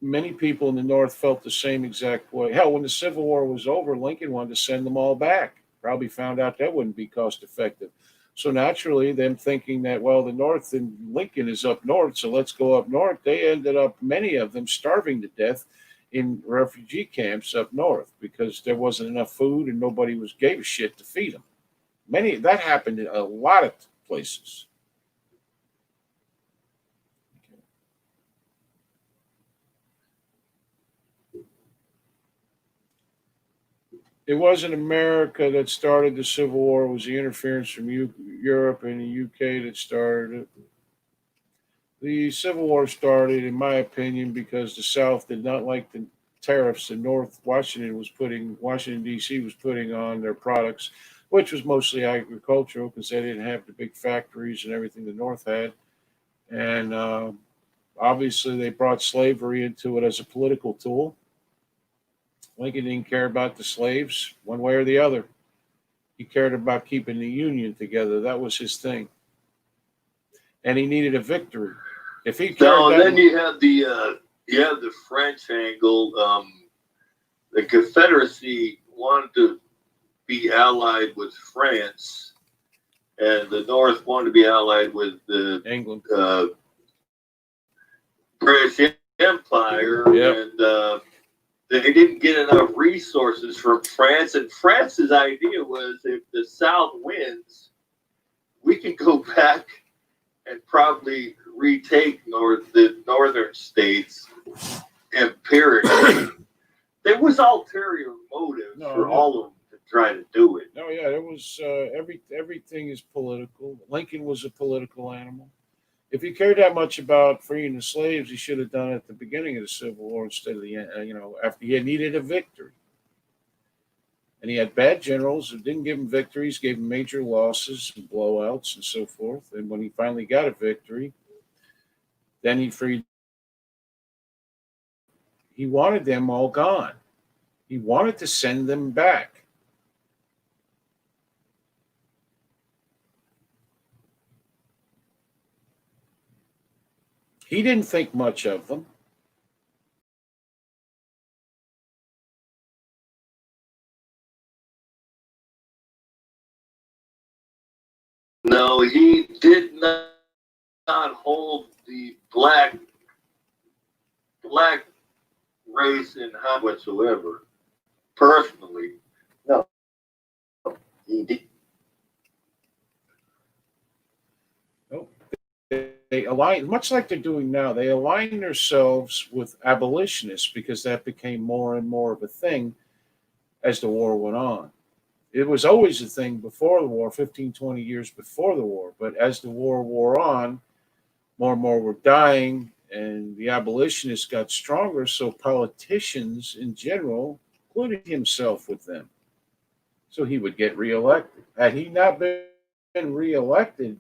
many people in the North felt the same exact way. Hell, when the Civil War was over, Lincoln wanted to send them all back. Probably found out that wouldn't be cost effective. So naturally, them thinking that, well, the North and Lincoln is up north, so let's go up north. They ended up, many of them, starving to death in refugee camps up north because there wasn't enough food and nobody gave a shit to feed them. That happened in a lot of places. It wasn't America that started the Civil War. It was the interference from Europe and the UK that started it. The Civil War started, in my opinion, because the South did not like the tariffs the Washington D.C. was putting on their products, which was mostly agricultural because they didn't have the big factories and everything the North had. And obviously, they brought slavery into it as a political tool. Lincoln didn't care about the slaves one way or the other. He cared about keeping the Union together. That was his thing. And he needed a victory. If he cared then you have the French angle. The Confederacy wanted to be allied with France, and the North wanted to be allied with the England, British Empire, Yep. and they didn't get enough resources from France. And France's idea was, if the South wins, we can go back and probably retake the northern states empirically. There was ulterior motives for all of them to try to do it. No, yeah, there was everything is political. Lincoln was a political animal. If he cared that much about freeing the slaves, he should have done it at the beginning of the Civil War instead of after he needed a victory. And he had bad generals who didn't give him victories, gave him major losses and blowouts and so forth. And when he finally got a victory, then he freed. He wanted them all gone. He wanted to send them back. He didn't think much of them. No, he did not not hold the black race in high whatsoever. Personally, No, he did. They align, much like they're doing now, they align themselves with abolitionists because that became more and more of a thing as the war went on. It was always a thing before the war, 15, 20 years before the war. But as the war wore on, more and more were dying, and the abolitionists got stronger. So politicians in general included himself with them. So he would get reelected. Had he not been reelected,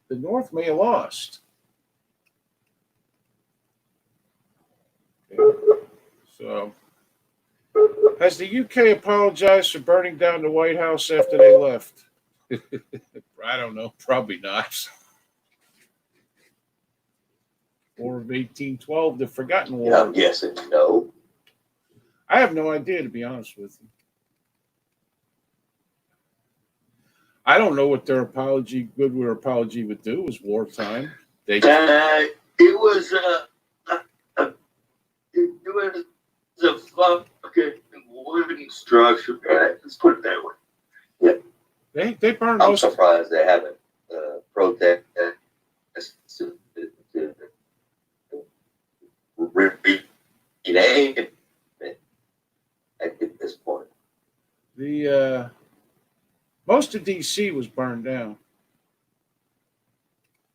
the North may have lost. So, has the UK apologized for burning down the White House after they left? I don't know. Probably not. War of 1812, the Forgotten War. I'm guessing no. I have no idea, to be honest with you. I don't know what their apology, Goodwill apology would do. It was wartime. it was a fucking wooden structure. Right, let's put it that way. They burned I'm most. surprised they haven't protested to rename it at this point. The most of DC was burned down.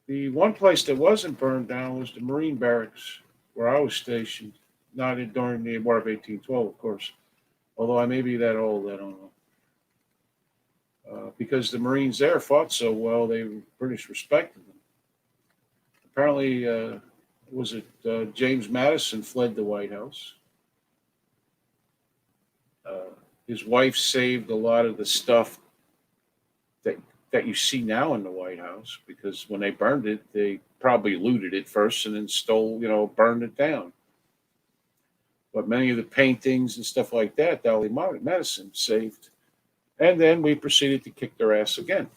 The one place that wasn't burned down was the Marine barracks where I was stationed. Not during the War of 1812, of course. Although I may be that old, I don't know. Because the Marines there fought so well, the British respected them. Apparently, was it James Madison fled the White House? His wife saved a lot of the stuff that you see now in the White House, because when they burned it, they probably looted it first and then burned it down. But many of the paintings and stuff like that, Dolly Madison saved. And then we proceeded to kick their ass again.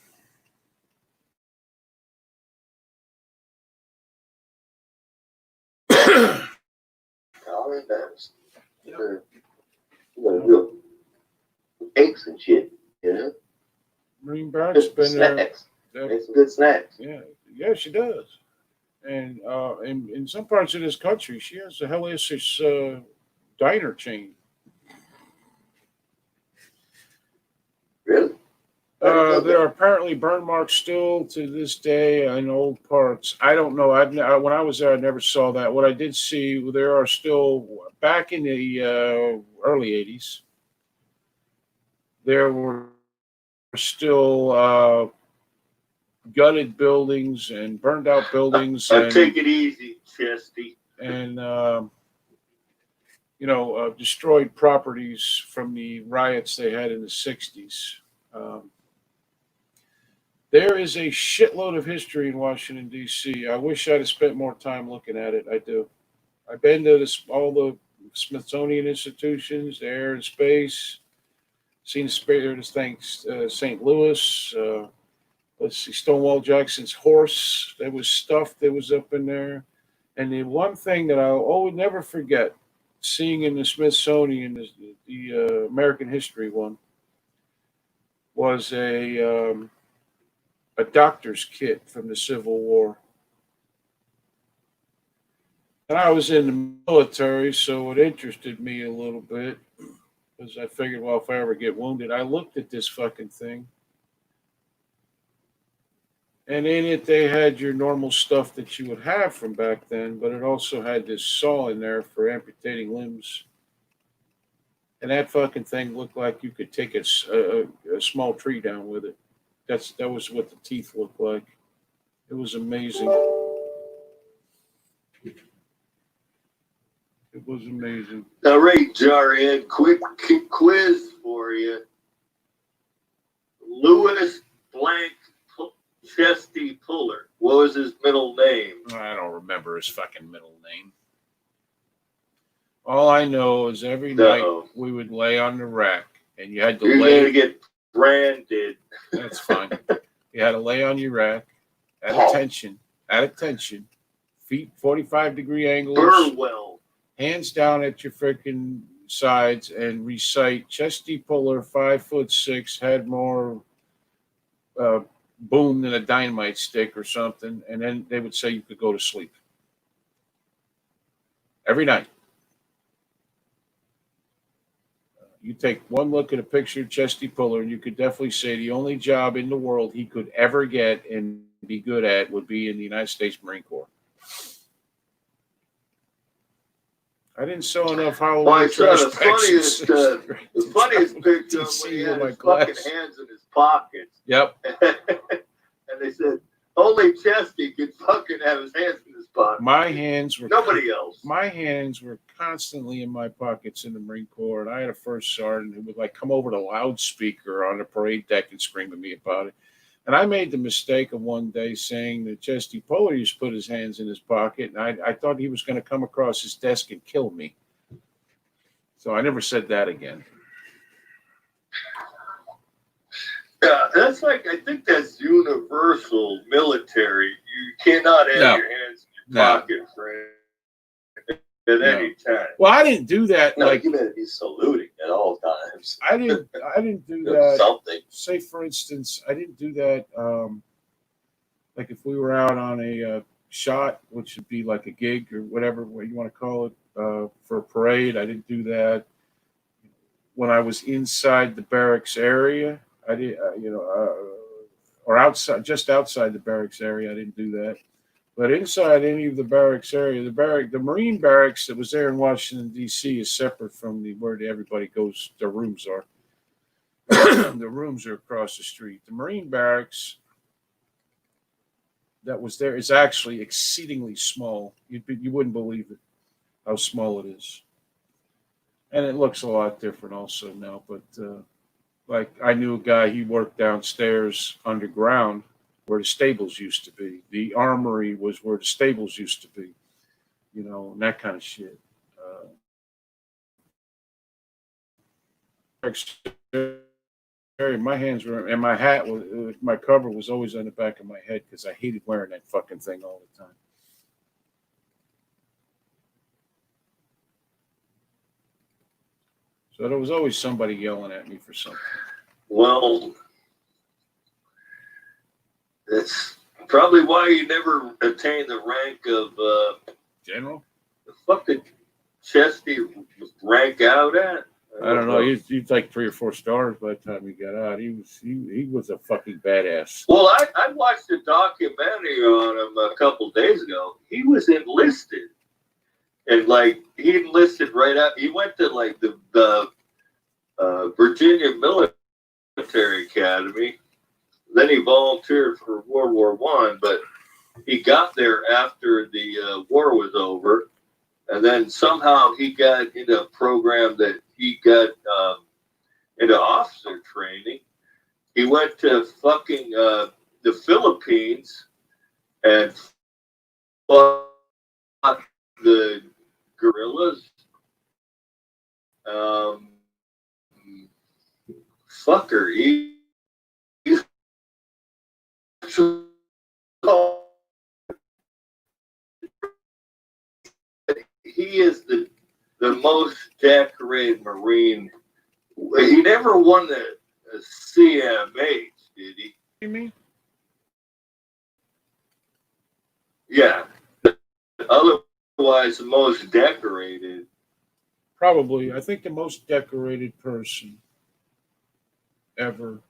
Dolly Madison. You know, real cakes and shit, you know? Marine Barracks been snacks. Make some good snacks. Yeah, she does. And in some parts of this country, she has a hellacious diner chain. Really? There are apparently burn marks still to this day in old parts. I don't know. When I was there, I never saw that. What I did see, there are still, back in the early 80s, there were still gutted buildings and burned out buildings. Take it easy, Chesty. And destroyed properties from the riots they had in the 60s. There is a shitload of history in Washington, D.C. I wish I'd have spent more time looking at it. I do. I've been to all the Smithsonian institutions, the Air and Space, seen the Spirit of St. Louis. Let's see, Stonewall Jackson's horse that was stuffed that was up in there. And the one thing that I'll always never forget, seeing in the Smithsonian, the American history one, was a doctor's kit from the Civil War. And I was in the military, so it interested me a little bit, because I figured, well, if I ever get wounded, I looked at this fucking thing. And in it, they had your normal stuff that you would have from back then, but it also had this saw in there for amputating limbs. And that fucking thing looked like you could take a small tree down with it. That was what the teeth looked like. It was amazing. It was amazing. All right, Jarhead, quick quiz for you. Louis Blank Chesty Puller. What was his middle name? I don't remember his fucking middle name. All I know is every night we would lay on the rack, and you had to You're lay. Gonna get branded. That's fine. You had to lay on your rack at attention, at attention, feet 45-degree angles, Burwell. hands down at your freaking sides, and recite chesty puller, 5'6", had more boom than a dynamite stick or something, and then they would say you could go to sleep every night. You take one look at a picture of Chesty Puller, and you could definitely say the only job in the world he could ever get and be good at would be in the United States Marine Corps. I didn't sew enough Halloween Well, I saw trash the funniest picture of when he had his fucking hands in his pockets. Yep. And they said, only Chesty could fucking have his hands in his pocket. My hands were Nobody else. My hands were constantly in my pockets in the Marine Corps, and I had a first sergeant who would like come over the loudspeaker on the parade deck and scream at me about it. And I made the mistake of one day saying that Chesty Puller used to put his hands in his pocket, and I thought he was going to come across his desk and kill me. So I never said that again. Yeah, that's like, I think that's universal military. You cannot have your hands in your pockets, right? At any time. Well, I didn't do that. No, like you better be saluting at all times. I didn't do that. Something. Say, for instance, I didn't do that. Like if we were out on a shot, which would be like a gig or whatever what you want to call it, for a parade, I didn't do that. When I was inside the barracks area, I did, or outside, just outside the barracks area, I didn't do that. But inside any of the barracks area, the Marine barracks that was there in Washington, D.C. is separate from where everybody goes, their rooms are. The rooms are across the street. The Marine barracks that was there is actually exceedingly small. You wouldn't believe it, how small it is. And it looks a lot different also now. But like I knew a guy, he worked downstairs underground where the stables used to be. The armory was where the stables used to be, and that kind of shit. My hands were, and my hat was, my cover was always on the back of my head because I hated wearing that fucking thing all the time. So there was always somebody yelling at me for something. Well, that's probably why you never attained the rank of General. The fuck did Chesty rank out at? I don't know. He's like 3 or 4 stars by the time he got out. He was a fucking badass. Well, I watched a documentary on him a couple days ago. He was enlisted, and like he enlisted right out. He went to like the Virginia Military Academy. Then he volunteered for World War I, but he got there after the war was over. And then somehow he got into a program that he got into officer training. He went to fucking the Philippines and fought the guerrillas. Fucker, he is the most decorated Marine. He never won the CMH, did he? You mean? Yeah. Otherwise, the most decorated. Probably. I think the most decorated person ever.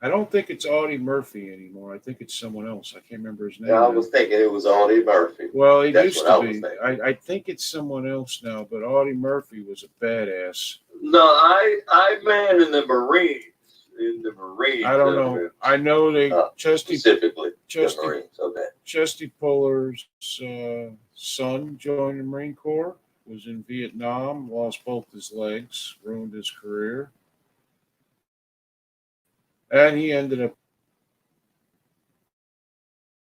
I don't think it's Audie Murphy anymore. I think it's someone else. I can't remember his name. Yeah, I was thinking it was Audie Murphy. Well, it That's used what to I was be. thinking. I think it's someone else now, but Audie Murphy was a badass. No, I man in the Marines. I don't know. I know they Specifically, the Marines. Okay. Chesty Puller's son joined the Marine Corps, was in Vietnam, lost both his legs, ruined his career. And he ended up.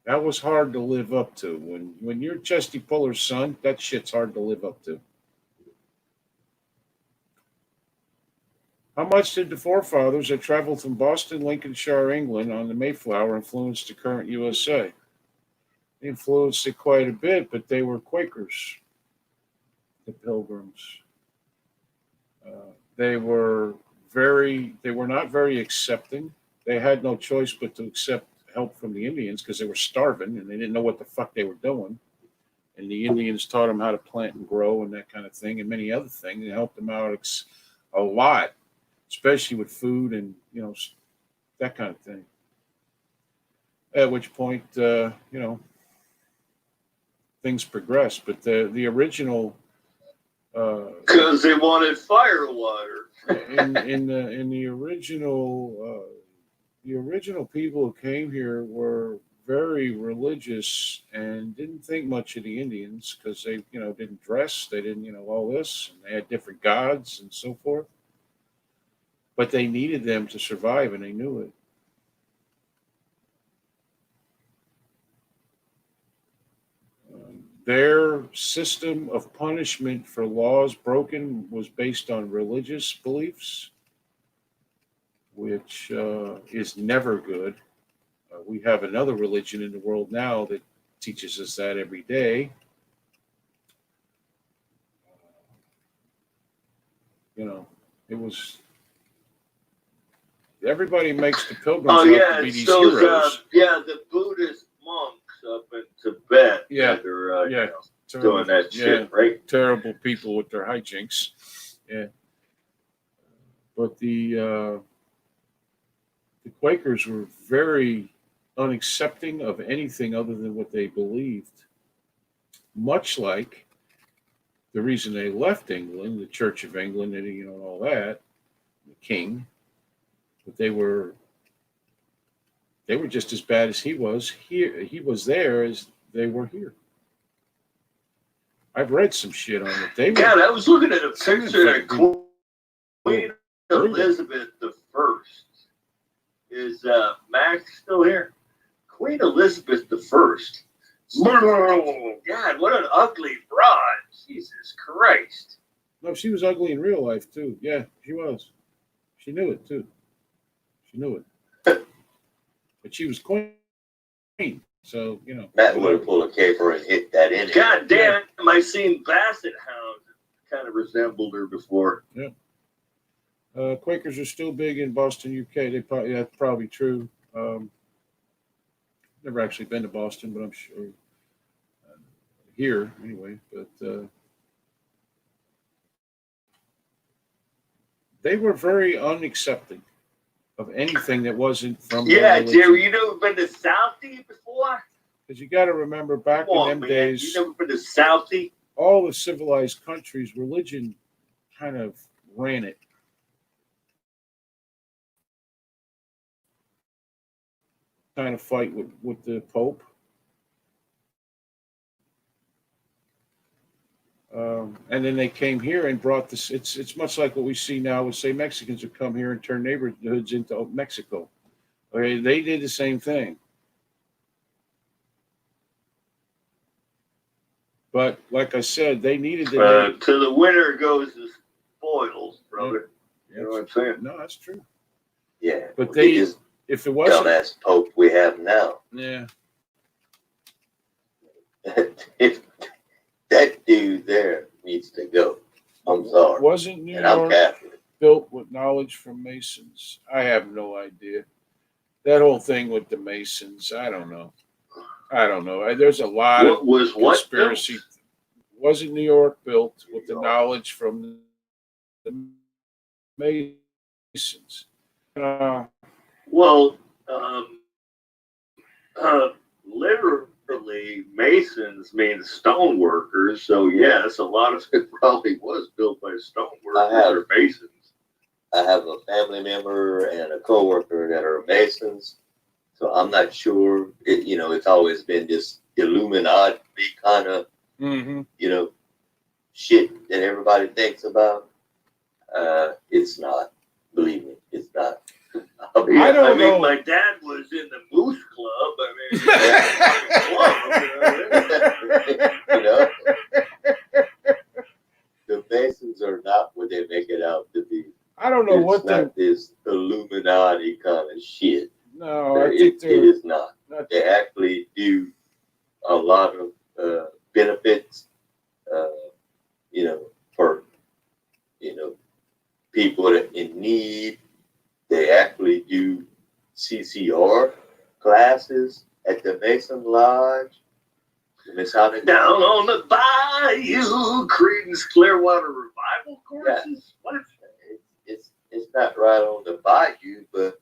That was hard to live up to. When you're Chesty Puller's son, that shit's hard to live up to. How much did the forefathers that traveled from Boston, Lincolnshire, England on the Mayflower influence the current USA? influenced it quite a bit, but they were Quakers, the Pilgrims. They were not very accepting. They had no choice but to accept help from the Indians because they were starving and they didn't know what the fuck they were doing. And the Indians taught them how to plant and grow and that kind of thing, and many other things. They helped them out a lot, especially with food and that kind of thing. At which point, things progressed. But the original, because they wanted fire water. in the original, the original people who came here were very religious and didn't think much of the Indians because they didn't dress, they didn't all this, and they had different gods and so forth. But they needed them to survive, and they knew it. Their system of punishment for laws broken was based on religious beliefs, which is never good. We have another religion in the world now that teaches us that every day. It was everybody makes the pilgrims out to be these heroes. The Buddhist monks up in Tibet. Yeah, that are, terrible, doing that shit, right? Terrible people with their hijinks. Yeah, but the Quakers were very unaccepting of anything other than what they believed. Much like the reason they left England, the Church of England, and all that, the king. But they were just as bad as he was here. He was there as they were here. I've read some shit on it. I was looking at a picture of Queen Elizabeth I. Is Max still here? Queen Elizabeth I. God, what an ugly broad. Jesus Christ. No, she was ugly in real life, too. Yeah, she was. She knew it, too. She knew it. But she was queen. So, Matt would have pulled a caper and hit that in. God damn it. I seen Basset Hound kind of resembled her before. Yeah. Quakers are still big in Boston, UK. That's probably true. Never actually been to Boston, but I'm sure here anyway. But they were very unaccepting of anything that wasn't from. Yeah, Jerry, you never been to Southie before? Because you got to remember back in them days. You never been to Southie? All the civilized countries, religion kind of ran it. Kind of fight with the Pope. And then they came here and brought this. It's much like what we see now with, say, Mexicans who come here and turn neighborhoods into Mexico. Okay, they did the same thing. But like I said, they needed to the winner goes the spoils, brother. Yeah. You know what I'm saying? No, that's true. Yeah, but if it wasn't dumbass Pope we have now. Yeah. If that dude there needs to go. I'm sorry. Wasn't New and I'm York Catholic. built with knowledge from Masons? I have no idea. That whole thing with the Masons, I don't know. There's a lot of conspiracy. Wasn't New York built with the knowledge from the Masons? Literally, Masons mean stone workers. So yes, a lot of it probably was built by stone workers or Masons. I have a family member and a coworker that are Masons, so I'm not sure. It's always been this Illuminati kind of, shit that everybody thinks about. It's not. Believe me, it's not. I don't know. My dad was in the Moose Club. The Masons are not what they make it out to be. I don't know it's not this Illuminati kind of shit. No, it is not. They actually do a lot of benefits, for, people that in need. They actually do CCR classes at the Mason Lodge. And it's how they Down on the bayou, Creedence Clearwater Revival courses. Yeah. What? It's not right on the bayou, but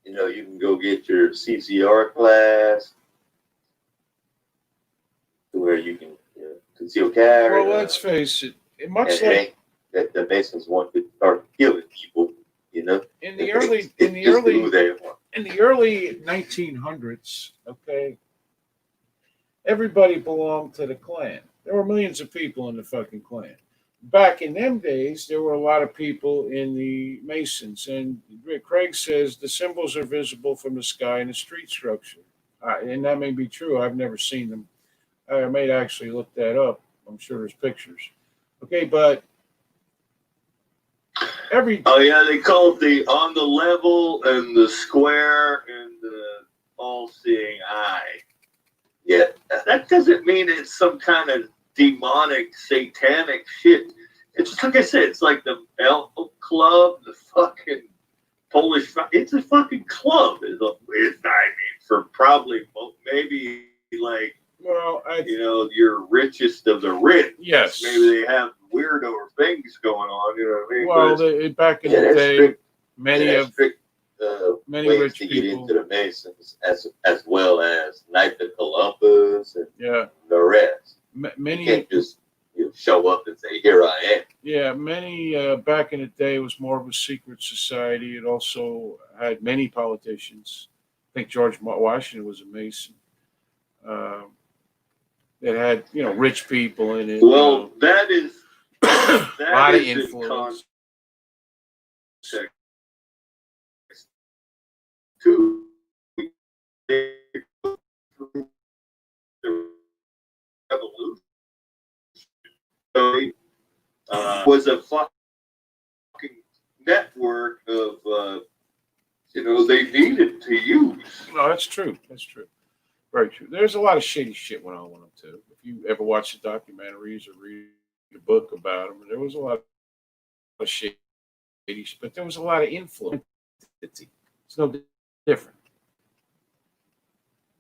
you can go get your CCR class to where you can conceal carry. Well, let's face it. Much and like it ain't that the Masons want to start killing people, in the Just who they want. in the early 1900s, okay, everybody belonged to the Klan. There were millions of people in the fucking Klan. Back in them days, there were a lot of people in the Masons, and Craig says the symbols are visible from the sky in the street structure, and that may be true. I've never seen them. I may actually look that up. I'm sure there's pictures. Okay, but Oh yeah, they call it the on the level and the square and the all-seeing eye. Yeah. That doesn't mean it's some kind of demonic, satanic shit. It's just like I said, it's like the Elk Club, the fucking Polish. It's a fucking club. For probably maybe like your richest of the rich. Yes. Maybe they have weirdo things going on. You know what I mean? Well, back in the day, many ways rich to people get into the Masons, as well as Knight of Columbus and the rest. many You can't just show up and say, "Here I am." Yeah, many back in the day it was more of a secret society. It also had many politicians. I think George Washington was a Mason. It had rich people in it. Well, that is a lot of is in influence. context too. The revolution was a fucking network of they needed to use. No, that's true. That's true. Very true. There's a lot of shady shit went on with them too. If you ever watch the documentaries or read a book about them, there was a lot of shady, but there was a lot of influence. It's no different.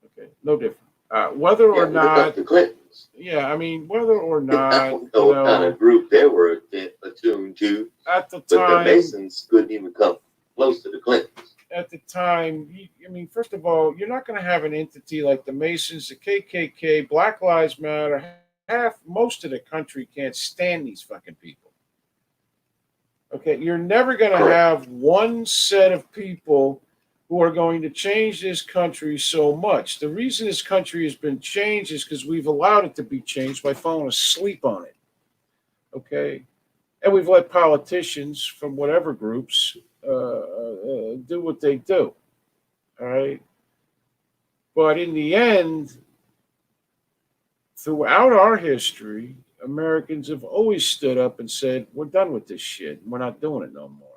Okay, no different. Whether or not the Clintons. Yeah, I mean, whether or I not don't know what kind of group they were attuned to, at the but the time, Masons couldn't even come close to the Clintons. at the time, I mean, first of all, you're not going to have an entity like the Masons, the KKK, Black Lives Matter. Most of the country can't stand these fucking people. Okay, you're never going to have one set of people who are going to change this country so much. The reason this country has been changed is because we've allowed it to be changed by falling asleep on it. Okay, and we've let politicians from whatever groups do what they do. All right. But in the end, throughout our history, Americans have always stood up and said, we're done with this shit. We're not doing it no more.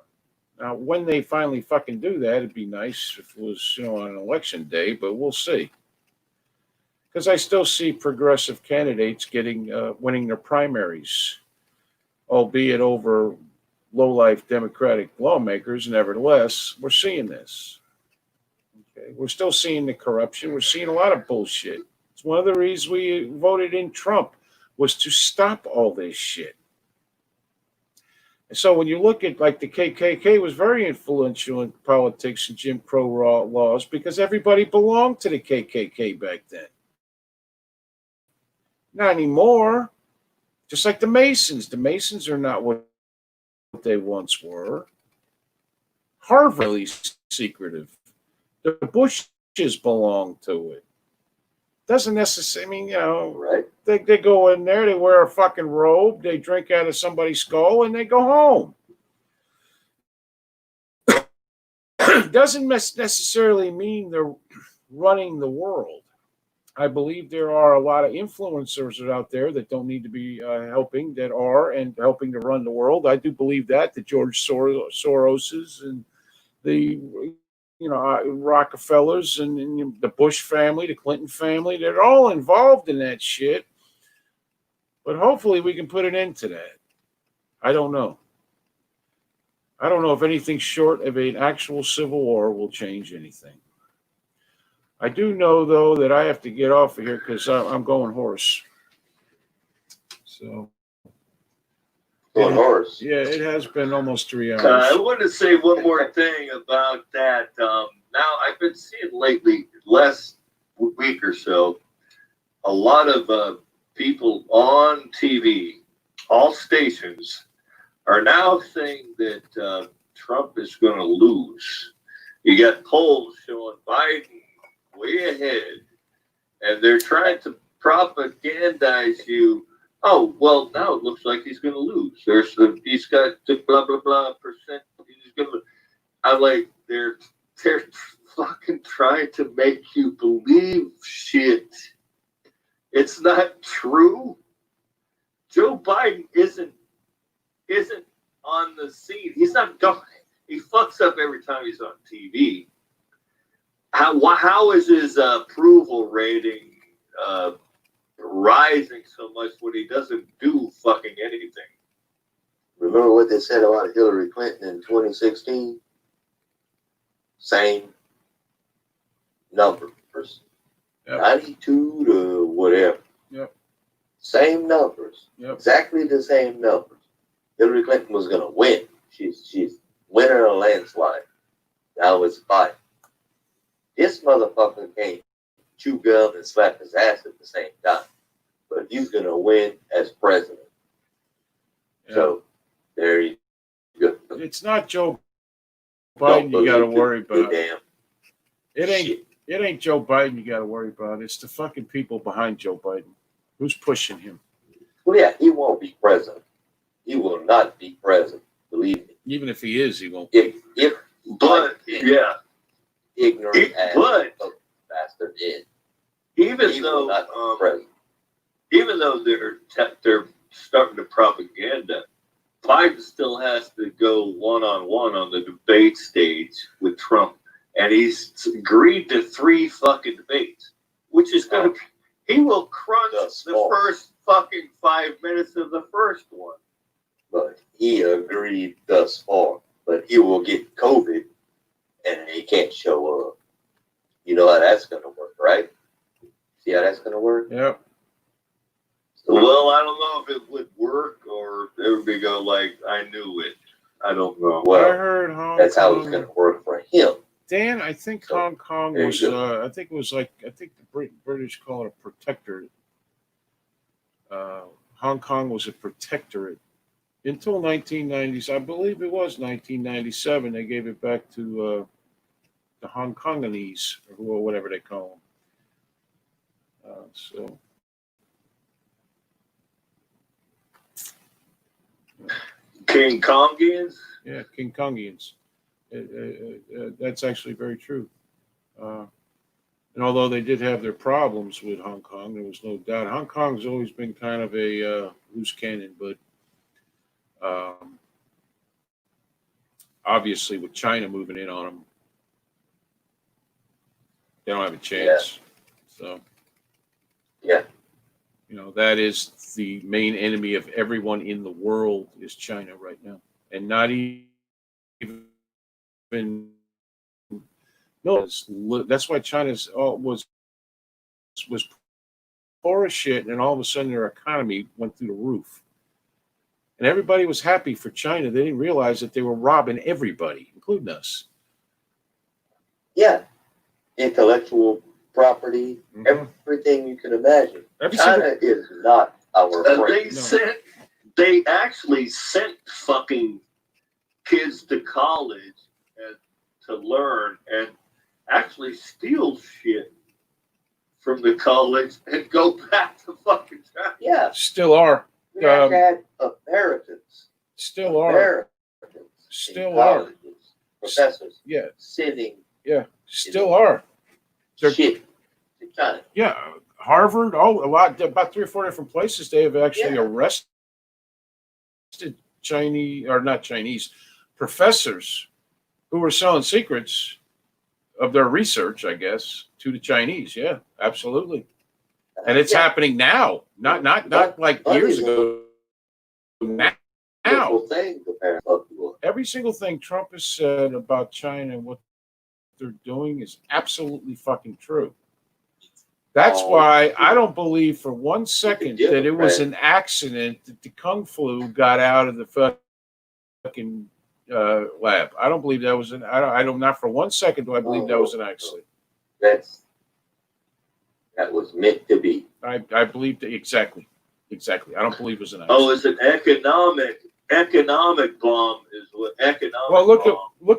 Now, when they finally fucking do that, it'd be nice if it was, on an election day, but we'll see. Because I still see progressive candidates winning their primaries, albeit over low-life Democratic lawmakers. Nevertheless, we're seeing this. Okay, we're still seeing the corruption. We're seeing a lot of bullshit. It's one of the reasons we voted in Trump was to stop all this shit. And so when you look at like the KKK was very influential in politics and Jim Crow laws because everybody belonged to the KKK back then. Not anymore. Just like the Masons. The Masons are not what they once were. Harvard really secretive. The Bushes belong to it. Doesn't necessarily, Right. They go in there, they wear a fucking robe, they drink out of somebody's skull, and they go home. Doesn't necessarily mean they're running the world. I believe there are a lot of influencers out there that don't need to be helping, that are and helping to run the world. I do believe that the George Soroses and the Rockefellers and the Bush family, the Clinton family. They're all involved in that shit. But hopefully we can put an end to that. I don't know. I don't know if anything short of an actual civil war will change anything. I do know, though, that I have to get off of here because I'm going hoarse. So. Going hoarse. Yeah, it has been almost 3 hours. I want to say one more thing about that. Now, I've been seeing lately, last week or so, a lot of people on TV, all stations, are now saying that Trump is going to lose. You got polls showing Biden way ahead, and they're trying to propagandize you. Oh, well, now it looks like he's going to lose. He's got blah, blah, blah percent. He's going to lose. I'm like, they're fucking trying to make you believe shit. It's not true. Joe Biden isn't on the scene. He's not going. He fucks up every time he's on TV. How is his approval rating rising so much when he doesn't do fucking anything? Remember what they said about Hillary Clinton in 2016? Same numbers. Yep. 92 to whatever. Yep. Same numbers. Yep. Exactly the same numbers. Hillary Clinton was going to win. She's winning a landslide. Now it's Biden. This motherfucker can't chew gum and slap his ass at the same time. But he's going to win as president. Yeah. So, there you go. It's not Joe Biden you got to worry about. Damn It ain't Joe Biden you got to worry about. It's the fucking people behind Joe Biden. Who's pushing him? Well, yeah, he won't be president. He will not be president. Believe me. Even if he is, he won't. But yeah, ignorant but bastard is. Even though they're starting to propaganda, Biden still has to go one-on-one on the debate stage with Trump, and he's agreed to 3 fucking debates, which is going to. He will crunch the first fucking 5 minutes of the first one. But he agreed thus far. But he will get COVID and he can't show up. You know how that's going to work, right? See how that's going to work? Yep. Well, I don't know if it would work or everybody go like, I knew it. I don't know. Well, I heard that's how it's going to work for him. Dan, I think Hong Kong was, I think the British call it a protectorate. Hong Kong was a protectorate until 1990s. I believe it was 1997. They gave it back to the Hong Kongese, or whatever they call them. King Kongians? Yeah, King Kongians. That's actually very true. And although they did have their problems with Hong Kong, there was no doubt. Hong Kong's always been kind of a loose cannon, but obviously with China moving in on them, they don't have a chance. So, yeah, that is the main enemy of everyone in the world is China right now, and not even. No, that's why China's was poor as shit, and all of a sudden their economy went through the roof. And everybody was happy for China. They didn't realize that they were robbing everybody, including us. Yeah. Intellectual property, everything you can imagine. China is not our friend. They actually sent fucking kids to college and to learn and actually steal shit from the college and go back to fucking China. Yeah. Still are. We had Americans. Still are. Still are. Professors. Yeah. Sitting. Yeah. Still are. Shit. To China. Yeah. Harvard, about 3 or 4 different places they have actually arrested Chinese, or not Chinese, professors who were selling secrets of their research, I guess, to the Chinese. Yeah, absolutely. And it's happening now, not like years ago. Now, every single thing Trump has said about China and what they're doing is absolutely fucking true. That's why I don't believe for 1 second that it was an accident that the Kung Flu got out of the fucking lab. I don't believe that was an. I don't. Not for 1 second do I believe that was an accident. That was meant to be. I believe that exactly. I don't believe it was an accident. Oh, it's an economic bomb. Is what economic. Well, look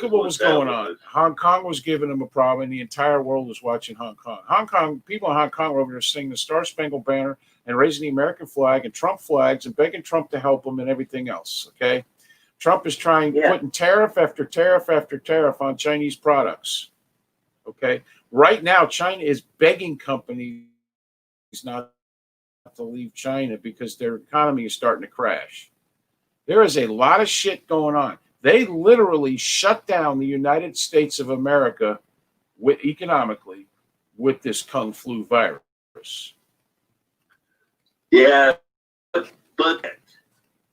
at what was going on. Hong Kong was giving them a problem, and the entire world was watching Hong Kong. People in Hong Kong were over there singing the Star Spangled Banner and raising the American flag and Trump flags and begging Trump to help them and everything else. Okay, Trump is putting tariff after tariff after tariff on Chinese products. Okay, right now China is begging companies not to leave China because their economy is starting to crash. There is a lot of shit going on. They literally shut down the United States of America economically with this Kung Flu virus. Yeah, but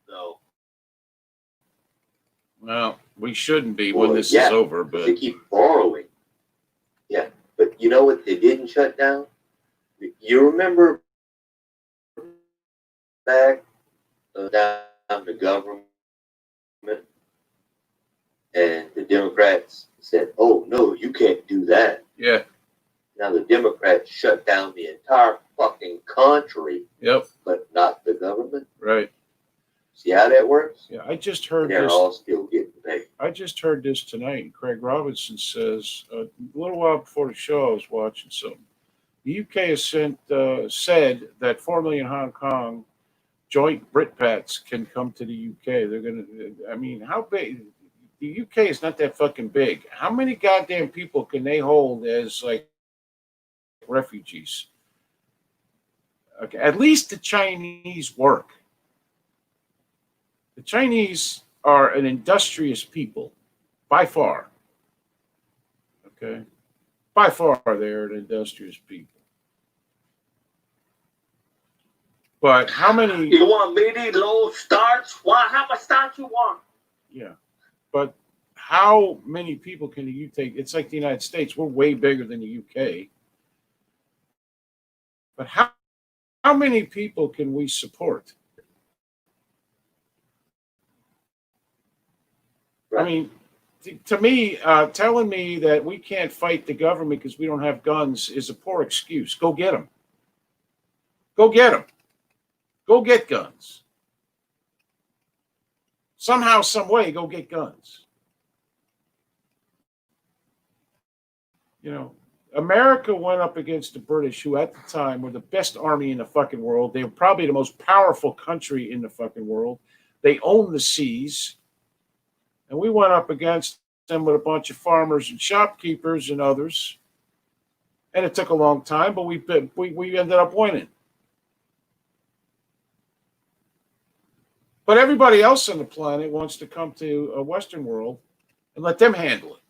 no. Well, we shouldn't be when this is over, but they keep borrowing. Yeah, but you know what they didn't shut down? You remember back down the government, and the Democrats said, "Oh no, you can't do that." Yeah. Now the Democrats shut down the entire fucking country. Yep. But not the government. Right. See how that works? Yeah, I just heard They're this. all still getting paid. I just heard this tonight. Craig Robinson says a little while before the show, I was watching something. The UK has said that 4 million Hong Kong joint Britpats can come to the UK. They're going to, I mean, how big? The UK is not that fucking big. How many goddamn people can they hold as like refugees? Okay, at least the Chinese work. The Chinese are an industrious people, by far. Okay? By far, they're an industrious people. But how many... You want many low starts? How much starts you want? Yeah. But how many people can the UK... It's like the United States. We're way bigger than the UK. But how many people can we support? I mean, to me, telling me that we can't fight the government because we don't have guns is a poor excuse. Go get them. Go get them. Go get guns. Somehow, some way, go get guns. You know, America went up against the British, who at the time were the best army in the fucking world. They were probably the most powerful country in the fucking world. They owned the seas. And we went up against them with a bunch of farmers and shopkeepers and others. And it took a long time, but we ended up winning. But everybody else on the planet wants to come to a Western world and let them handle it.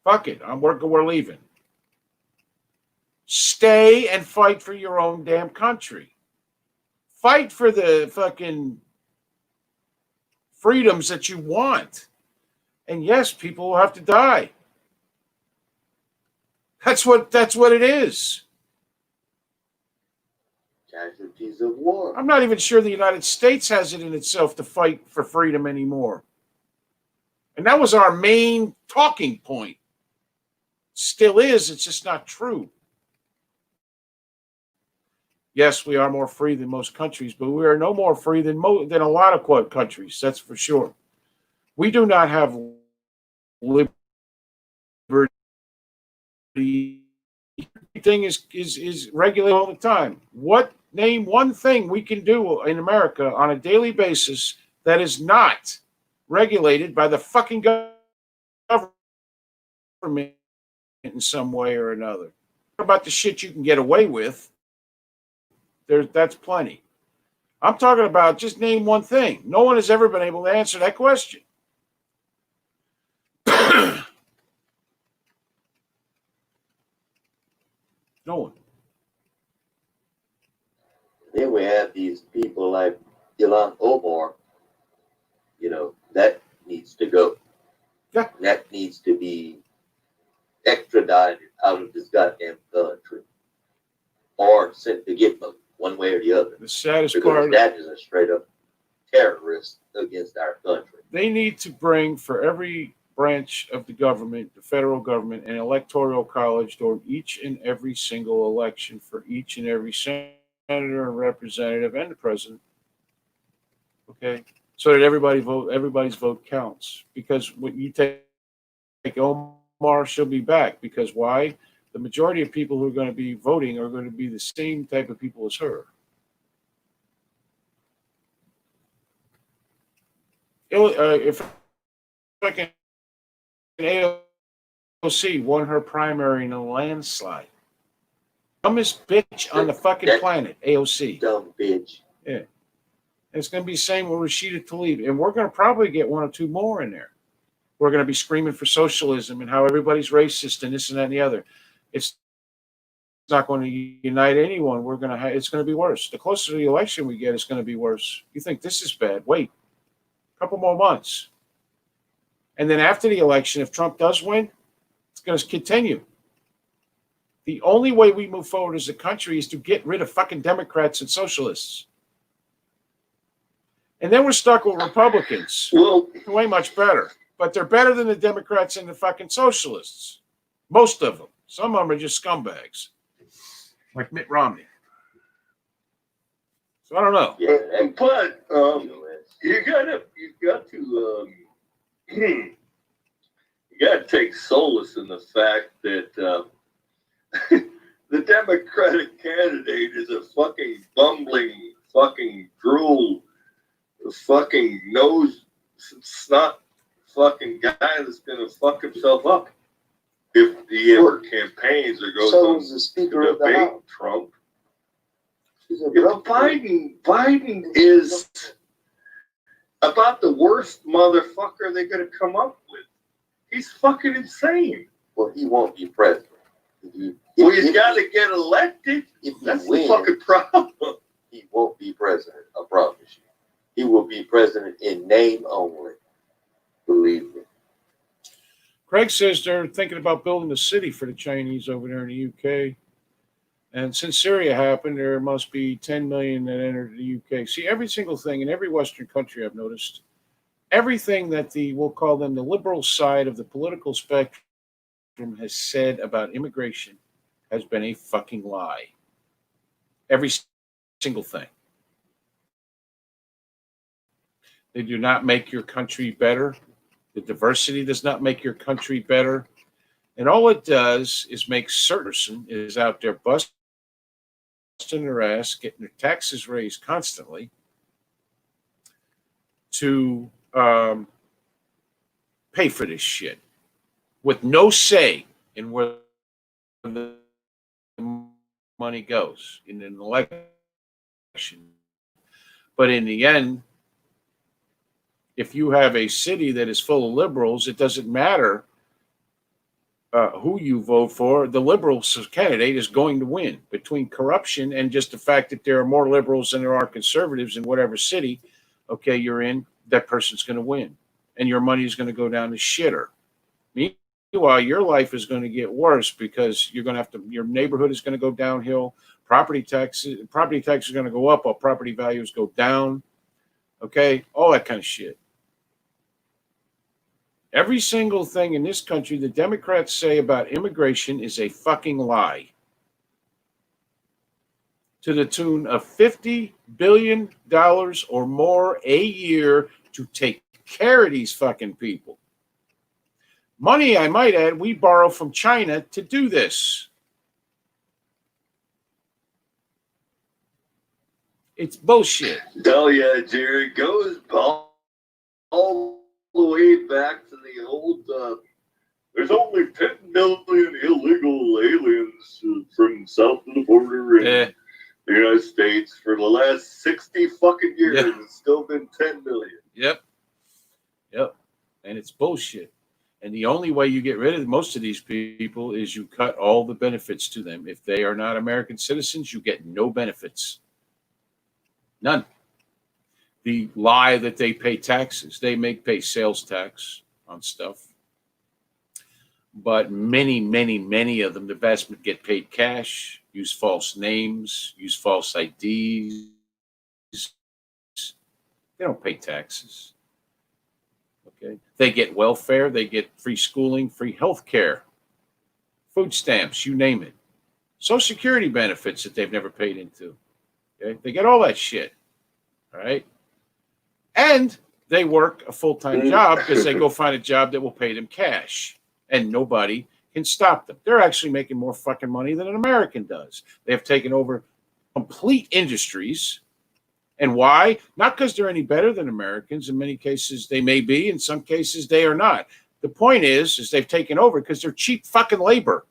Fuck it. We're leaving. Stay and fight for your own damn country. Fight for the fucking freedoms that you want. And yes, people will have to die. That's what it is. Casualties of war. I'm not even sure the United States has it in itself to fight for freedom anymore. And that was our main talking point. Still is, it's just not true. Yes, we are more free than most countries, but we are no more free than a lot of countries. That's for sure. We do not have liberty. Everything is regulated all the time. Name one thing we can do in America on a daily basis that is not regulated by the fucking government in some way or another. What about the shit you can get away with? That's plenty. I'm talking about just name one thing. No one has ever been able to answer that question. No one. Then we have these people like Ilan Omar, that needs to go. Yeah. That needs to be extradited out of this goddamn country or sent to Gitmo, one way or the other. The saddest Because part, that is a straight up terrorist against our country. they need to bring for every branch of the government, the federal government, an electoral college during each and every single election for each and every senator and representative and the president. Okay, so that everybody's vote counts. Because when you take Omar, she'll be back. Because why? The majority of people who are going to be voting are going to be the same type of people as her. If fucking AOC won her primary in a landslide, dumbest bitch on the fucking planet, AOC. Dumb bitch. Yeah. It's going to be the same with Rashida Tlaib. And we're going to probably get one or two more in there. We're going to be screaming for socialism and how everybody's racist and this and that and the other. It's not going to unite anyone. It's going to be worse. The closer to the election we get, it's going to be worse. You think this is bad? Wait a couple more months. And then after the election, if Trump does win, it's going to continue. The only way we move forward as a country is to get rid of fucking Democrats and socialists. And then we're stuck with Republicans. Well, Way much better. But they're better than the Democrats and the fucking socialists. Most of them. Some of them are just scumbags. Like Mitt Romney. So I don't know. Yeah, but you got to take solace in the fact that the Democratic candidate is a fucking bumbling, fucking drool, fucking nose snot fucking guy that's gonna fuck himself up if he ever campaigns or goes so on is the Speaker to of the debate House. Trump. She's a If drunk Biden is about the worst motherfucker they're gonna come up with. He's fucking insane. Well, he won't be president. He's got to get elected. If he That's wins, the fucking problem. he won't be president. I promise you. He will be president in name only. Believe me. Craig says they're thinking about building a city for the Chinese over there in the UK. And since Syria happened, there must be 10 million that entered the UK. See, every single thing in every Western country, I've noticed, everything that we'll call them the liberal side of the political spectrum has said about immigration has been a fucking lie. Every single thing. They do not make your country better. The diversity does not make your country better. And all it does is make certain person is out there busting their ass, getting their taxes raised constantly to pay for this shit with no say in where the money goes in an election. But in the end, if you have a city that is full of liberals, it doesn't matter who you vote for. The liberal candidate is going to win. Between corruption and just the fact that there are more liberals than there are conservatives in whatever city, okay, you're in, that person's going to win. And your money is going to go down the shitter. Meanwhile, your life is going to get worse because you're going to have to, your neighborhood is going to go downhill. Property taxes are going to go up while property values go down. Okay, all that kind of shit. Every single thing in this country the Democrats say about immigration is a fucking lie. To the tune of $50 billion or more a year to take care of these fucking people. Money, I might add, we borrow from China to do this. It's bullshit. Oh yeah, Jerry, goes all the way back to the old. There's only 10 million illegal aliens from south of the border in the United States for the last 60 fucking years. Yeah. It's still been 10 million. Yep. And it's bullshit. And the only way you get rid of most of these people is you cut all the benefits to them. If they are not American citizens, you get no benefits. None. The lie that they pay taxes, they pay sales tax on stuff. But many of them, the vast get paid cash, use false names, use false IDs. They don't pay taxes. Okay. They get welfare, they get free schooling, free health care, food stamps, you name it. Social Security benefits that they've never paid into. Okay. They get all that shit. All right. And they work a full-time job because they go find a job that will pay them cash. And nobody can stop them. They're actually making more fucking money than an American does. They have taken over complete industries. And why? Not because they're any better than Americans. In many cases, they may be. In some cases, they are not. The point is they've taken over because they're cheap fucking labor.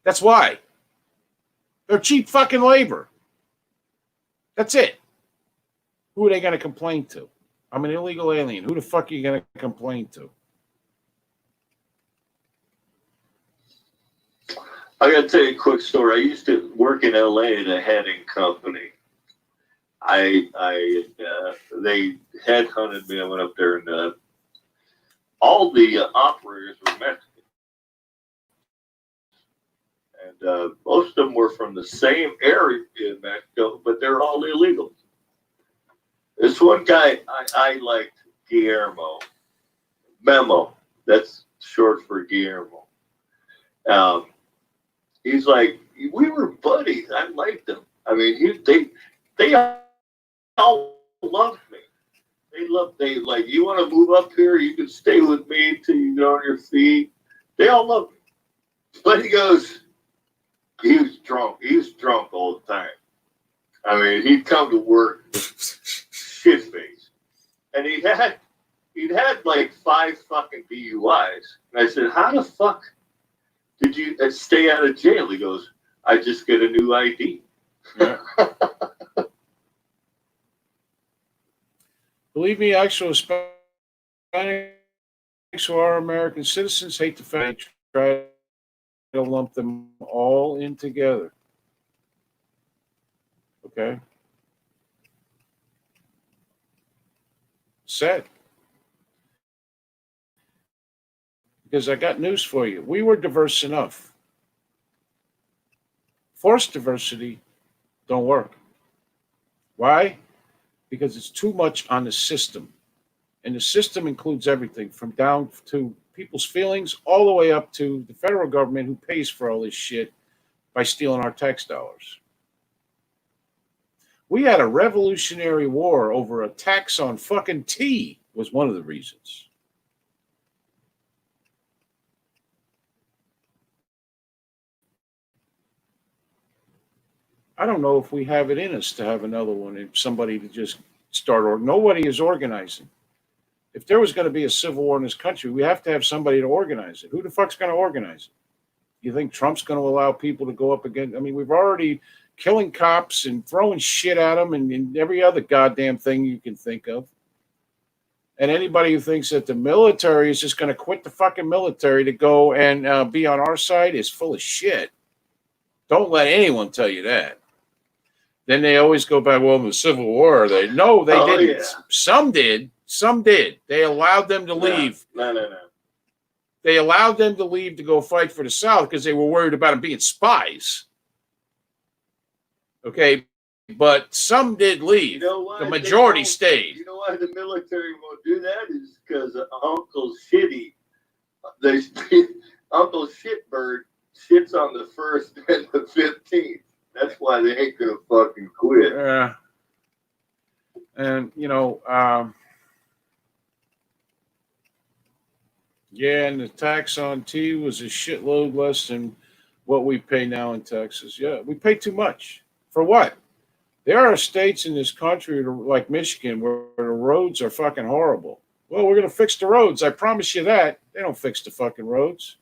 That's why. They're cheap fucking labor. That's it. Who are they going to complain to? I'm an illegal alien. Who the fuck are you going to complain to? I got to tell you a quick story. I used to work in LA at a heading company. They headhunted me. I went up there, and all the operators were Mexican, and most of them were from the same area in Mexico, but they're all illegal. This one guy I liked, Guillermo. Memo. That's short for Guillermo. He's like, we were buddies. I liked him. I mean, they all loved me. They like, you want to move up here? You can stay with me till you get on your feet. They all loved me. But he goes, he was drunk. He was drunk all the time. I mean, he'd come to work shit face, and he'd had like 5 fucking DUIs. And I said, how the fuck did you stay out of jail? He goes, I just get a new ID. Yeah. Believe me, actual Hispanics who are American citizens hate the fact they try to lump them all in together. Okay? Sad. Because I got news for you. We were diverse enough. Forced diversity don't work. Why? Because it's too much on the system. And the system includes everything from down to people's feelings all the way up to the federal government who pays for all this shit by stealing our tax dollars. We had a revolutionary war over a tax on fucking tea was one of the reasons. I don't know if we have it in us to have another one and somebody to just start, or nobody is organizing. If there was going to be a civil war in this country, we have to have somebody to organize it. Who the fuck's going to organize it? You think Trump's going to allow people to go up against? I mean, we've already killing cops and throwing shit at them and every other goddamn thing you can think of. And anybody who thinks that the military is just going to quit the fucking military to go and be on our side is full of shit. Don't let anyone tell you that. Then they always go back, well, the Civil War. They didn't. Yeah. Some did. They allowed them to leave. No. They allowed them to leave to go fight for the South because they were worried about them being spies. Okay, but some did leave. You know what? The majority stayed. You know why the military won't do that? Is because Uncle Shitty, Uncle Shitbird, shits on the 1st and the 15th. That's why they ain't gonna fucking quit. And and the tax on tea was a shitload less than what we pay now in Texas. Yeah, we pay too much. For what? There are states in this country like Michigan where the roads are fucking horrible. Well, we're gonna fix the roads. I promise you that. They don't fix the fucking roads.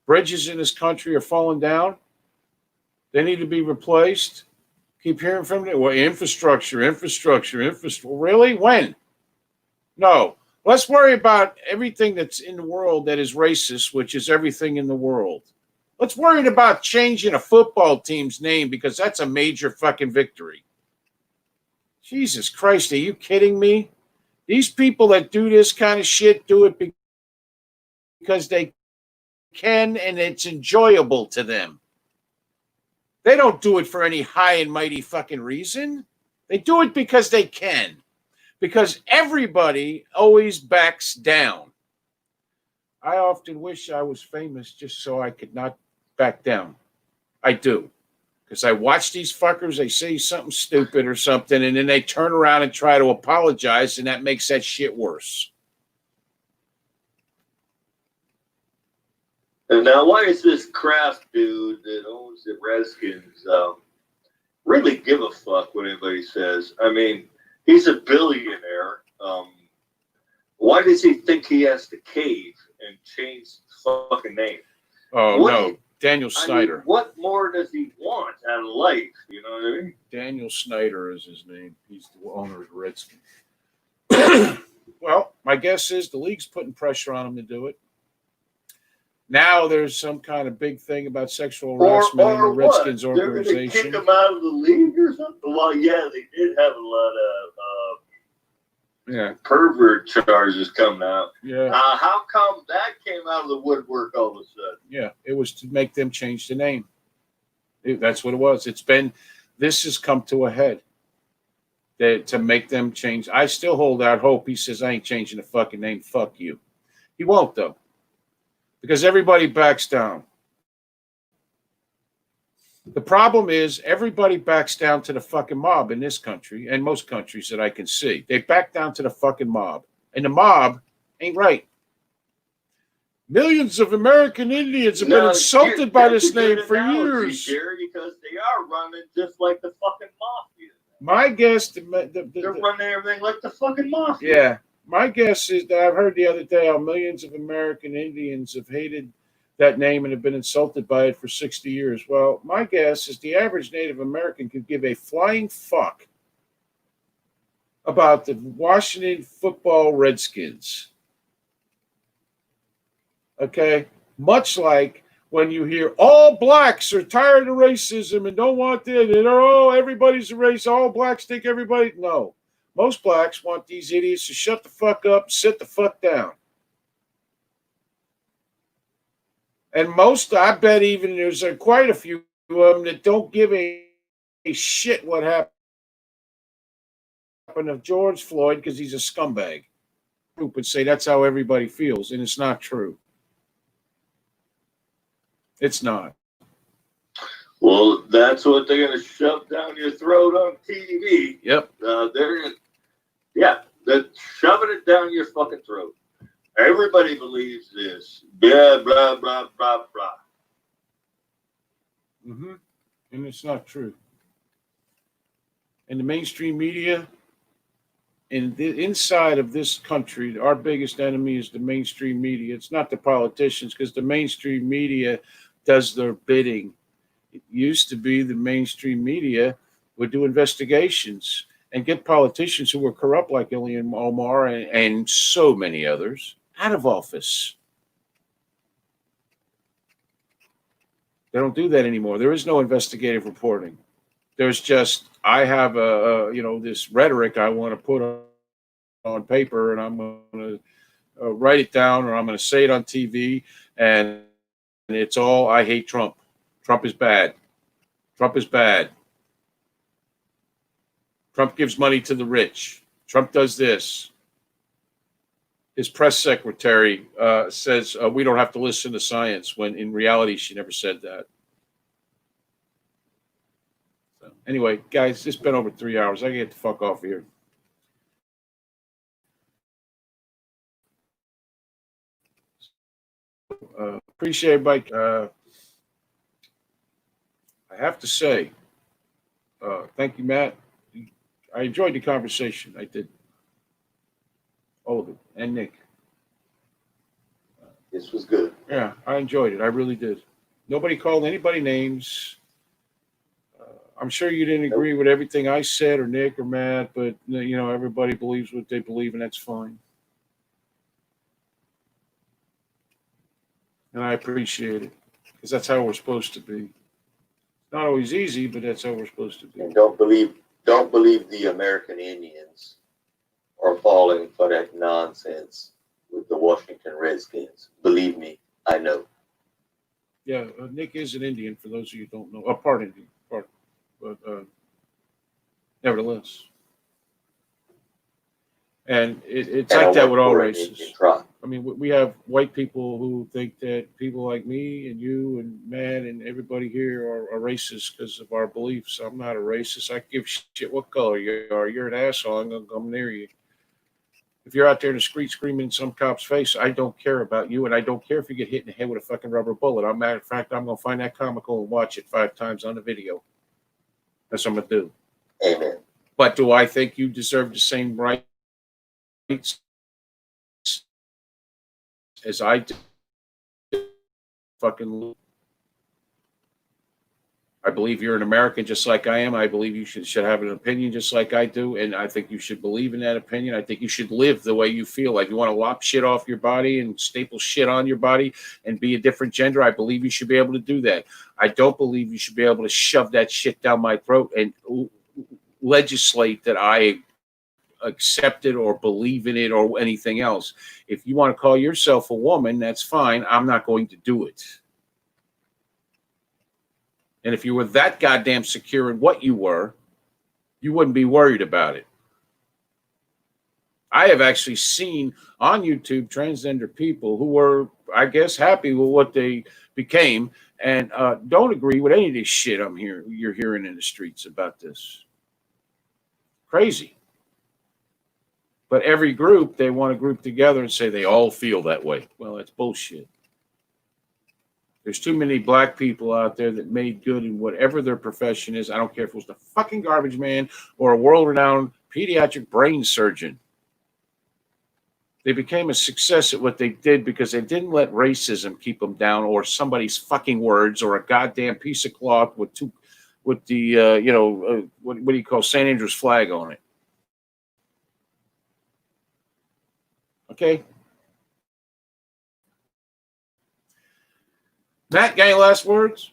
Bridges in this country are falling down. They need to be replaced. Keep hearing from them. Well, infrastructure. Really? When? No. Let's worry about everything that's in the world that is racist, which is everything in the world. Let's worry about changing a football team's name because that's a major fucking victory. Jesus Christ, are you kidding me? These people that do this kind of shit do it because they can and it's enjoyable to them. They don't do it for any high and mighty fucking reason. They do it because they can. Because everybody always backs down. I often wish I was famous just so I could not back down. I do. Because I watch these fuckers, they say something stupid or something, and then they turn around and try to apologize, and that makes that shit worse. And now, why is this Kraft dude that owns the Redskins really give a fuck what anybody says? I mean, he's a billionaire. Why does he think he has to cave and change the fucking name? Oh, no. Daniel Snyder. I mean, what more does he want out of life? You know what I mean? Daniel Snyder is his name. He's the owner of the Redskins. Well, my guess is the league's putting pressure on him to do it. Now there's some kind of big thing about sexual harassment in the Redskins organization. They're going to kick him out of the league or something? Well, yeah, they did have a lot of pervert charges coming out. Yeah. How come that came out of the woodwork all of a sudden? Yeah, it was to make them change the name. That's what it was. This has come to a head. To make them change. I still hold out hope. He says, I ain't changing the fucking name. Fuck you. He won't, though. Because everybody backs down. The problem is everybody backs down to the fucking mob in this country and most countries that I can see. They back down to the fucking mob. And the mob ain't right. Millions of American Indians have been insulted by this name for years. Jerry, because they are running just like the fucking mafia. My guess... They're running everything like the fucking mafia. Yeah. My guess is that I've heard the other day how millions of American Indians have hated that name and have been insulted by it for 60 years. Well, my guess is the average Native American could give a flying fuck about the Washington football Redskins. Okay? Much like when you hear all blacks are tired of racism and don't want it, and everybody's a race, all blacks think everybody. No. Most blacks want these idiots to shut the fuck up and sit the fuck down. And most, I bet even there's quite a few of them that don't give a shit what happened to George Floyd because he's a scumbag. Group would say that's how everybody feels, and it's not true. It's not. Well, that's what they're going to shove down your throat on TV. Yep. They're shoving it down your fucking throat. Everybody believes this. Blah, blah, blah, blah, blah. Mm-hmm. And it's not true. And the mainstream media, inside of this country, our biggest enemy is the mainstream media. It's not the politicians, because the mainstream media does their bidding. It used to be the mainstream media would do investigations and get politicians who were corrupt like Ilhan Omar and so many others out of office. They don't do that anymore. There is no investigative reporting. There's just, I have this rhetoric I want to put on paper, and I'm going to write it down, or I'm going to say it on TV, and it's all, I hate Trump. Trump is bad. Trump is bad. Trump gives money to the rich. Trump does this. His press secretary says we don't have to listen to science, when in reality she never said that. So anyway, guys, it's been over 3 hours. I can get the fuck off here. Appreciate everybody. I have to say, thank you, Matt. I enjoyed the conversation. I did. All of it. And Nick. This was good. Yeah, I enjoyed it. I really did. Nobody called anybody names. I'm sure you didn't agree with everything I said or Nick or Matt, but everybody believes what they believe, and that's fine. And I appreciate it because that's how we're supposed to be. Not always easy, but that's how we're supposed to be. And don't believe the American Indians are falling for that nonsense with the Washington Redskins. Believe me, I know. Yeah, Nick is an Indian, for those of you who don't know. Part Indian, but nevertheless. And it's And like I that work with all for an races. Indian tribe. I mean, we have white people who think that people like me and you and Matt and everybody here are racist because of our beliefs. I'm not a racist. I give shit what color you are. You're an asshole. I'm going to come near you. If you're out there in the street screaming in some cop's face, I don't care about you, and I don't care if you get hit in the head with a fucking rubber bullet. As a matter of fact, I'm going to find that comical and watch it 5 times on the video. That's what I'm going to do. Amen. But do I think you deserve the same rights as I do? Fucking, I believe you're an American just like I am. I believe you should have an opinion just like I do, and I think you should believe in that opinion. I think you should live the way you feel. Like you want to lop shit off your body and staple shit on your body and be a different gender, I believe you should be able to do that. I don't believe you should be able to shove that shit down my throat and legislate that I accept it or believe in it or anything else. If you want to call yourself a woman, that's fine. I'm not going to do it. And if you were that goddamn secure in what you were, you wouldn't be worried about it. I have actually seen on YouTube transgender people who were, I guess, happy with what they became and don't agree with any of this shit you're hearing in the streets about this. Crazy. But every group, they want to group together and say they all feel that way. Well, that's bullshit. There's too many black people out there that made good in whatever their profession is. I don't care if it was the fucking garbage man or a world-renowned pediatric brain surgeon. They became a success at what they did because they didn't let racism keep them down or somebody's fucking words or a goddamn piece of cloth with the what do you call St. Andrew's flag on it. Okay. Matt, got any last words?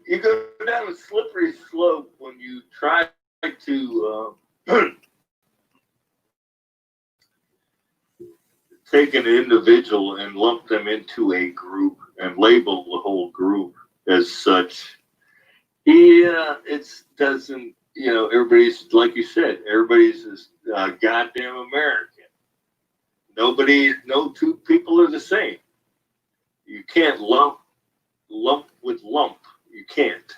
You go down a slippery slope when you try to take an individual and lump them into a group and label the whole group as such. Yeah, it doesn't, everybody's, like you said, everybody's goddamn American. No two people are the same. You can't lump with lump. You can't.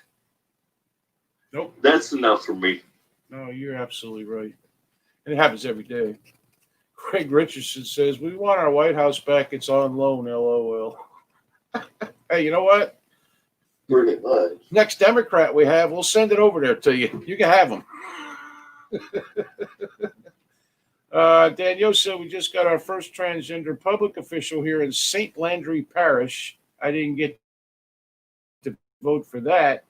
Nope. That's enough for me. No, you're absolutely right. And it happens every day. Craig Richardson says, we want our White House back. It's on loan, LOL. Hey, you know what? Pretty much. Next Democrat we have, we'll send it over there to you. You can have them. Daniel said we just got our first transgender public official here in St. Landry Parish. I didn't get to vote for that.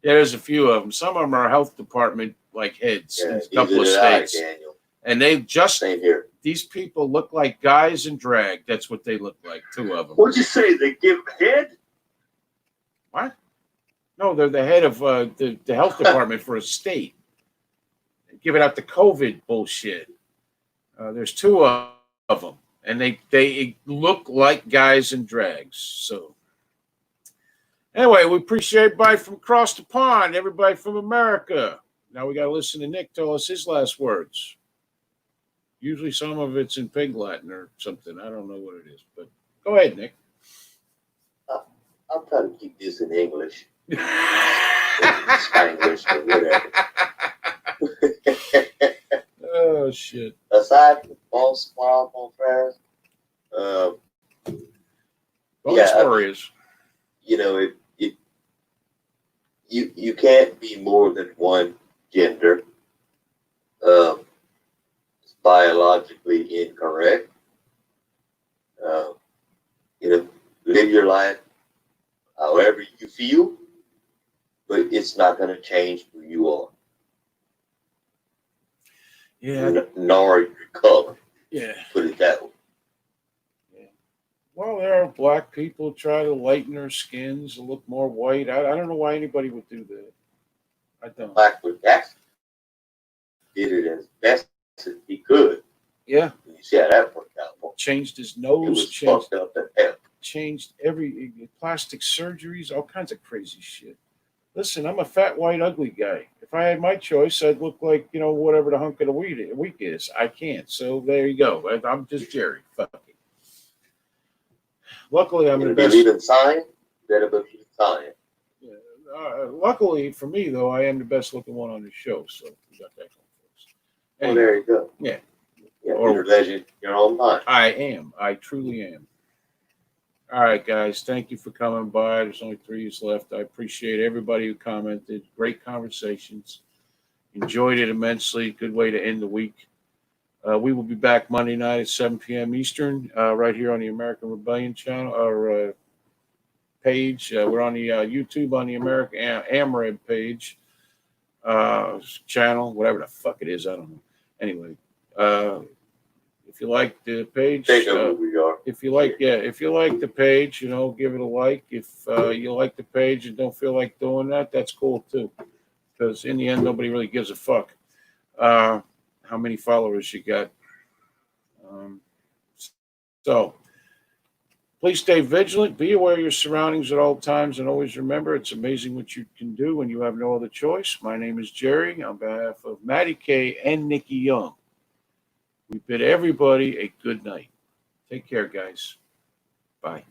Yeah, there's a few of them. Some of them are health department like heads in a couple of states. Daniel. And they just, Same here. these people look like guys in drag. That's what they look like, 2 of them. What'd you say? They give head? What? No, they're the head of the health department for a state. Giving out the COVID bullshit. There's 2 of them, and they look like guys in drags. So anyway, we appreciate everybody from across the pond, everybody from America. Now we got to listen to Nick tell us his last words. Usually some of it's in Pig Latin or something. I don't know what it is, but go ahead, Nick. I'll try to keep this in English. Spanglish or whatever. Oh, shit. Aside from false confrères, Bonus warriors. You can't be more than one gender. It's biologically incorrect. Live your life however you feel, but it's not going to change who you are. Yeah. Nor your color. Yeah. Put it that way. Yeah. Well, there are black people who try to lighten their skins and look more white. I don't know why anybody would do that. I don't. Blackwood Jackson did it as best as he could. Yeah. You see how that worked out. Changed his It nose, was changed fucked up to hell. changed every plastic surgeries, all kinds of crazy shit. Listen, I'm a fat, white, ugly guy. If I had my choice, I'd look like, whatever the hunk of the week is. I can't. So there you go. I'm just Jerry. Fuck it. Luckily, I'm You the best. believe in science? Better believe in science. Luckily for me, though, I am the best looking one on the show. So we got that going for us. Well, Anyway, there you go. yeah. Yeah, Or- you're a legend. Your own mind. I am. I truly am. All right, guys. Thank you for coming by. There's only 3 of us left. I appreciate everybody who commented. Great conversations. Enjoyed it immensely. Good way to end the week. We will be back Monday night at 7 p.m. Eastern, right here on the American Rebellion channel or page. We're on the YouTube on the American AMREB page, channel, whatever the fuck it is. I don't know. Anyway, if you like the page, They know who we are. if you like the page, give it a like. If you like the page and don't feel like doing that, that's cool too. Because in the end, nobody really gives a fuck how many followers you got. So please stay vigilant. Be aware of your surroundings at all times, and always remember it's amazing what you can do when you have no other choice. My name is Jerry. On behalf of Matty K and Nikki Young, we bid everybody a good night. Take care, guys. Bye.